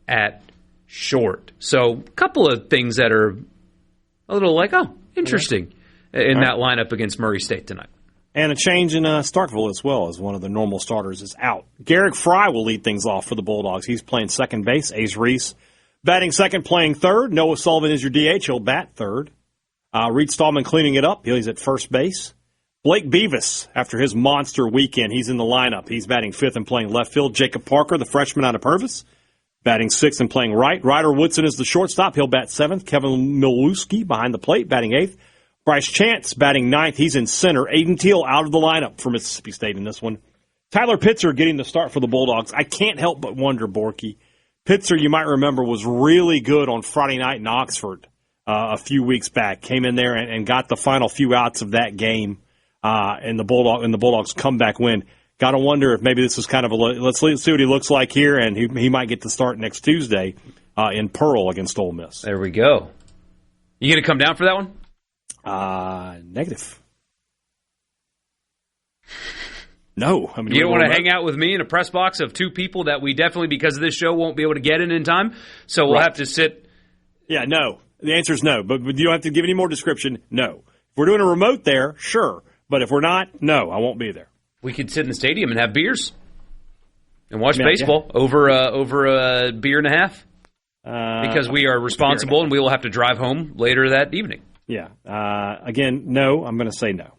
at short. So a couple of things that are a little like, oh, interesting in that lineup against Murray State tonight. And a change in Starkville as well, as one of the normal starters is out. Garrick Fry will lead things off for the Bulldogs. He's playing second base. Ace Reese batting second, playing third. Noah Sullivan is your DH. He'll bat third. Reed Stallman cleaning it up. He's at first base. Blake Beavis, after his monster weekend, he's in the lineup. He's batting fifth and playing left field. Jacob Parker, the freshman out of Purvis, batting sixth and playing right. Ryder Woodson is the shortstop. He'll bat seventh. Kevin Milewski behind the plate, batting eighth. Bryce Chance batting ninth. He's in center. Aiden Teal out of the lineup for Mississippi State in this one. Tyler Pitzer getting the start for the Bulldogs. I can't help but wonder, Borkey. Pitzer, you might remember, was really good on Friday night in Oxford a few weeks back. Came in there and got the final few outs of that game. And the Bulldogs comeback win. Got to wonder if maybe this is kind of let's see what he looks like here, and he might get to start next Tuesday in Pearl against Ole Miss. There we go. You going to come down for that one? Negative. No. I mean, you don't want to hang out with me in a press box of two people that we definitely, because of this show, won't be able to get in time. So we'll have to sit. Yeah, no. The answer is no, but you don't have to give any more description. No. If we're doing a remote there, sure. But if we're not, no, I won't be there. We could sit in the stadium and have beers and watch baseball over a beer and a half because we are responsible and we will have to drive home later that evening. Yeah. Again, no, I'm going to say no.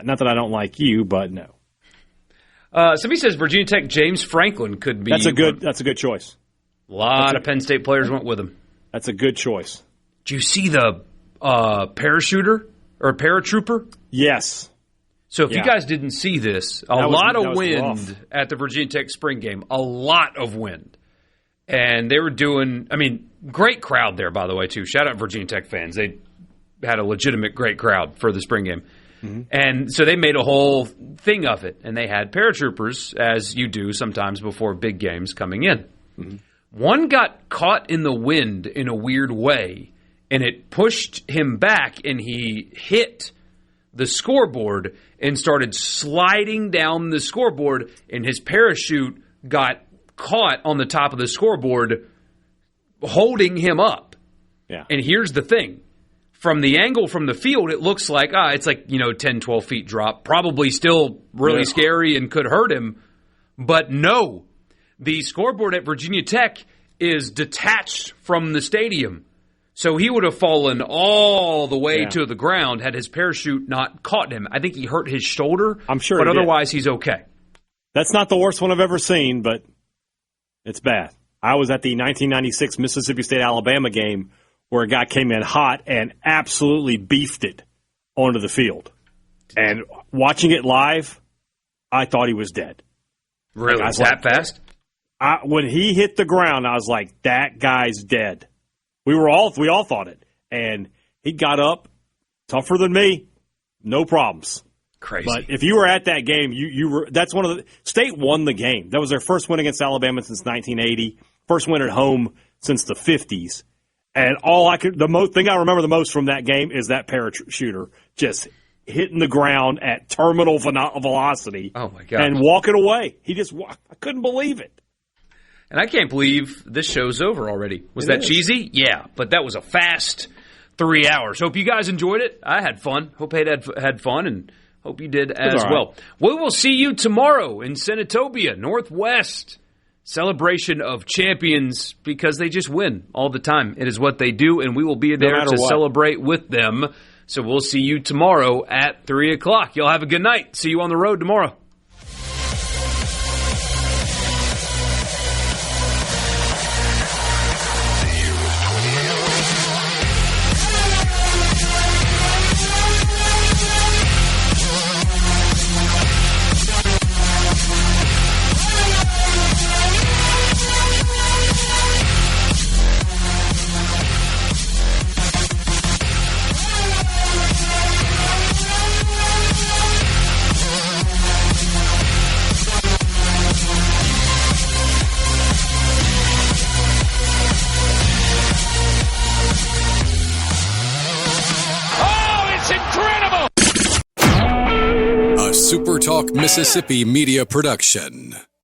Not that I don't like you, but no. Somebody says Virginia Tech James Franklin could be. That's a good choice. A lot of Penn State players went with him. That's a good choice. Do you see the parachuter or paratrooper? Yes. So if you guys didn't see this, a lot of wind rough at the Virginia Tech spring game. A lot of wind. And they were doing, great crowd there, by the way, too. Shout out Virginia Tech fans. They had a legitimate great crowd for the spring game. Mm-hmm. And so they made a whole thing of it. And they had paratroopers, as you do sometimes before big games, coming in. Mm-hmm. One got caught in the wind in a weird way, and it pushed him back, and he hit the scoreboard and started sliding down the scoreboard, and his parachute got caught on the top of the scoreboard, holding him up. Yeah. And here's the thing. From the angle from the field, it looks like, it's like, 10, 12 feet drop. Probably still really scary and could hurt him. But no, the scoreboard at Virginia Tech is detached from the stadium. So he would have fallen all the way to the ground had his parachute not caught him. I think he hurt his shoulder. I'm sure, but otherwise he's okay. That's not the worst one I've ever seen, but it's bad. I was at the 1996 Mississippi State-Alabama game where a guy came in hot and absolutely beefed it onto the field. And watching it live, I thought he was dead. Really? That fast? When he hit the ground, I was like, that guy's dead. We all thought it. And he got up, tougher than me, no problems. Crazy. But if you were at that game, you were. That's one of the State won the game. That was their first win against Alabama since 1980. First win at home since the 50s. And the thing I remember the most from that game is that parachuter just hitting the ground at terminal velocity. Oh my God! And walking away. I couldn't believe it. And I can't believe this show's over already. Was that cheesy? Yeah, but that was a fast 3 hours. Hope you guys enjoyed it. I had fun. Hope Hadad had fun, and hope you did as well. We will see you tomorrow in Senatobia, Northwest. Celebration of champions because they just win all the time. It is what they do, and we will be there to celebrate with them. So we'll see you tomorrow at 3 o'clock. Y'all have a good night. See you on the road tomorrow. SuperTalk Mississippi Media Production.